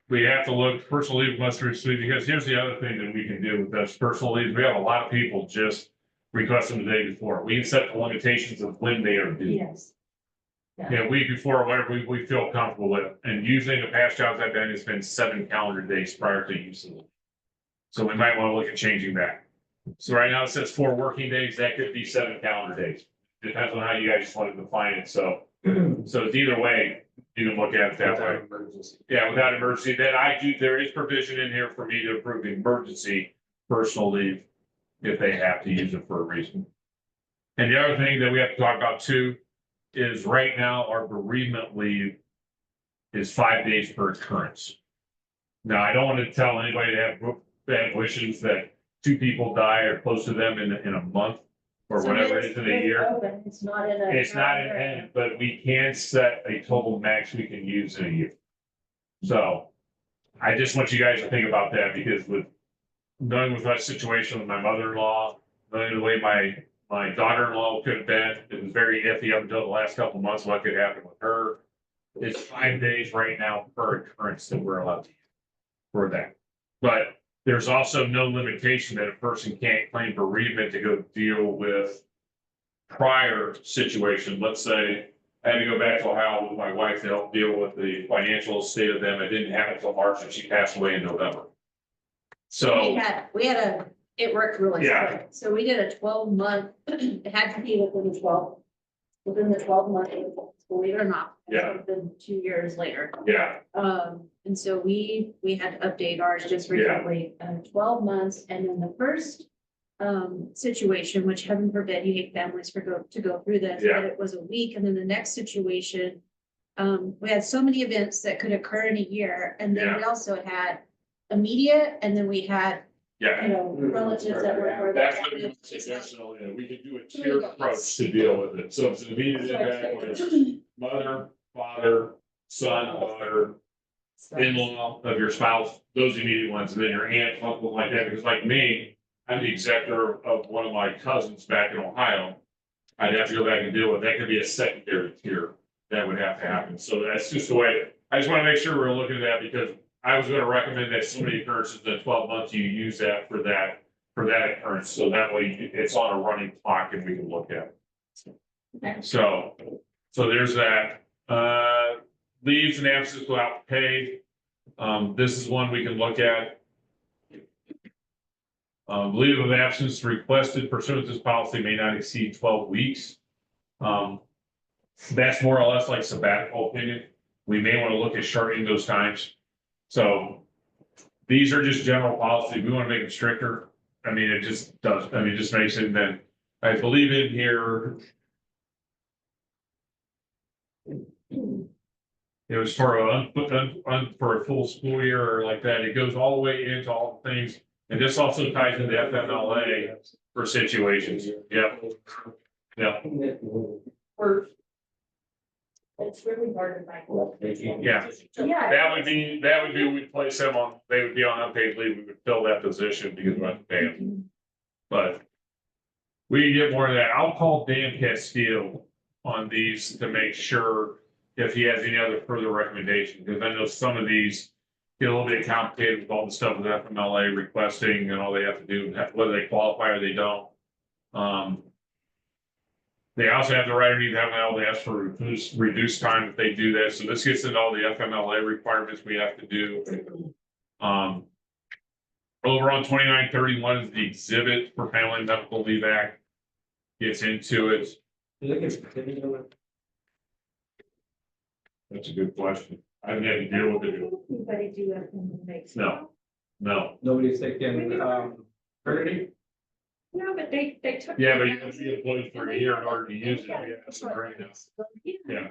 we have to look, personal leave must receive, because here's the other thing that we can do with this personal leave. We have a lot of people just request them the day before. We can set the limitations of when they are due. Yes. Yeah, week before, whatever we feel comfortable with. And usually in the past jobs I've done, it's been 7 calendar days prior to use of it. So we might want to look at changing that. So right now it says 4 working days, that could be 7 calendar days. Depends on how you guys want to define it, so it's either way, you can look at it that way. Yeah, without emergency, then there is provision in here for me to approve emergency personal leave if they have to use it for a reason. And the other thing that we have to talk about too is right now our bereavement leave is 5 days per occurrence. Now, I don't want to tell anybody to have bad wishes that 2 people die or close to them in a month or whatever it is in a year. It's not in a. It's not an end, but we can set a total max we can use in a year. So I just want you guys to think about that because with knowing with that situation with my mother-in-law, knowing the way my daughter-in-law could have been, it was very iffy up until the last couple of months, what could happen with her. It's 5 days right now per occurrence that we're allowed to use for that. But there's also no limitation that a person can't claim bereavement to go deal with prior situation. Let's say I had to go back to Ohio with my wife to help deal with the financial state of them. I didn't have it until March and she passed away in November. So It worked really Yeah. quick. So we did a 12-month, it had to be within the 12 month, believe it or not. Yeah. It's been 2 years later. yeah, And so we had to update ours just recently, 12 months, and then the first situation, which heaven forbid, you hate families to go through this, Yeah. but it was a week, and then the next situation, we had so many events that could occur in a year, and then we also had immediate, and then we had, yeah. relatives that were. That's what we suggest, we could do a tiered approach to deal with it. So it's an immediate impact, where it's mother, father, son, daughter, in-law of your spouse, those immediate ones, and then your aunt, uncle like that, because like me, I'm the executor of one of my cousins back in Ohio. I'd have to go back and deal with, that could be a secondary tier that would have to happen. So that's just the way, I just want to make sure we're looking at that because I was going to recommend that so many occurrences in 12 months, you use that for that occurrence. So that way it's on a running clock and we can look at it. So there's that. Leaves and absences without pay. This is one we can look at. Leave of absence requested pursuant to this policy may not exceed 12 weeks. That's more or less like sabbatical opinion. We may want to look at shortening those times. So these are just general policy. We want to make it stricter. I mean, it just does. I mean, it just makes it. And then I believe in here. It was for a full school year or like that. It goes all the way into all the things. And this also ties into FMLA for situations. Yep. Yep. It's really hard to find. Yeah. That would be, we'd place them on, they would be on unpaid leave. We would fill that position because we have to pay them. But we can get more of that. I'll call Dan Castile on these to make sure if he has any other further recommendations, because I know some of these get a little bit complicated with all the stuff with FMLA requesting and all they have to do, whether they qualify or they don't. They also have the right to have to ask for reduced time if they do that. So this gets into all the FMLA requirements we have to do. Over on 2931 is the exhibit for Family and Medical Leave Act. Gets into it. That's a good question. I haven't had to deal with it. Anybody do that? No. Nobody's taking, paternity? No, but they took. Yeah, but you have to be employed for a year in order to use it. Yeah, that's right now. Yeah.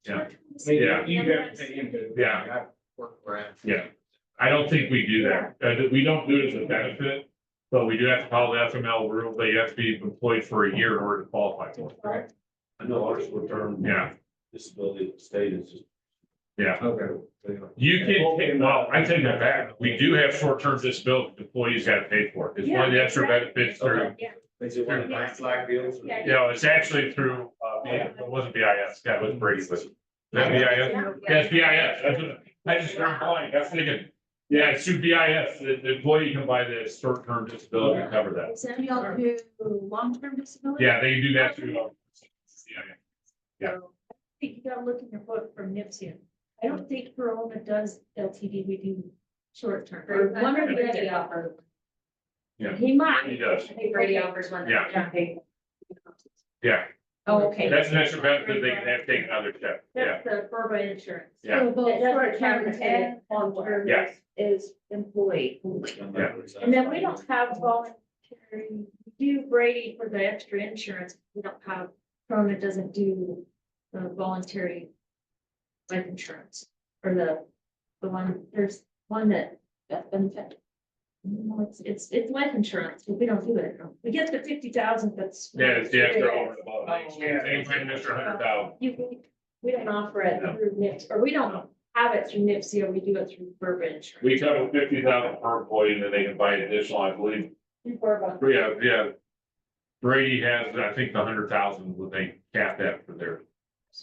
Yeah. I mean, Yeah. you have to pay him to. Yeah. Work for it. Yeah. I don't think we do that. We don't do it as a benefit, but we do have to follow the FML rule that you have to be employed for a year in order to qualify for it. Correct. I know our short-term Yeah, disability state is just. yeah. Okay. You can, well, I take that back. We do have short-term disability employees have to pay for it. It's one of the extra benefits through, Is it one of the flag deals? Yeah. you know, it's actually through, it wasn't BIS, that was Brady, but. Is that BIS? Yeah, it's BIS. That's what, I just turned blank. I was thinking, yeah, it's through BIS. The employee can buy the short-term disability to cover that. Some y'all do long-term disability? Yeah, they can do that through. Yeah. So, I think you gotta look in your book from NIPSIA. I don't think Corona does LTD, we do short term. Or one or the Brady other. offer, Yeah, He might. he does. I think Brady offers one. Yeah. Yeah, Oh, okay. that's an extra benefit. They can have to take another step. Yeah, That's the FERPA insurance. Yeah. So both It doesn't short term cover and long term Yeah. is employee. Yeah. And then we don't have voluntary, we do Brady for the extra insurance. We don't have, Corona doesn't do the voluntary life insurance or the one, there's one that benefit. No, it's life insurance, but we don't do it. We get the 50,000, that's. yeah, it's the extra over and above. They find an extra 100,000. We don't offer it through NIPS, or we don't have it through NIPSIA, we do it through FERPA insurance. We cover 50,000 per employee, and then they can buy additional, I believe. Through FERPA. Yeah, yeah. Brady has, I think, the 100,000 would they cap that for their,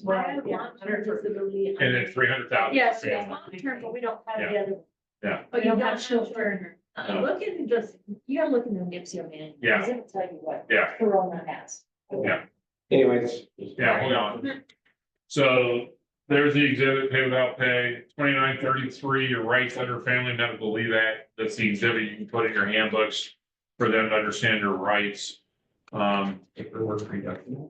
I have long-term disability. and then 300,000. Yes, it's long-term, but we don't have the other. Yeah. But you don't have short-term. No. Look in just, you gotta look in the NIPSIA manual. Yeah. Because it'll tell you what Yeah, Corona has. yeah. Anyways. Yeah, hold on. So there's the exhibit, pay without pay, 2933, your rights under Family Medical Leave Act. That's the exhibit you can put in your handbooks for them to understand their rights. Paperwork reduction.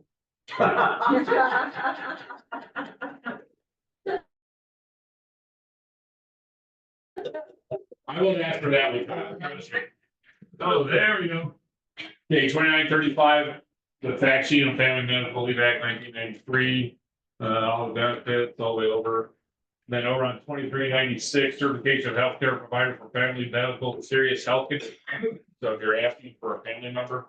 I won't ask for that one. Oh, there we go. Okay, 2935, the fact sheet on Family Medical Leave Act 1993, all the benefits all the way over. Then over on 2396, certification of healthcare provider for family medical serious health condition. So if you're asking for a family member,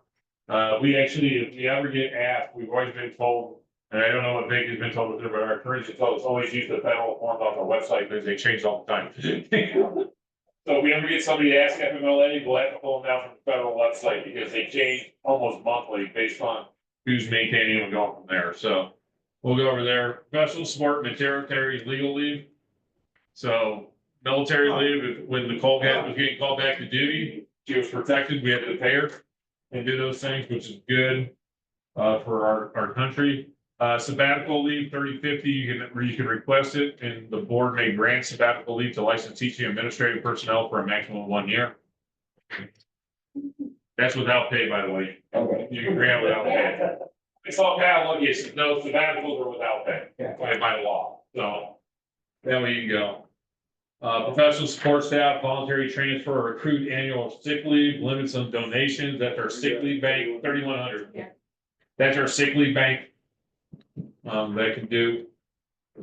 we actually, if we ever get asked, we've always been told, and I don't know what Vic has been told, but our attorneys have told us always use the federal form on our website because they change all the time. So if we ever get somebody to ask FMLA, we'll have to pull them down from the federal website because they change almost monthly based on who's maintaining and going from there. So we'll go over there. Professional support, military legal leave. So military leave, when Nicole was getting called back to duty, she was protected. We had to pay her and do those things, which is good for our country. Sabbatical leave, 3050, you can request it, and the board may grant sabbatical leave to licensed teaching administrative personnel for a maximum of 1 year. That's without pay, by the way. Okay. You can grant without pay. It's all kind of, yes, no, sabbaticals are without pay by law, so. Then we can go. Professional support staff, voluntary transfer, or accrued annual sick leave, limits on donations, that's our sick leave bank, 3,100. Yeah. That's our sick leave bank. That can do,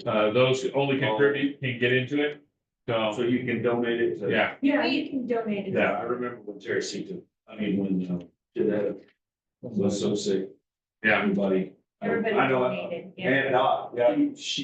those who only contribute can get into it, So so, you can donate it to. yeah, Yeah, you can donate it. Yeah, I remember when Terry Seaton, when, Jeanette was so sick, yeah, everybody. Everybody I know, donated, yeah. and,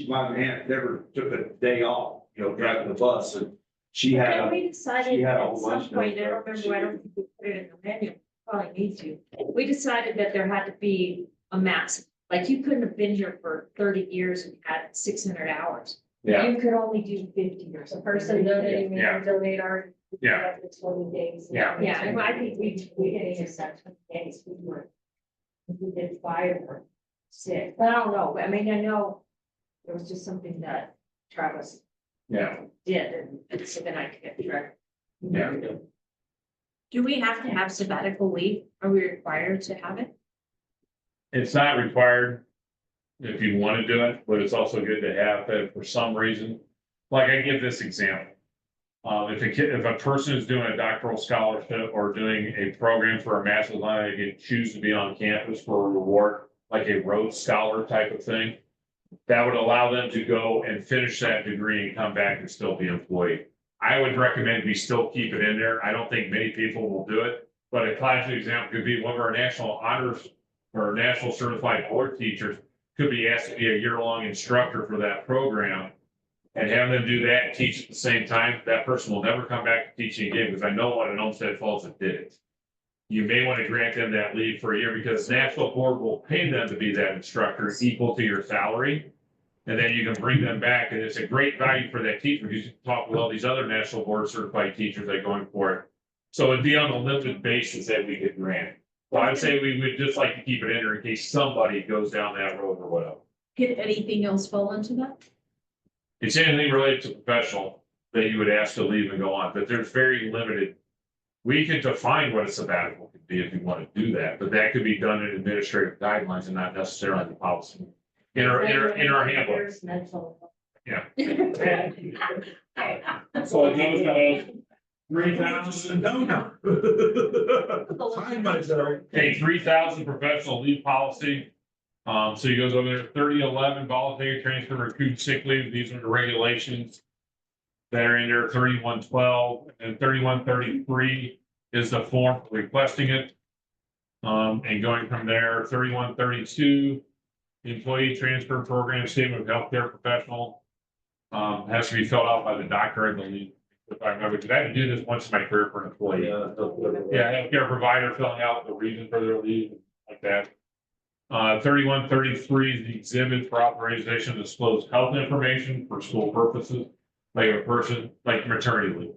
my aunt never took a day off, driving the bus, and she had, And we decided she had a at whole some bunch of point, I those. don't remember, I don't think we put it in the manual, probably need to. We decided that there had to be a max, like you couldn't have been here for 30 years and had 600 hours. yeah, You could only do 50 or A something. person donating, may Yeah. donate our. Yeah. up to 20 days. Yeah. Yeah, and I think we did use that 20 days, we were. We did 5 or 6, I don't know, I mean, I know it was just something that Travis yeah, did, and so then I could get track. yeah. Do we have to have sabbatical leave? Are we required to have it? It's not required if you want to do it, but it's also good to have that for some reason. Like I give this example. If a person is doing a doctoral scholarship or doing a program for a master's, they can choose to be on campus for a reward, like a Rhodes Scholar type of thing. That would allow them to go and finish that degree and come back and still be employed. I would recommend we still keep it in there. I don't think many people will do it. But a classic example could be one of our national honors or national certified board teachers could be asked to be a year-long instructor for that program. And have them do that and teach at the same time. That person will never come back to teaching again, because I know one in Olmsted Falls that did it. You may want to grant them that leave for a year, because the national board will pay them to be that instructor equal to your salary. And then you can bring them back, and it's a great value for that teacher, because you can talk with all these other national board certified teachers that are going for it. So it'd be on a limited basis that we could grant. So I'd say we would just like to keep it in there in case somebody goes down that road or whatever. Could anything else fall into that? It's anything related to professional that you would ask to leave and go on, but there's very limited. We can define what a sabbatical could be if you want to do that, but that could be done in administrative guidelines and not necessarily the policy. In our handbook. Yeah. So it goes to 3,000, no. Find myself. Okay, 3,000 professional leave policy. So he goes over there, 3011 voluntary transfer recruit sick leave. These are the regulations that are in there, 3112 and 3133 is the form for requesting it. And going from there, 3132 employee transfer program statement of healthcare professional has to be filled out by the doctor, I believe. If I remember, because I had to do this once in my career for an employee. Yeah, healthcare provider filling out the reason for their leave, like that. 3133 is the exhibit for authorization to disclose health information for school purposes, like a person, like maternity leave.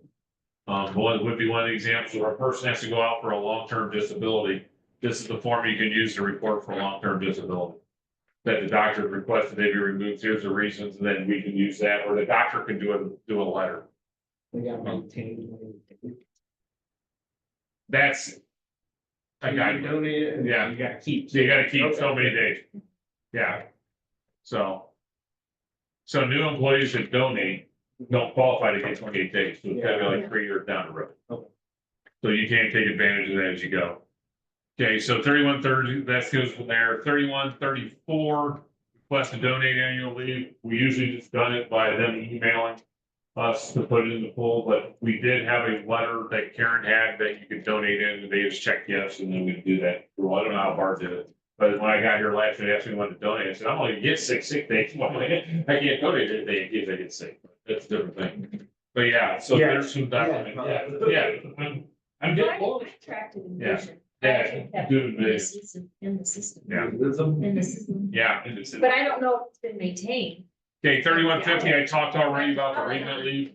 One would be one of the examples where a person has to go out for a long-term disability. This is the form you can use to report for long-term disability. That the doctor requested they be removed, here's the reasons, and then we can use that, or the doctor can do a letter. They got maintained. That's. I got it. Donate it. Yeah. You gotta keep. So you gotta keep so many days. Yeah. So new employees that donate don't qualify to get 28 days, so it's gotta be like 3 years down the road. Okay. So you can't take advantage of that as you go. Okay, so 3130, that goes from there. 3134, request to donate annual leave. We usually just done it by them emailing us to put it in the pool, but we did have a letter that Karen had that you could donate in, and they just checked yes, and then we do that. Well, I don't know how Bart did it, but when I got here last year, they asked me when to donate. I said, I'm only get sick days. Well, I can't donate it in case I get sick. That's a different thing. But yeah, so there's some document. Yeah. I'm getting old. Yeah. Yeah. Doing this. In the system. Yeah. In the system. Yeah. But I don't know if it's been maintained. Okay, 3150, I talked already about bereavement leave.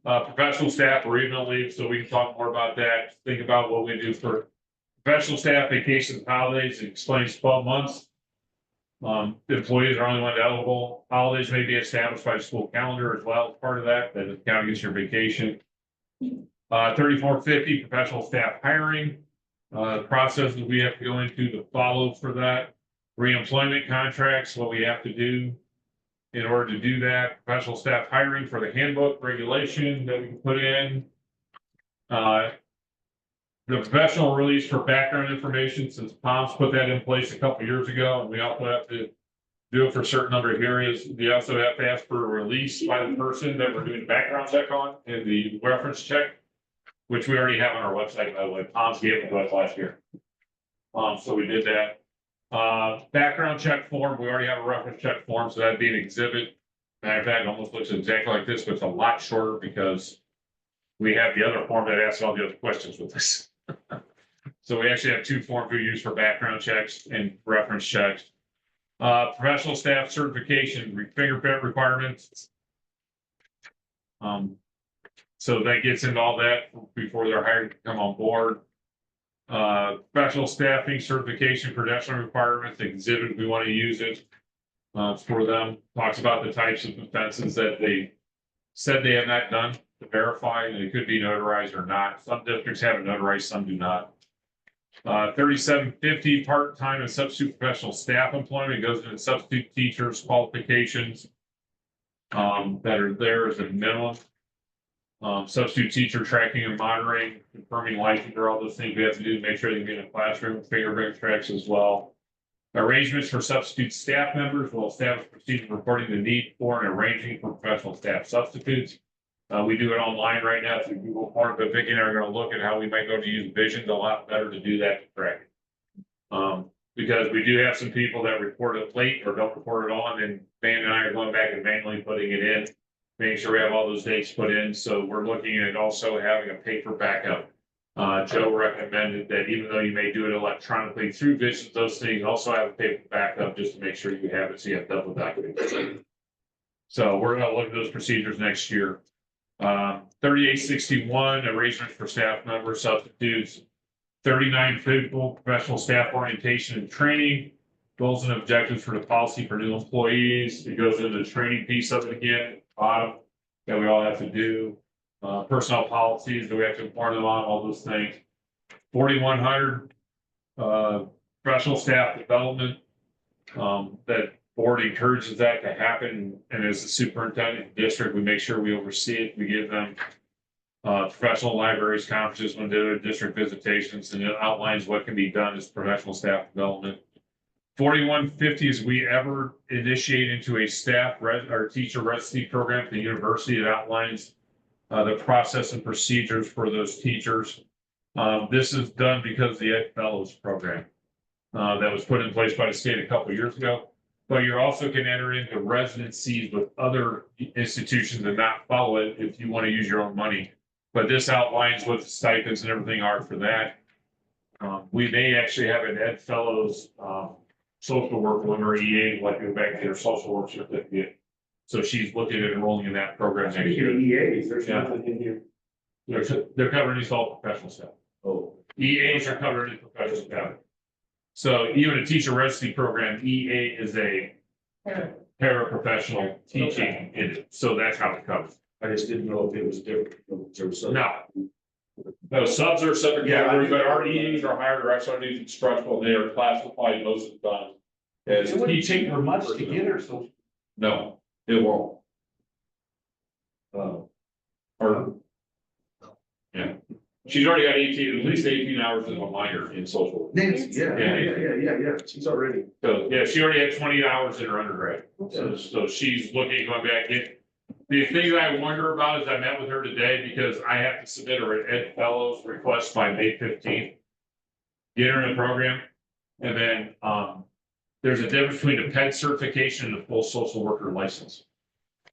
Professional staff bereavement leave, so we can talk more about that. Think about what we do for professional staff, vacations, holidays. It explains 12 months. Employees are only one eligible. Holidays may be established by the school calendar as well as part of that. That the county gets your vacation. 3450, professional staff hiring. Processes we have to go into to follow for that. Reemployment contracts, what we have to do in order to do that. Professional staff hiring for the handbook regulation that we can put in. The professional release for background information, since Tom's put that in place a couple years ago, and we also have to do it for a certain number of areas. We also have to ask for a release by the person that we're doing the background check on and the reference check, which we already have on our website, by the way. Tom's gave it to us last year. So we did that. Background check form, we already have a reference check form, so that'd be an exhibit. Matter of fact, it almost looks exactly like this, but it's a lot shorter because we have the other form that asks all the other questions with this. So we actually have two forms we use for background checks and reference checks. Professional staff certification, fingerprint requirements. So that gets into all that before they're hired to come on board. Professional staffing certification credentialing requirements, exhibit, we want to use it for them. Talks about the types of offenses that they said they have not done to verify, and it could be notarized or not. Some districts have it notarized, some do not. 3750 part-time and substitute professional staff employment goes into substitute teachers qualifications that are there as a minimum. Substitute teacher tracking and monitoring, confirming licensure, all those things we have to do to make sure they can be in a classroom, fingerprint tracks as well. Arrangements for substitute staff members will establish procedures reporting the need for and arranging for professional staff substitutes. We do it online right now through Google Form, but Vicky and I are gonna look at how we might go to use Vision, a lot better to do that to track it. Because we do have some people that report it late or don't report it on, and Van and I are going back and manually putting it in, making sure we have all those dates put in, so we're looking at also having a paper backup. Joe recommended that even though you may do it electronically through Vision, those things also have a paper backup just to make sure you have it, so you have double documentation. So we're gonna look at those procedures next year. 3861, arrangements for staff members, substitutes. 39 physical professional staff orientation and training, goals and objectives for the policy for new employees. It goes into the training piece of it again, bottom, that we all have to do. Personnel policies that we have to inform them on, all those things. 4100, professional staff development. That board encourages that to happen, and as the superintendent of the district, we make sure we oversee it. We give them professional libraries, conferences, when they're district visitations, and it outlines what can be done as professional staff development. 4150 is we ever initiate into a staff or teacher residency program at the university. It outlines the process and procedures for those teachers. This is done because of the Ed Fellows program that was put in place by the state a couple of years ago. But you also can enter into residencies with other institutions and not follow it if you want to use your own money. But this outlines what the stipends and everything are for that. We may actually have an Ed Fellows social work woman or EA, like go back to their social work certificate. So she's looking at enrolling in that program next year. EAs, there's Yeah. nothing in here. They're covering these all professional staff. Oh. EAs are covered in professional staff. So even a teacher residency program, EA is a paraprofessional teaching, so that's how it covers. I just didn't know if it was different. There was some- No. No, subs are separate Yeah, categories, but our EAs are higher direction, our needs instructional, they are classified most of the time. As It wouldn't take teaching. her much to get her, so. No, it won't. Or. Yeah, she's already got 18, at least 18 hours as a minor in social work. Nancy, yeah, she's already. So, yeah, she already had 20 hours in her undergrad, so she's looking, going back in. The thing that I wonder about is I met with her today because I have to submit her Ed Fellows request by May 15th. Get her in the program, and then, there's a difference between a PED certification and a full social worker license.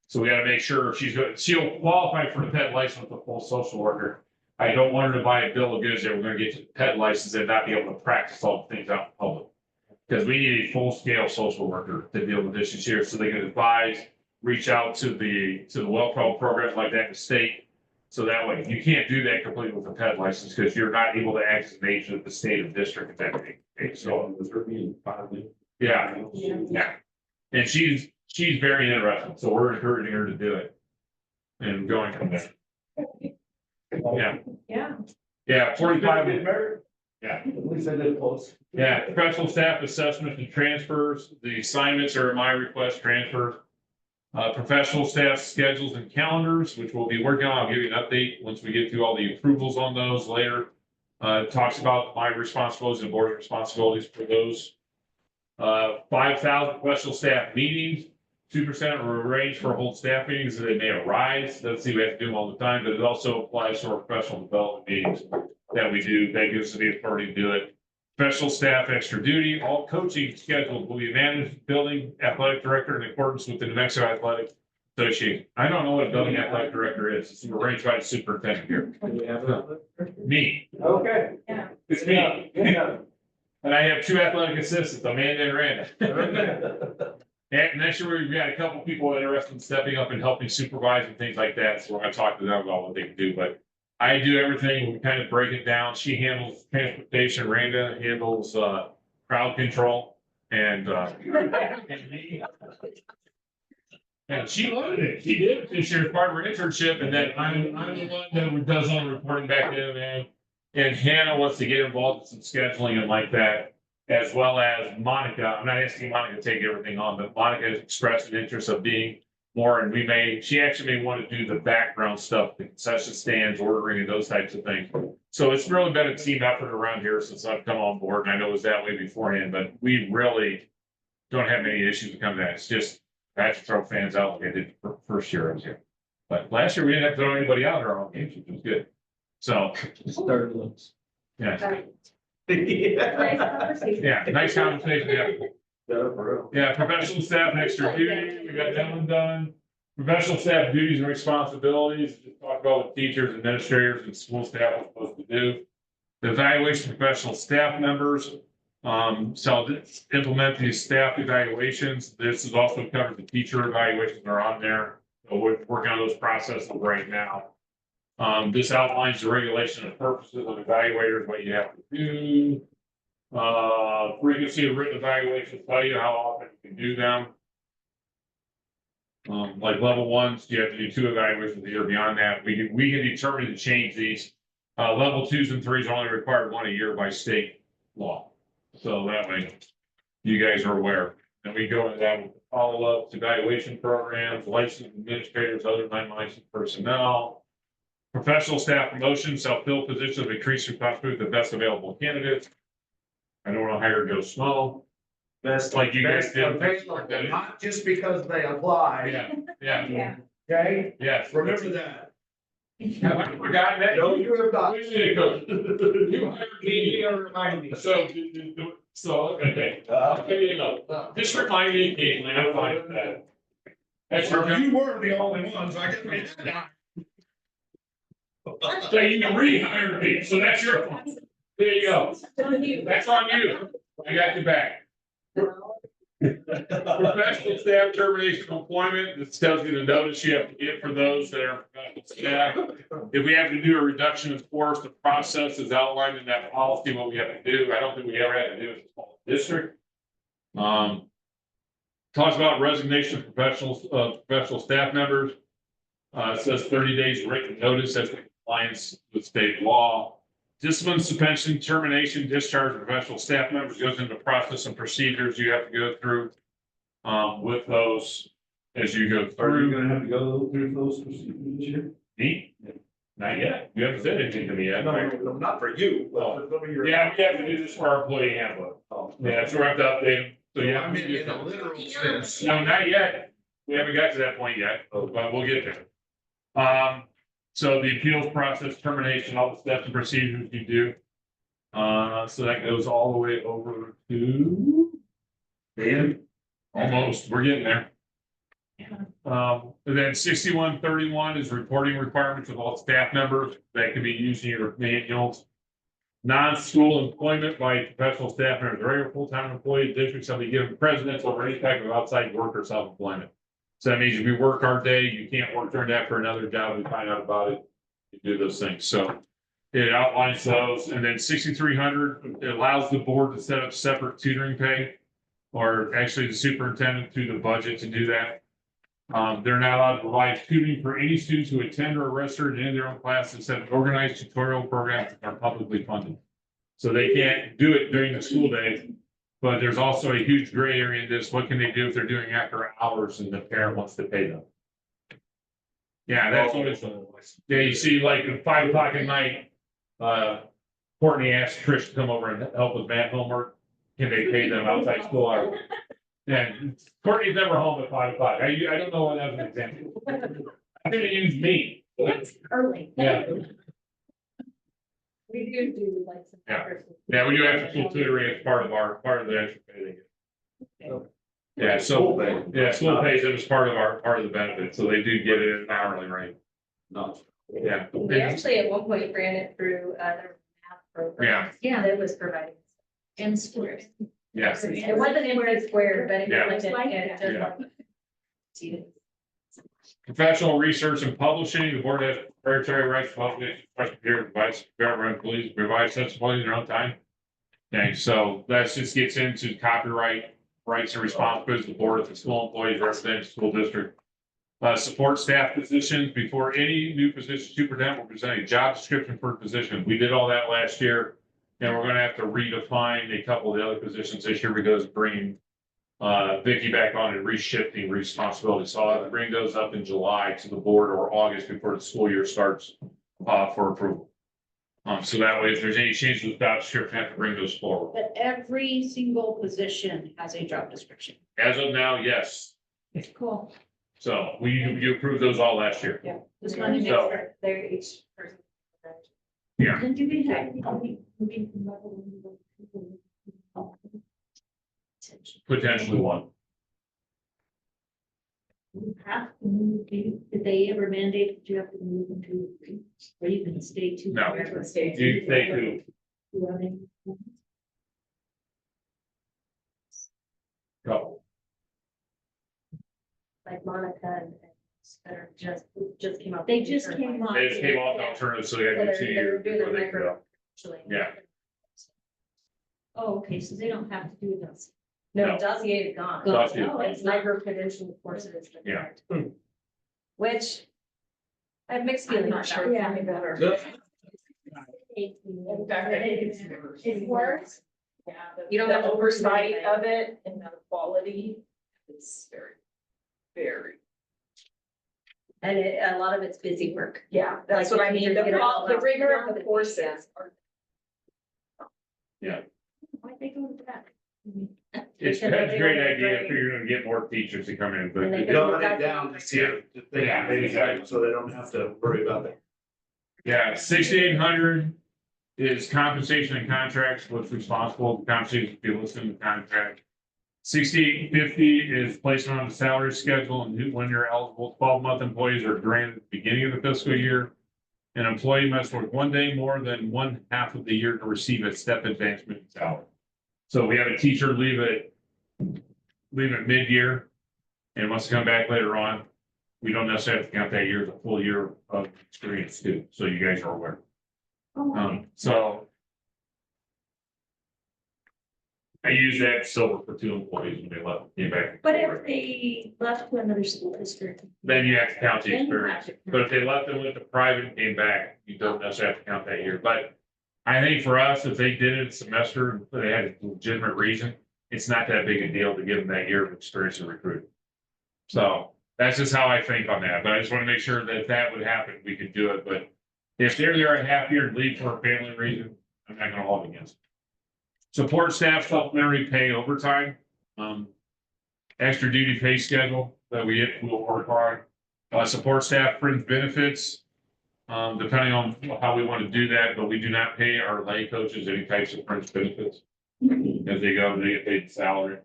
So we gotta make sure she'll qualify for the PED license with a full social worker. I don't want her to buy a bill of goods that we're gonna get to the PED license and not be able to practice all the things out in public. Because we need a full-scale social worker to deal with issues here, so they can advise, reach out to the well programs like that in the state. So that way, you can't do that completely with a PED license, because you're not able to act as an agent of the state or district at that age. So, with her being 5 minutes. yeah, yeah. And she's very interested, so we're encouraging her to do it. And going from there. Yeah. Yeah. Yeah, 45. Yeah. At least I live close. Yeah, professional staff assessment and transfers, the assignments are at my request transfer. Professional staff schedules and calendars, which we'll be working on. I'll give you an update once we get through all the approvals on those later. It talks about my responsibilities and board's responsibilities for those. 5,000 professional staff meetings, 2% are arranged for hold staff meetings that they may arise. Doesn't seem we have to do them all the time, but it also applies to our professional development meetings that we do. That gives us the authority to do it. Professional staff extra duty, all coaching scheduled will be managed building athletic director in accordance with the New Mexico Athletic Association. I don't know what a building athletic director is. It's arranged by the superintendent here. Me. Okay. Yeah. It's me. And I have 2 athletic assistants, Amanda and Randa. And next year, we've got a couple people interested in stepping up and helping supervise and things like that, so we're gonna talk to them about what they can do, but I do everything, we kind of break it down. She handles transportation, Randa handles crowd control, and and she loved it. She did, because she was part of her internship, and then I'm the one that does all the reporting back in, and Hannah wants to get involved in some scheduling and like that, as well as Monica. I'm not asking Monica to take everything on, but Monica has expressed an interest of being more, and she actually may want to do the background stuff, the concession stands, ordering, and those types of things. So it's really been a team effort around here since I've come on board, and I know it was that way beforehand, but we really don't have many issues to come to that. It's just, I have to throw fans out like I did the first year I was here. But last year, we didn't have to throw anybody out in our own games, which was good. So, Start looks. yeah, Nice conversation. yeah, nice conversation, yeah. Yeah. Yeah, professional staff and extra duty, we got that one done. Professional staff duties and responsibilities, just talk about what teachers, administrators, and school staff are supposed to do. The evaluation of professional staff members, so implement these staff evaluations. This is also covered the teacher evaluations that are on there. So we're working on those processes right now. This outlines the regulation and purposes of evaluators, what you have to do. Frequency of written evaluations tell you how often you can do them. Like level ones, you have to do 2 evaluations a year. Beyond that, we can determine to change these. Level 2s and 3s are only required 1 a year by state law. So that way, you guys are aware. And we go into that with follow-ups, evaluation programs, licensed administrators, other non-licensed personnel. Professional staff promotions, self-fill positions of increased responsibility with the best available candidates. I don't want to hire Joe Smo. Best. Like you guys did. Not just because they apply. Yeah, Yeah. Okay, yes. remember that. Have I forgotten that? No, you have not. We need to go. You hired me. You gotta remind me. So, okay. Maybe you know. Just remind me occasionally, I'm fine with that. That's your. You were the only ones, I guess we did that. So you can rehire me, so that's your fault. There you go. That's on you. I got your back. Professional staff termination of employment, this tells you the notice you have to give for those that are professional staff. If we have to do a reduction in force, the process is outlined in that policy, what we have to do. I don't think we ever had to do it as a district. Talks about resignation of professional staff members. It says 30 days written notice as compliance with state law. Discipline, suspension, termination, discharge of professional staff members goes into process and procedures you have to go through with those as you go Are you through. gonna have to go through those procedures this year? Me? Not yet. You haven't said anything to me yet. No, not for you, but for some of your. Yeah, we have to do this for our employee handbook. Yeah, so we have to update them. So yeah. I mean, in a literal sense. No, not yet. We haven't got to that point yet, but we'll get there. So the appeals process, termination, all the steps and procedures you do. So that goes all the way over to. Dan? Almost, we're getting there. And then 6131 is reporting requirements of all staff members that can be used in your manuals. Non-school employment by professional staff members, regular full-time employee districts shall be given precedence over any type of outside work or self-employment. So that means if you work our day, you can't work during that for another job, we find out about it, you do those things, so. It outlines those, and then 6300, it allows the board to set up separate tutoring pay. Or actually the superintendent through the budget to do that. They're not allowed to provide tutoring for any students who attend or are registered in their own classes, except organized tutorial programs that are publicly funded. So they can't do it during the school day. But there's also a huge gray area in this. What can they do if they're doing after hours and the parent wants to pay them? Yeah, that's what it's. Yeah, you see, like at 5 o'clock at night, Courtney asked Trish to come over and help with math homework. Can they pay them outside school hours? And Courtney's never home at 5 o'clock. I don't know what that was an example. I'm gonna use me. It's early. Yeah. We do like some. Yeah. Yeah, we do have school tutoring as part of the extra pay. Yeah, so, yeah, school pays them as part of the benefit, so they do get it at an hourly rate. No. Yeah. We actually at one point ran it through their math program. Yeah. That was providing. And squares. Yes. It wasn't in squared, but it Yeah. was like it just Yeah. like. Professional research and publishing, the board has proprietary rights to publish, question period, advice, government, police, provide such money in their own time. Okay, so that just gets into copyright rights and responsibilities of the board of the school employees, residential school district. Support staff positions before any new position, superintendent will present a job description for a position. We did all that last year. And we're gonna have to redefine a couple of the other positions this year because bringing Vicky back on and reshifting responsibilities. So I'll bring those up in July to the board or August before the school year starts for approval. So that way, if there's any changes with job description, I have to bring those forward. But every single position has a job description. As of now, yes. Cool. So you approved those all last year. Just wanted to make So- sure they're each person. Yeah. And do we have any moving from level one to level two? Potentially one. You have to move, did they ever mandate that you have to move into two or three? Or you can stay two? No. You can stay You stay two. Couple. Like Monica and Scudder just came out. They just came on. They just came off the alternative, so they had to 2 years before they could go. Yeah. Oh, okay, so they don't have to do this. No. No, dossier is gone. Dossier is No, it's micro credential courses. that Yeah. are- Which I have mixed I'm feelings. not sure. about. Yeah, maybe better. It works. Yeah. You don't the have to prove oversight anything. of it and the quality is very, And a lot of it's busy work. yeah, that's Like, what I mean. The you know, the rigor of the yeah. courses are. Why'd they go to that? It's a great idea if you're gonna get more teachers to come in, but. And they Dumb it down to see it, to think, Yeah, exactly. so they don't have to worry about that. Yeah, 6,800 is compensation and contracts, what's responsible, the compensation be listed in the contract. 6,850 is placement on the salary schedule and when you're eligible, 12-month employees are granted at the beginning of the fiscal year. An employee must work 1 day more than 1/2 of the year to receive a step advancement in salary. So we have a teacher leave at mid-year and wants to come back later on. We don't necessarily have to count that year as a full year of experience too, so you guys are aware. So I use that silver for 2 employees when they left, came back. But if they left to another school district. Then you have to count the then you have experience. to count. But if they left and went to private and came back, you don't necessarily have to count that year. But I think for us, if they did it a semester, and they had a legitimate reason, it's not that big a deal to give them that year of experience in recruiting. So that's just how I think on that. But I just want to make sure that if that would happen, we could do it. But if they're there a half year and leave for a family reason, I'm not gonna hold against it. Support staff supplementary pay overtime, extra duty pay schedule that will work on. Support staff fringe benefits, depending on how we want to do that, but we do not pay our lay coaches any types of fringe benefits. As they go, they get paid salary.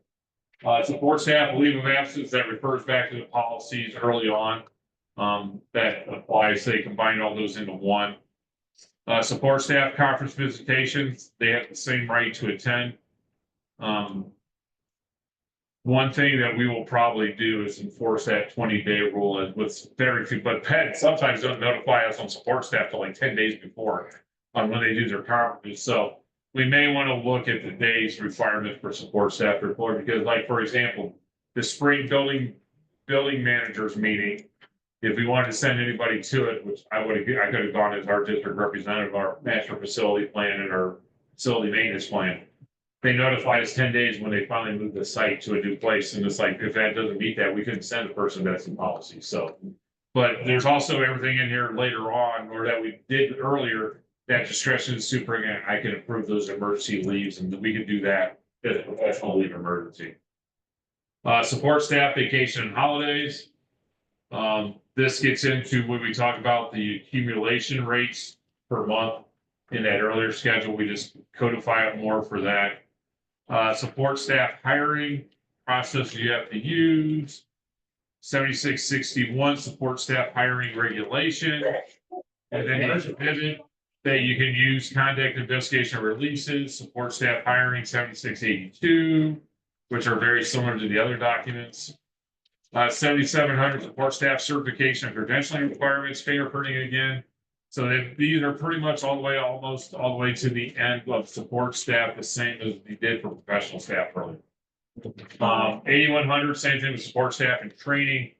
Support staff leave of absence, that refers back to the policies early on. That applies, they combine all those into one. Support staff conference visitations, they have the same right to attend. One thing that we will probably do is enforce that 20-day rule and with very few, but Penn sometimes don't notify us on support staff till like 10 days before on when they do their conferences. So we may want to look at the days requirement for support staff report, because like, for example, the spring building managers meeting, if we wanted to send anybody to it, which I could have gone as our district representative, our master facility plan and our facility maintenance plan. They notified us 10 days when they finally moved the site to a new place. And it's like, if that doesn't meet that, we couldn't send a person that's in policy. So, but there's also everything in here later on, or that we did earlier, that discretion is superintendent. I can approve those emergency leaves and we can do that as a professional leave emergency. Support staff vacation and holidays. This gets into when we talk about the accumulation rates per month in that earlier schedule. We just codify it more for that. Support staff hiring process you have to use. 7661 support staff hiring regulation. And then there's a pivot that you can use conduct investigation releases, support staff hiring 7682, which are very similar to the other documents. 7700 support staff certification and credentialing requirements, fingerprinting again. So these are pretty much almost all the way to the end of support staff, the same as we did for professional staff earlier. 8100, same thing with support staff and training.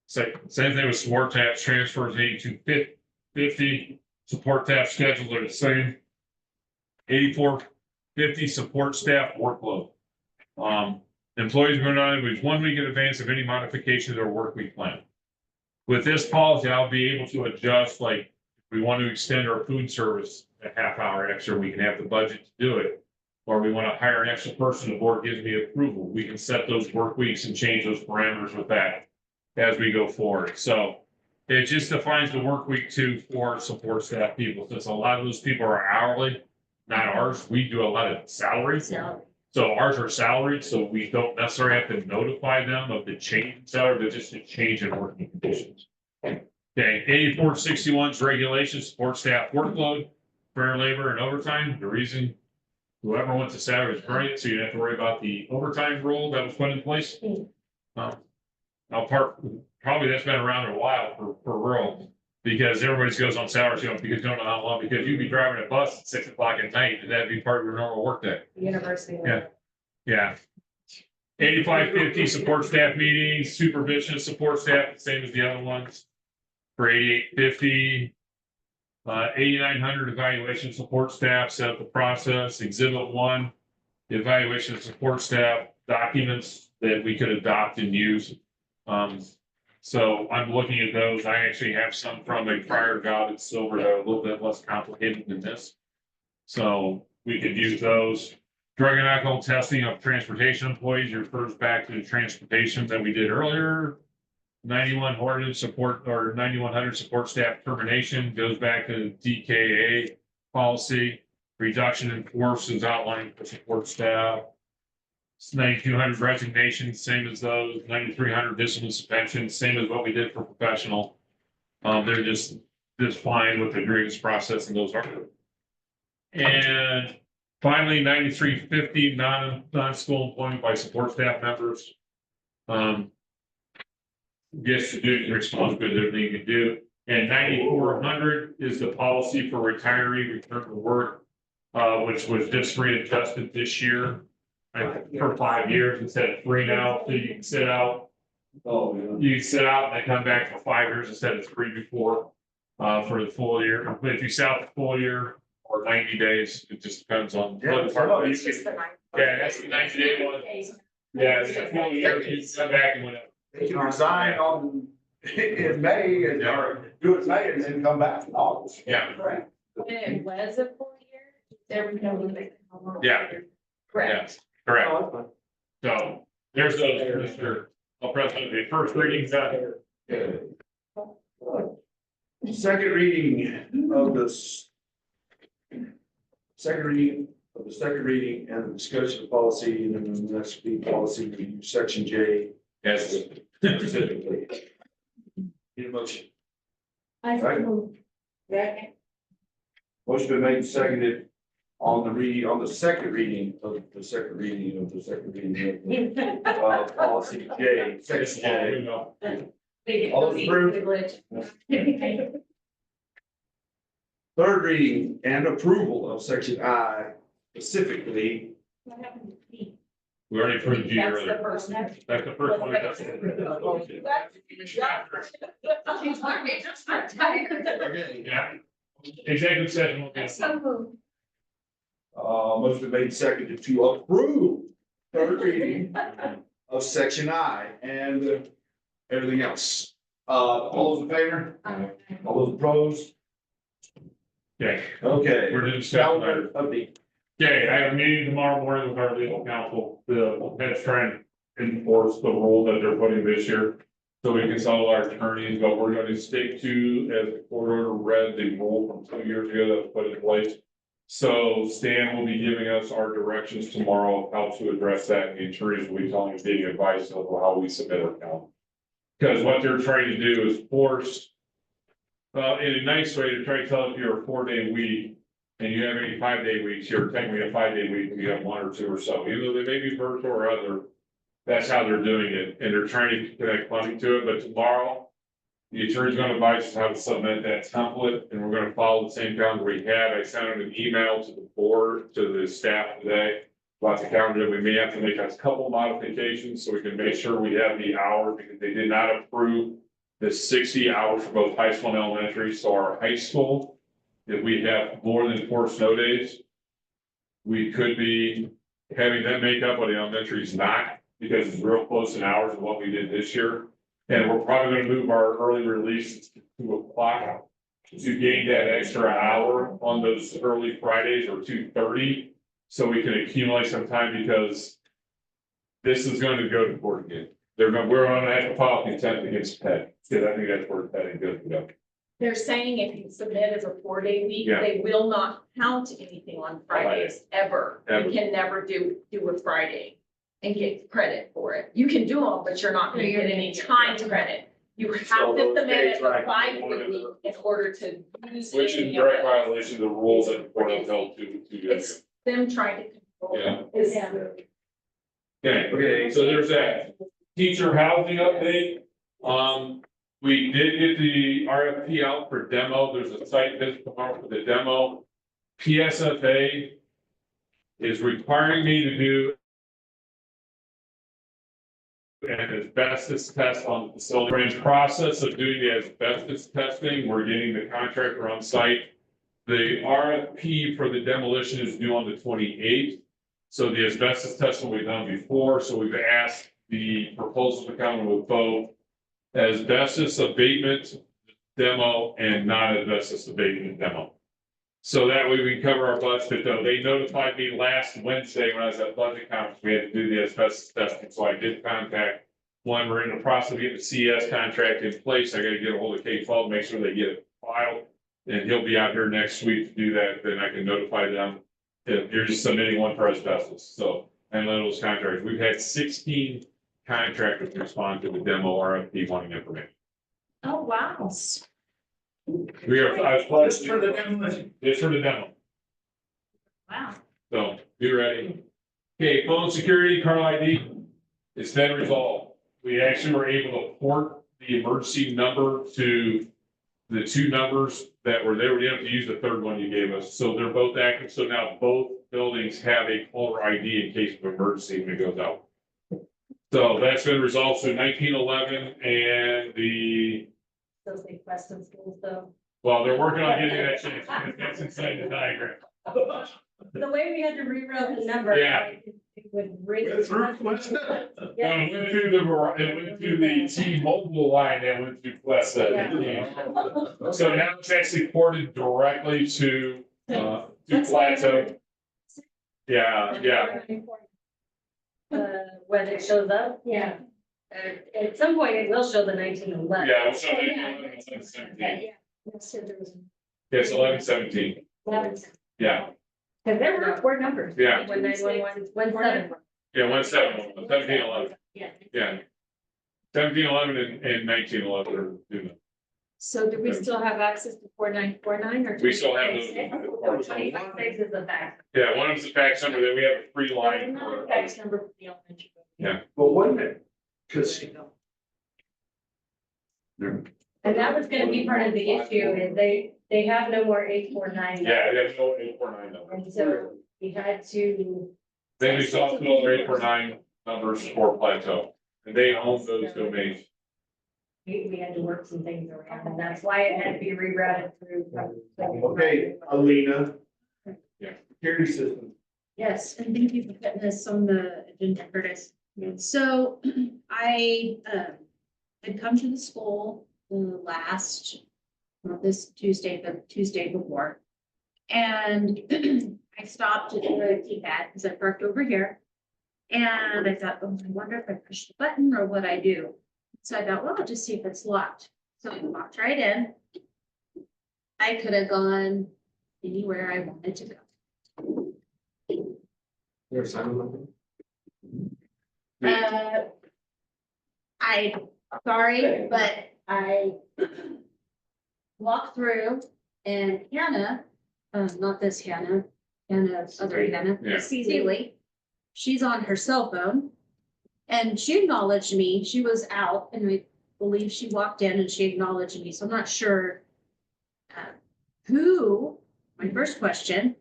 Same thing with support staff transfers. 8250 support staff schedules are the same. 8450 support staff workload. Employees are not able to 1 week in advance of any modification to their work week plan. With this policy, I'll be able to adjust, like, if we want to extend our food service a half hour extra, we can have the budget to do it. Or we want to hire an extra person, the board gives me approval. We can set those work weeks and change those parameters with that. as we go forward. So it just defines the work week too for support staff people, since a lot of those people are hourly, not ours. We do a lot of salaries. So ours are salaried, so we don't necessarily have to notify them of the change in salary, but just a change in working conditions. Okay, 8461's regulations, support staff workload, fair labor and overtime. The reason whoever wants the salary is brilliant, so you don't have to worry about the overtime rule that was put in place. Now probably that's been around a while for rural, because everybody goes on salary, because you don't know how long, because you'd be driving a bus at 6 o'clock at night, and that'd be part of your normal workday. University. Yeah. 8550 support staff meetings, supervision of support staff, the same as the other ones. For 8850. 8900 evaluation support staff, set up the process. Exhibit 1, the evaluation of support staff documents that we could adopt and use. So I'm looking at those. I actually have some from a prior job at Silver that are a little bit less complicated than this. So we could use those. Drug and alcohol testing of transportation employees refers back to the transportation that we did earlier. 9100 support or 9100 support staff termination goes back to DKA policy. Reduction in force is outlined for support staff. 9200 resignations, same as those. 9300 discipline suspension, same as what we did for professional. They're just fine with the grievance process, and those are. And finally, 9350 non-school employment by support staff members. Gets to do the responsibility that they can do. And 9400 is the policy for retiree return to work, which was just readjusted this year. For 5 years instead of 3 now, so you can sit out. You can sit out and then come back for 5 years instead of 3 before, for the full year. But if you sit out the full year or 90 days, it just depends on. What part. Yeah, that's the 90-day one. Yeah, it's a full year, you can come back and whatever. They can resign on, in May and, or do it in May and then come back in August. Yeah. Correct. When it was a full year, there was no limit. Yeah. Correct. Yes, correct. So there's those, Mr. President, the first reading's done. Second reading of this. Second reading and the discussion of policy, and then the next be policy review, section J. Yes. Specifically. Need a motion. I Right. Motion been made and seconded on the second reading of policy J, section J. All approved. Third reading and approval of section I, specifically. What happened to P? We already approved G That's the earlier. first one. That's the first one. Yeah. Executive session will be. So moved. Motion been made and seconded to approve third reading of section I and everything else. All those in favor? All those opposed? Okay, Okay. we're doing discussion later. Calendar update. Okay, I have a meeting tomorrow morning with our legal counsel. The Fed's trying to enforce the rule that they're putting this year. So we consult our attorneys, but we're going to stick to, as the court order read, the rule from 2 years ago that was put in place. So Stan will be giving us our directions tomorrow, how to address that, and the attorneys will be telling us, giving advice of how we submit our calendar. Because what they're trying to do is force, in a nice way, to try to tell if you're a 4-day week and you have any 5-day weeks, you're technically a 5-day week and you have 1 or 2 or so, either they may be virtual or other. That's how they're doing it, and they're trying to connect funding to it, but tomorrow, the attorney's gonna advise us how to submit that template, and we're gonna follow the same calendar we had. I sent out an email to the board, to the staff today about the calendar. We may have to make a couple modifications so we can make sure we have the hours, because they did not approve the 60 hours for both high school and elementary. So our high school, if we have more than 4 snow days, we could be having them make up what the elementary is not, because it's real close in hours of what we did this year. And we're probably gonna move our early release to 2 o'clock to gain that extra hour on those early Fridays, or 2:30. So we can accumulate some time, because this is going to go to court again. we're on a file contempt against Pet, because I think that's where Pet goes to go. They're saying if you submit as a 4-day week, Yeah. they will not count anything on Fridays ever. Ever. You can never do a Friday and get credit for it. You can do them, but you're not gonna get any time credit. You have So to those submit days, it right, a 5-day one week in order to use. Which is any of direct it. violation of the rules that the Board of Health to. It's them trying to control. Yeah. It's- Okay, so there's that. Teacher housing update. We did get the RFP out for demo. There's a site visit tomorrow for the demo. PSFA is requiring me to do an asbestos test on the facility. We're in the process of doing the asbestos testing. We're getting the contractor on site. The RFP for the demolition is due on the 28th. So the asbestos test will be done before, so we've asked the proposal to come with both asbestos abatement demo and non-asbestos abatement demo. So that way we can cover our budget, though. They notified me last Wednesday when I was at budget conference, we had to do the asbestos testing, so I did contact one. We're in the process of getting the CS contract in place. I gotta get a hold of K-12, make sure they get it filed. And he'll be out here next week to do that, then I can notify them if you're just submitting one for asbestos, so. And then those contractors, we've had 16 contractors respond to the demo RFP wanting information. Oh, wow. We are, I was. Just for the demo. Just for the demo, Wow. so be ready. Okay, phone security, card ID, it's been resolved. We actually were able to port the emergency number to the two numbers that were there. We didn't have to use the third one you gave us, so they're both active. So now both buildings have a caller ID in case of emergency when it goes out. So that's been resolved. So 1911 and the, Those big Western schools though. well, they're working on getting that changed. That's inside the diagram. The way we had to reroute the number. Yeah. It would ring. It went through it went through the T-Mobile line that went through Quest. So now it's actually ported directly to Plateau. Yeah. When it shows up. Yeah. At some point, it will show the 1911. Yeah, it's 11/17. It's 11/17. Yeah, Because there were 4 numbers. Yeah. 1911, 17. yeah, 17/11. Yeah. Yeah. 17/11 and 19/11 are doing it. So do we still have access to 4949 or? We still have those. 25/6 is the fact. Yeah, one of them's a fax number, then we have a free line for. Fax number for the elementary. Well, wait a minute, because. And that was gonna be part of the issue, is they have no more 849. Yeah, there's no 849 number. And so we had to. Then we saw two other 849 numbers for Plateau, and they own those domains. We had to work some things around, and that's why it had to be rerouted through. Okay, Alina. Yeah. Security system. Yes, and thank you for putting this on the agenda, Curtis. So I had come to the school last, not this Tuesday, but Tuesday before. And I stopped at the keypad because I parked over here. And I thought, oh, I wonder if I push the button or what I do. So I thought, well, I'll just see if it's locked. So I walked right in. I could have gone anywhere I wanted to go. There's some. Sorry, but I walked through and Hannah, not this Hannah, Hannah's other Hannah, Yeah. Seeley, she's on her cell phone. And she acknowledged me. She was out and I believe she walked in and she acknowledged me. So I'm not sure who, my first question.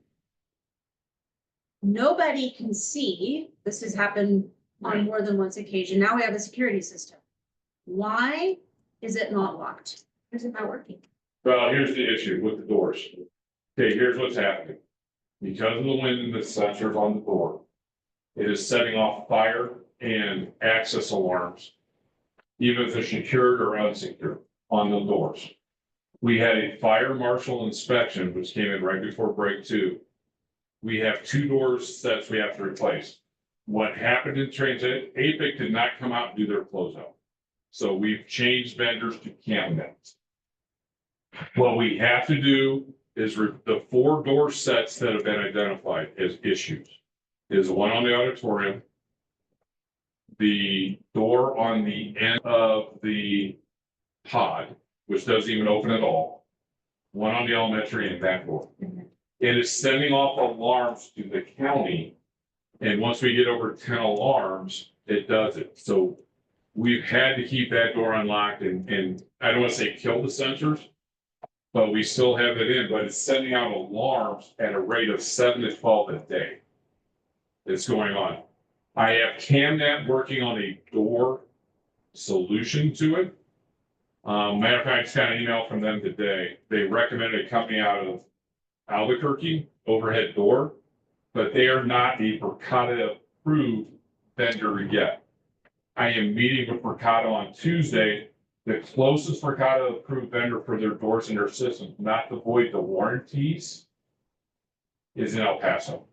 Nobody can see, this has happened on more than once occasion. Now we have a security system. Why is it not locked? Is it not working? Well, here's the issue with the doors. Okay, here's what's happening. Because of the wind and the sensors on the door, it is setting off fire and access alarms, even if they're secured or unsecured on the doors. We had a fire marshal inspection, which came in right before break 2. We have 2 doors sets we have to replace. What happened in transit, APIC did not come out and do their closeout. So we've changed vendors to CAMnet. What we have to do is the 4 door sets that have been identified as issues is one on the auditorium, the door on the end of the pod, which doesn't even open at all, one on the elementary and that door. It is sending off alarms to the county. And once we get over 10 alarms, it does it. So we've had to keep that door unlocked and I don't want to say kill the sensors, but we still have it in, but it's sending out alarms at a rate of 7 to 12 a day. It's going on. I have CAMnet working on a door solution to it. Matter of fact, I just got an email from them today. They recommended a company out of Albuquerque, Overhead Door, but they are not a Verkada approved vendor yet. I am meeting with Verkada on Tuesday. The closest Verkada approved vendor for their doors and their systems, not to void the warranties, is in El Paso.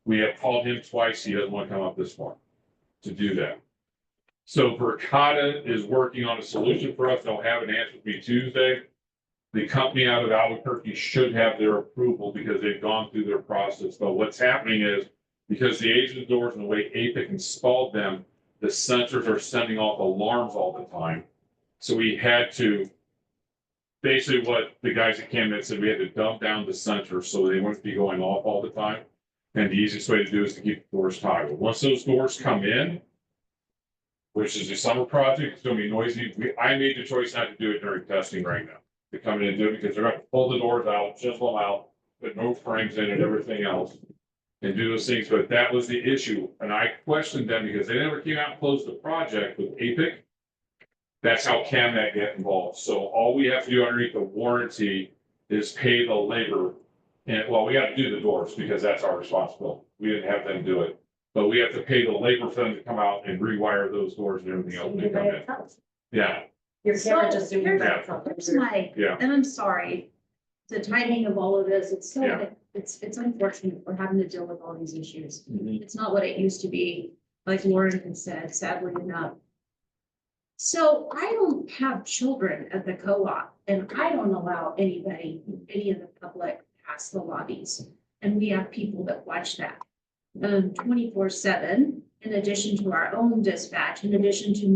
We have called him twice. He doesn't want to come up this far to do that. So Verkada is working on a solution for us. They'll have an answer for me Tuesday. The company out of Albuquerque should have their approval because they've gone through their process. But what's happening is because the age of the doors and the way APIC installed them, the sensors are sending off alarms all the time. So we had to, basically what the guys at CAMnet said, we had to dump down the sensors so they wouldn't be going off all the time. And the easiest way to do is to keep the doors toggled. Once those doors come in, which is a summer project, it's gonna be noisy. I made the choice not to do it during testing right now. To come in and do it because they're gonna pull the doors out, chisel them out, put no frames in and everything else. And do those things, but that was the issue. And I questioned them because they never came out and closed the project with APIC. That's how CAMnet get involved. So all we have to do underneath the warranty is pay the labor. And well, we got to do the doors because that's our responsibility. We didn't have them do it. But we have to pay the labor for them to come out and rewire those doors and everything else. When they come in. Yeah, Your camera just zoomed here's- back up. Here's my, yeah. and I'm sorry, the timing of all of this, it's so, Yeah. it's unfortunate we're having to deal with all these issues. Mhm. It's not what it used to be, like Lauren had said, sadly enough. So I don't have children at the co-op and I don't allow anybody, any of the public past the lobbies. And we have people that watch that 24/7, in addition to our own dispatch, in addition to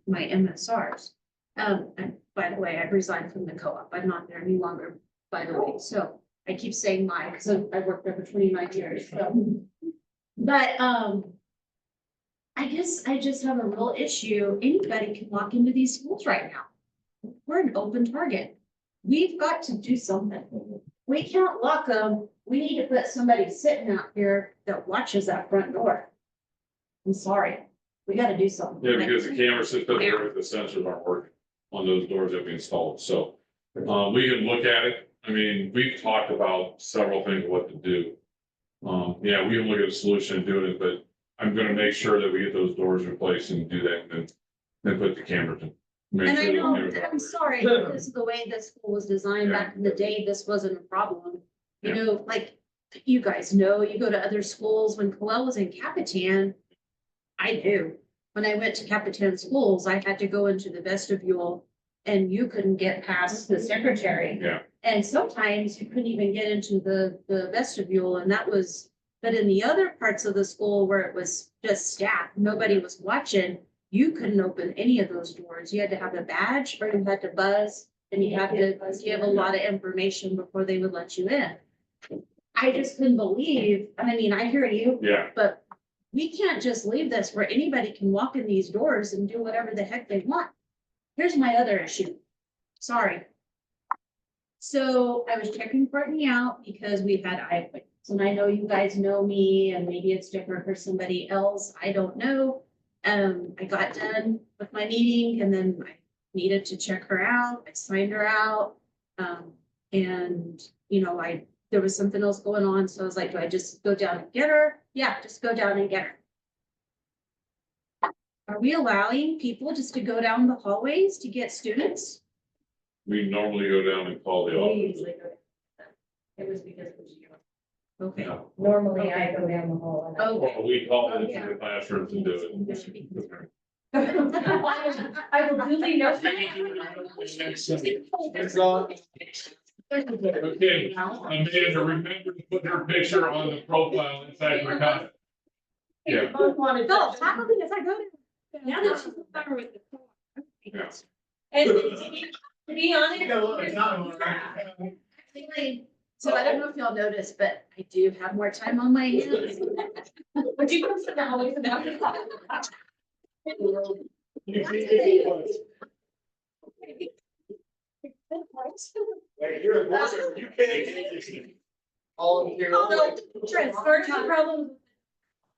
my MSRs. And by the way, I've resigned from the co-op. I'm not there any longer, by the way. So I keep saying mine because I've worked there for 29 years. So. But I guess I just have a real issue. Anybody can walk into these schools right now. We're an open target. We've got to do something. We can't lock them. We need to put somebody sitting out here that watches that front door. I'm sorry. We gotta do something. Yeah, because the camera system, the sensors aren't working on those doors that we installed. So we can look at it. I mean, we've talked about several things, what to do. Yeah, we can look at a solution and do it, but I'm gonna make sure that we get those doors replaced and do that and then put the cameras in. Make And I sure that know, cameras I'm operate. sorry, because of the way this school was designed back in the day, this wasn't a problem. You Yeah. know, like, you guys know, you go to other schools, when Coel was in Capitan, I do. When I went to Capitan schools, I had to go into the vestibule and you couldn't get past the secretary. Yeah. And sometimes you couldn't even get into the vestibule and that was, but in the other parts of the school where it was just staff, nobody was watching, you couldn't open any of those doors. You had to have a badge or you had to buzz and you had to give a lot of information before they would let you in. I just couldn't believe, I mean, I hear you, Yeah, but we can't just leave this where anybody can walk in these doors and do whatever the heck they want. Here's my other issue. Sorry. So I was checking Courtney out because we've had eye appointments and I know you guys know me and maybe it's different for somebody else. I don't know. I got done with my meeting and then I needed to check her out. I signed her out. And you know, there was something else going on. So I was like, do I just go down and get her? Yeah, just go down and get her. Are we allowing people just to go down the hallways to get students? we normally go down and call the We office. usually go. It was because it was you. Okay. No. Normally I go down the hall and I. Okay. We call it into the classrooms and do it. I will duly note. Okay, Amanda, remember to put her picture on the profile inside the comment. Yeah. Both wanted. No, happily as I go to. Now that she's better with the. Yeah. And to be honest. So I don't know if y'all noticed, but I do have more time on my hands. Would you come sit down with them? You're a boss, you can't. All in here. Transfer to problem.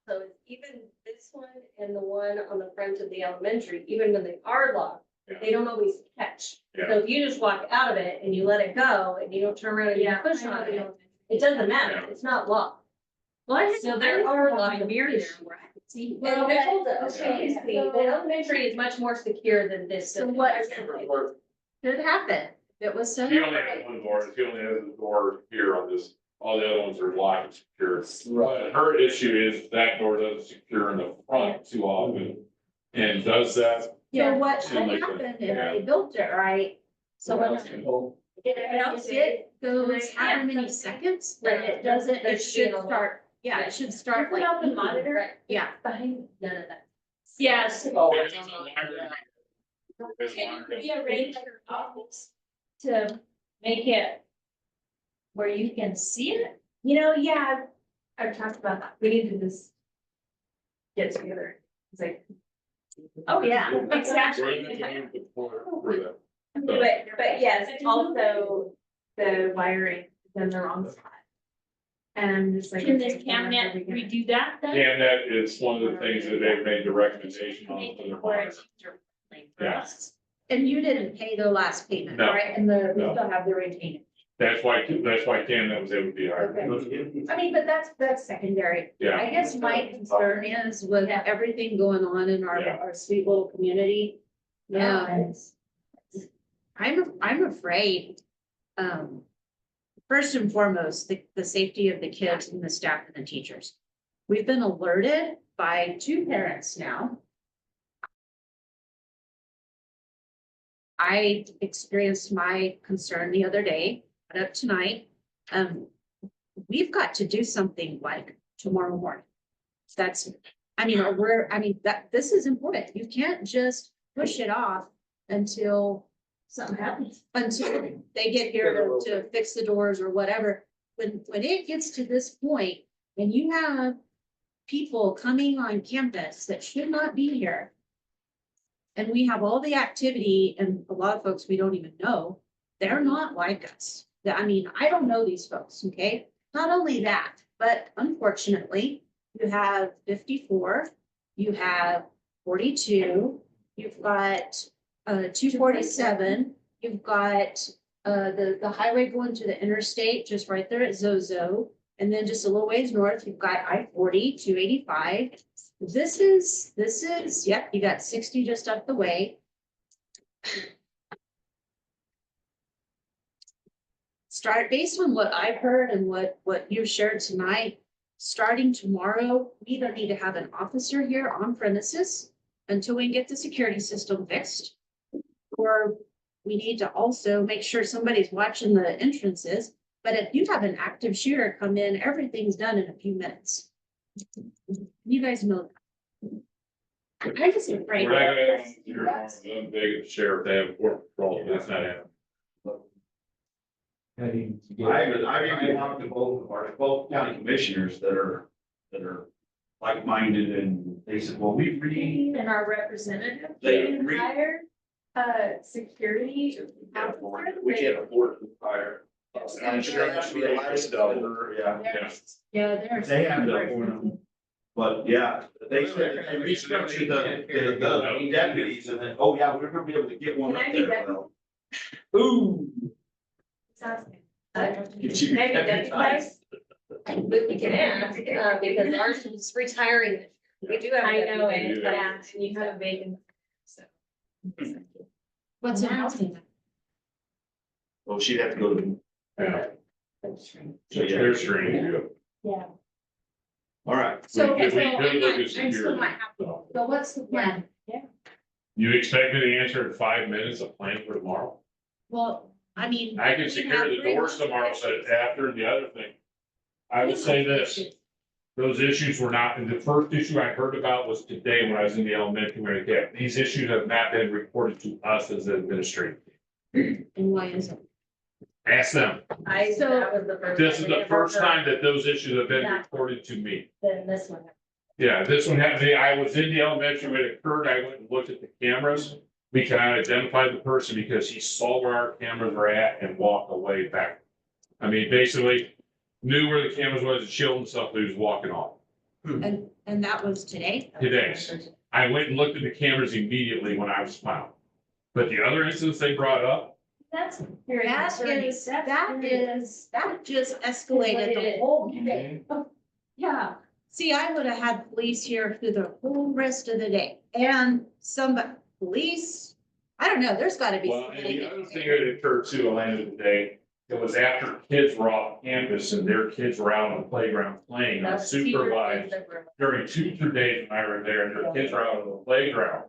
So it's even this one and the one on the front of the elementary, even when they are locked, they don't always catch. Yeah. So if you just walk out of it and you let it go and you don't turn around and you push on it, it doesn't matter. Yeah. It's not locked. Well, So there are lots of mirror there issues. where I could see. And Nicole does, the elementary is much more secure than this. So what could happen? It was so. She only has one door, she only has a door here on this, all the other ones are locked and secure. But her issue is that door doesn't secure in the front too often. And does that, So what Seemed like happened that, if yeah. they built it right? So when If it goes how many seconds, then it doesn't, it should start, yeah, it should start Put like. out the monitor. Yeah. Behind none of that. Yes. there's a library. There's a Can library. you rearrange your office to make it where you can see it? Yeah, I've talked about that. We need to just get together. It's like. Oh, yeah, We're exactly. gonna move the floor for that. But yes, also the wiring is in the wrong spot. And it's like. Can this CAMnet redo that then? And that is one of the things that they've made the recommendation on for their Where monitor. it's for Yeah. us. And you didn't pay the last payment, No. right? And we still have the retainer. That's why Camden was able to be hired. I mean, but that's secondary. Yeah. I guess my concern is with Yeah. everything going on in Yeah. our sweet little community. Yeah. I'm afraid, first and foremost, the safety of the kids and the staff and the teachers. We've been alerted by 2 parents now. I experienced my concern the other day, but up tonight. We've got to do something like tomorrow morning. That's, this is important. You can't just push it off until Something happens. they get here to fix the doors or whatever. When it gets to this point, and you have people coming on campus that should not be here. And we have all the activity and a lot of folks we don't even know, they're not like us. I don't know these folks, okay? Not only that, but unfortunately, you have 54, you have 42, you've got 247, you've got the highway going to the interstate, just right there at Zozo. And then just a little ways north, you've got I-40, 285. This is, yep, you got 60 just up the way. Start based on what I've heard and what you've shared tonight, starting tomorrow, we either need to have an officer here on premises until we get the security system fixed. Or we need to also make sure somebody's watching the entrances. But if you have an active shooter come in, everything's done in a few minutes. You guys know that. I'm just afraid. We're not gonna have your arms big as the sheriff, they have border patrol, that's not happening. I've even talked to both county commissioners that are like-minded, and they said, well, we read. And our representative They can agree. hire, security. We can't afford to hire. I'm sure it has to be a lifestyle. Yeah. Yeah, there's. They have to. But yeah, they said that they restructured the deputies and then, oh yeah, we're gonna be able to get one Can up I be there. deputy? Ooh. Maybe deputized? We can ask, because ours is retiring. We do have. I know a it, deputy, yeah, and you have a vacant. So. What's in housing? Well, she'd have to go to. Yeah. They're screening you. Yeah. All right. So, We so could I'm look not, at I'm still security. not happy. So what's the plan? You expect me to answer in 5 minutes of plan for tomorrow? Well, I mean. I can we secure have the 3 doors months. tomorrow, but after the other thing. I will say this, those issues were not, and the first issue I heard about was today when I was in the elementary. Camp. These issues have not been reported to us as administrators. And why is it? Ask them. So- That was the first. This is time we the ever first heard time that those issues have been Yeah. reported to me. Than this one. Yeah, this one happened, I was in the elementary when it occurred, I went and looked at the cameras. We cannot identify the person because he saw where our cameras were at and walked away back. I mean, basically knew where the cameras was and shielded himself, but he was walking off. And that was today? Today, I went and looked at the cameras immediately when I was found. But the other instance they brought up, That's very That concerning. is, That's that very- just escalated the whole thing. Yeah. See, I would have had police here through the whole rest of the day and police, I don't know, there's gotta be. well, and somebody the other in thing there. that occurred too, at the end of the day, it was after kids were off campus and their kids were out on the playground playing That's teachers unsupervised. that were- During 2 days when I was there, and their kids were out on the playground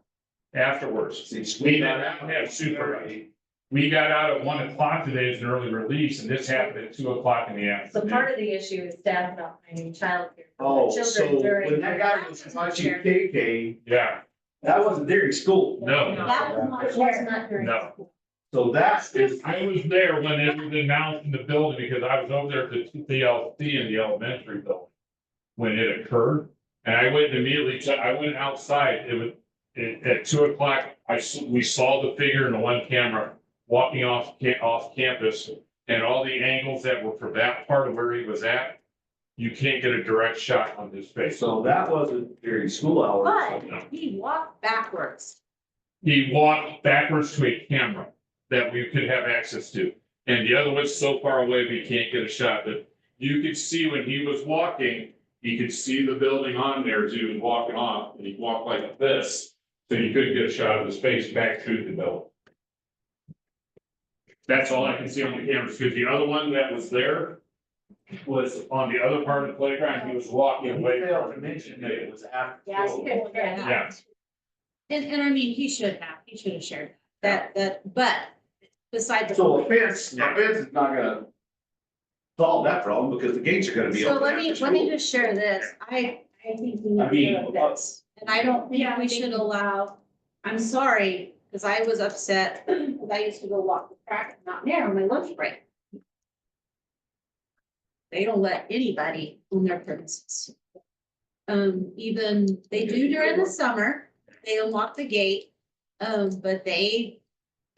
afterwards. We did not have supervision. We got out at 1 o'clock today as an early release, and this happened at 2 o'clock in the So afternoon. part of the issue is staff not finding childcare. for Oh, the so children during when that guy the was classes watching there. KK, Yeah, that wasn't during school. no, That was not It was fair. not during No. school. So that is, I was there when it was announced in the building, because I was over there at the TLC in the elementary building. When it occurred, and I went immediately, I went outside, it was, at 2 o'clock, we saw the figure in the one camera walking off campus, and all the angles that were for that part of where he was at, you can't get a direct shot on his face. so that wasn't during school hours. But he walked backwards. He walked backwards to a camera that we could have access to. And the other one's so far away, we can't get a shot, but you could see when he was walking, he could see the building on there as he was walking off, and he walked like this. So you couldn't get a shot of his face back through the building. That's all I can see on the cameras, because the other one that was there was on the other part of the playground, he was walking away Failed from to mention that it was after. Yeah, school. Yeah. And I mean, he should have shared that, but beside the. So a fence is not gonna solve that problem because the gates are gonna be So open let after me school. just share this. I think we I need to mean, do this. And I don't think we should allow, I'm sorry, because I was upset, because I used to go walk the track at Mountain Air on my lunch break. They don't let anybody on their premises. Even, they do during the summer, they unlock the gate, but they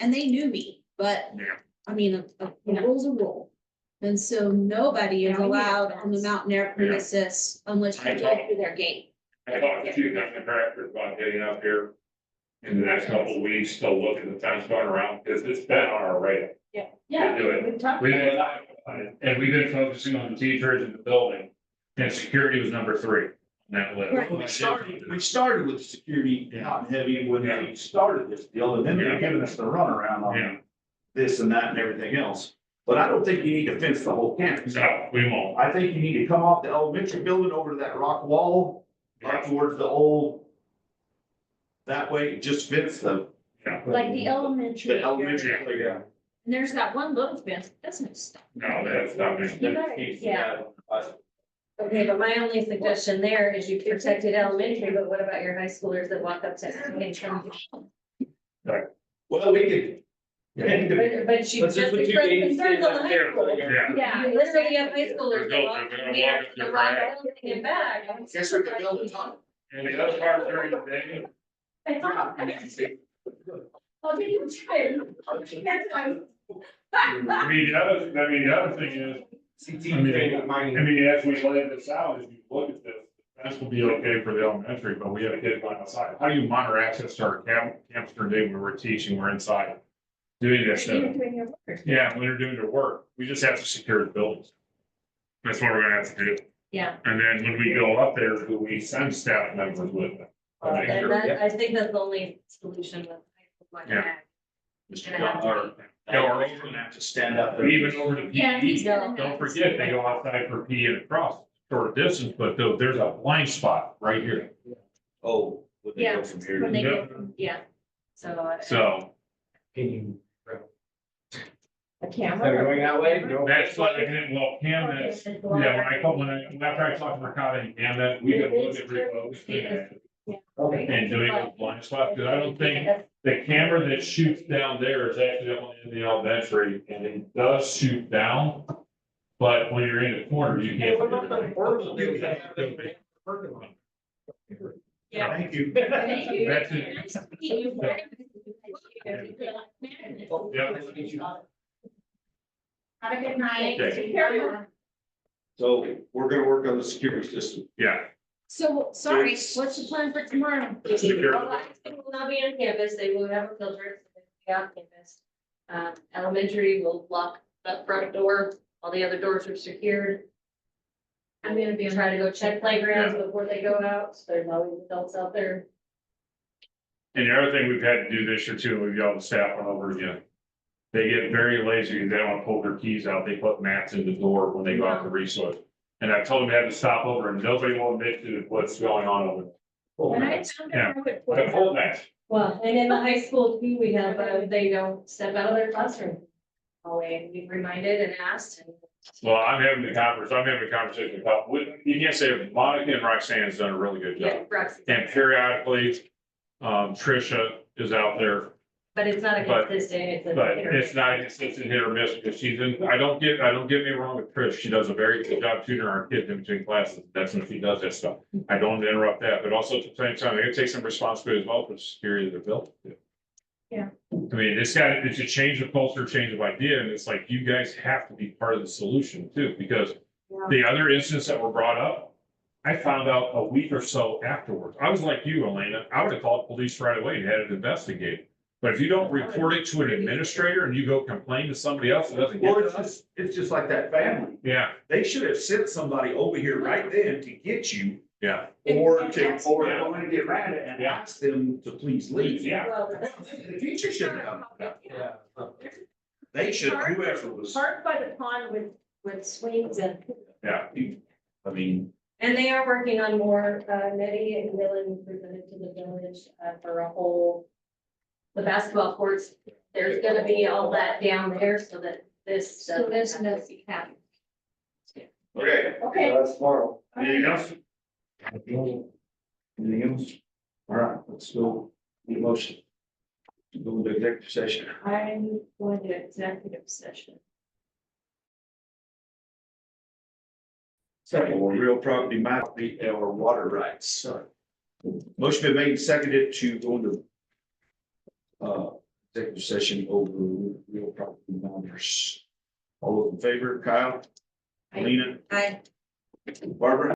knew me, but, Yeah. I mean, a rule's a rule. And so nobody is Yeah, we need a allowed on the fence. Mountain Air premises unless you go through their gate. I talked to two contractors about getting up here in the next couple of weeks to look at the fence going around, because it's been on our radar. Yeah. Do it. We've talked We've about been, and we've been focusing on the teachers in the building, and security was number 3 on that list. We started with security hot and heavy when they started this deal, and then they're giving us the runaround Yeah. on this and that and everything else. But I don't think you need to fence the whole campus. No, we won't. I think you need to come off the elementary building over to that rock wall, up towards the old. That way, just fence the Yeah. Like the elementary. elementary playground. And there's that one little fence, that's no stuff. No, that's not. Yeah. Okay, but my only suggestion there is you protected elementary, but what about your high schoolers that walk up to? Well, we could. But you Let's just just put two expressed gates concerns in on the high there. school. Yeah. You literally have high schoolers that They're walk gonna in walk here, up they your walk back. out and back. Guess we could build a tunnel. And the other part during the day, I'll give you a try. I mean, the other thing is, I mean, as we lay this out, as you look at this, this will be okay for the elementary, but we have kids going outside. How do you monitor access to our campus during the day when we're teaching, we're inside doing this stuff? You're doing your work. Yeah, when they're doing their work, we just have to secure the buildings. That's what we're gonna have to do. Yeah. And then when we go up there, do we send staff members with them? And that, I think that's the only solution with. like Yeah. that. Or Have to stand up there. even over to Yeah, PE, he's gonna. don't forget, they go outside for PE and cross. short distance, but there's a blind spot right here. Oh. when they go Yeah, from here when to they Yeah. go, yeah. So. So Can you? A camera. Going that way? No. that's what I did, well, Cam, that's, yeah, when after I talked to Mercado and Cam, that we could look at refocusing and doing a blind spot, because I don't think the camera that shoots down there is actually only in the elementary, and it does shoot down. But when you're in the corner, you can't. Yeah. Thank you. Thank you. That's it. Nice to meet you. Yeah. Have a good night. Okay. Take care. So we're gonna work on the security system. Yeah, So, sorry, what's the plan for tomorrow? Security. Well, they will not be on campus, they will have a filter, so they'll be on campus. Elementary will lock that front door, all the other doors are secured. I'm gonna be trying to go check playgrounds before they go out, so there's always adults out there. and the other thing we've had to do this year too, we've got the staff on over again. They get very lazy, they don't want to pull their keys out, they put mats in the door when they go out to resource. And I told them they had to stop over, and nobody will admit to what's going on over there. And I found Yeah. out what. But pull mats. Well, and in the high school too, we have, they don't step out of their classroom. Always, we reminded and asked and. Well, I'm having a conversation about, you can't say Monica and Roxanne's done a really good Yeah, job. Roxy. And periodically, Tricia is out there, But it's not a But- consistent, it's a. but hit or it's miss. not, it's a hit or miss, because she's in, I don't get me wrong with Trish, she does a very good job tutoring our kids in between classes, that's when she does that stuff. I don't interrupt that, but also at the same time, I gotta take some responsibility as well for the security of the building. Yeah. I mean, it's a change of culture, change of idea, and it's like, you guys have to be part of the solution too, because the other incidents that were brought up, I found out a week or so afterwards. I was like you, Elena, I would have called police right away and had it investigated. But if you don't report it to an administrator and you go complain to somebody else that doesn't Well, get it's it, just, it's just like that family. yeah, They should have sent somebody over here right then to get you yeah, or going to get around it and Yeah. ask them to please leave. yeah. Well, The teacher shouldn't have. They should, whoever was, Parked by the pond with swings and. Yeah. I mean, And they are working on more, Nettie and Dylan presented to the village, for a whole. The basketball courts, there's gonna be all that down there so that this. So this doesn't have to be happen. okay. Okay. That's tomorrow. Anything else? Anything else? All right, let's go. Need a motion. To go into executive session. I'm going to executive session. Second, real property might be our water rights. Sorry. Motion been made and seconded to go into executive session over real property matters. All those in favor, Kyle? Alina? Hi. Barbara?